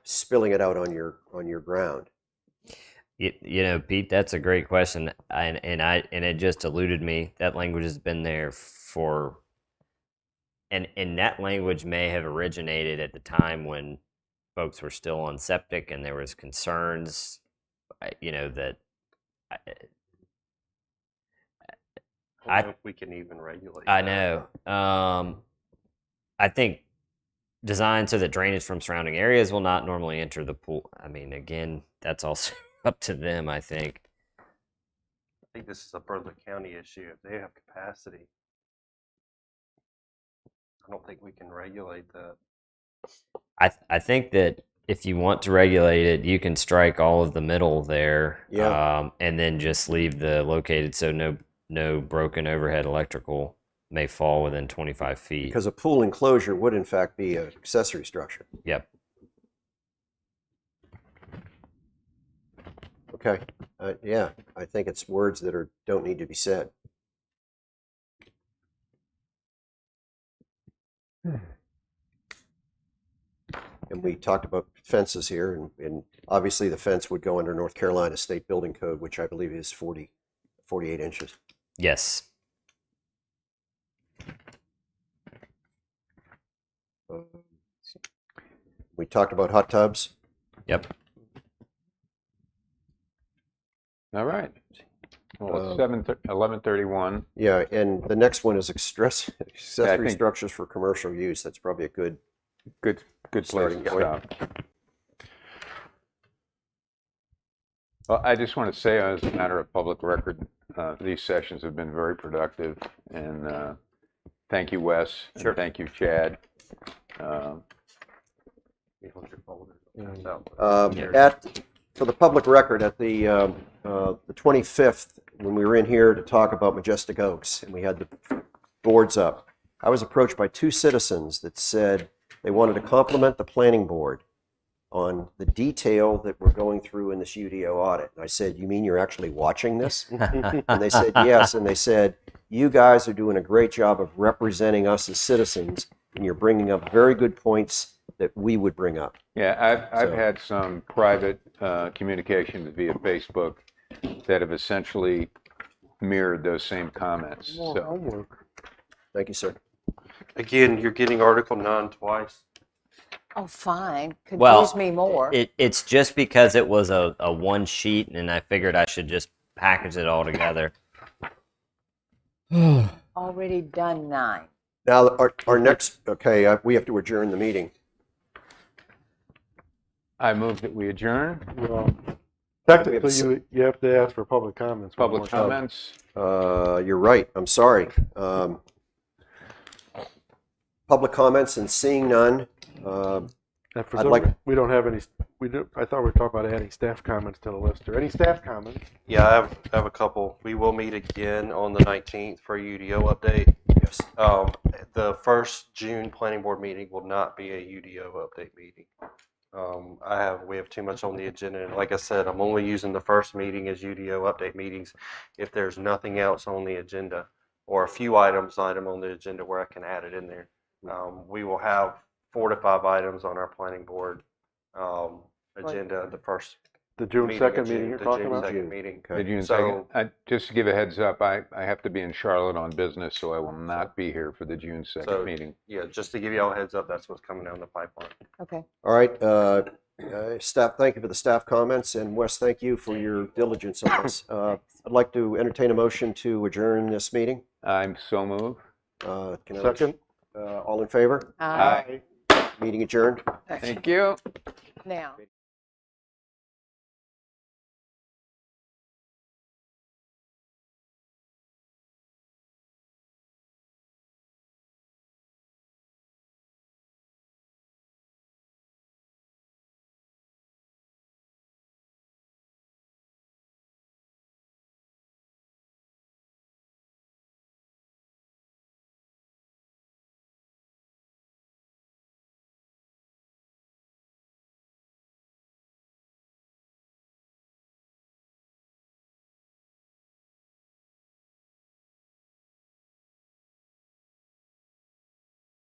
spilling it out on your ground. You know, Pete, that's a great question, and it just eluded me. That language has been there for, and that language may have originated at the time when folks were still on septic, and there was concerns, you know, that. I don't know if we can even regulate I that. know. I think designed so that drainage from surrounding areas will not normally enter the pool. I mean, again, that's also up to them, I think. I think this is a Berkeley County issue. If they have capacity, I don't think we can regulate that. I think that if you want to regulate it, you can strike all of the middle there, Yeah. and then just leave the located so no broken overhead electrical may fall within 25 feet. Because a pool enclosure would in fact be an accessory structure. Yep. Okay. Yeah, I think it's words that don't need to be said. And we talked about fences here, and obviously the fence would go under North Carolina State Building Code, which I believe is 48 inches. Yes. We talked about hot tubs. Yep. All right. Well, it's Uh, 11:31. Yeah, and the next one is accessory think- structures for commercial use. That's probably a good. Good place Starting to point. stop. Well, I just want to say, as a matter of public record, these sessions have been very productive, and thank you, Wes, and Sure. thank you, Chad. You hold your folder. So, For the public record, at the 25th, when we were in here to talk about Majestic Oaks, and we had the boards up, I was approached by 2 citizens that said they wanted to compliment the planning board on the detail that we're going through in this UDO audit. And I said, "You mean you're actually watching this?" And they said, "Yes." And they said, "You guys are doing a great job of representing us as citizens, and you're bringing up very good points that we would bring up." Yeah, I've So- had some private communications via Facebook that have essentially mirrored those same comments. More So, homework. Thank you, sir. again, you're getting Article 9 twice. Oh, fine. Could Well, use me more. It's just because it was a one sheet, and I figured I should just package it all together. Already done 9. Now, our next, okay, we have to adjourn the meeting. I move that we adjourn. Well, technically, you have to ask for public comments. Public one more time. comments. You're right, I'm sorry. Public comments, and seeing none, And for I'd some, like- we don't have any, I thought we were talking about adding staff comments to the list. Or any staff comments? Yeah, I have a couple. We will meet again on the 19th for a UDO update. yes. The first June planning board meeting will not be a UDO update meeting. We have too much on the agenda. And like I said, I'm only using the first meeting as UDO update meetings if there's nothing else on the agenda or a few items on the agenda where I can add it in there. We will have 4 to 5 items on our planning board agenda. The first The June meeting in 2nd meeting June, you're the talking June about? 2nd meeting. The June So- 2nd. Just to give a heads up, I have to be in Charlotte on business, so I will not be here for the June 2nd So- meeting. Yeah, just to give you all a heads up, that's what's coming down the pipeline. Okay. All right, staff, thank you for the staff comments, and Wes, thank you for your diligence on this. I'd like to entertain a motion to adjourn this meeting. I'm so moved. Can I- Second? All in favor? Aye. Meeting adjourned. Thank you. Now.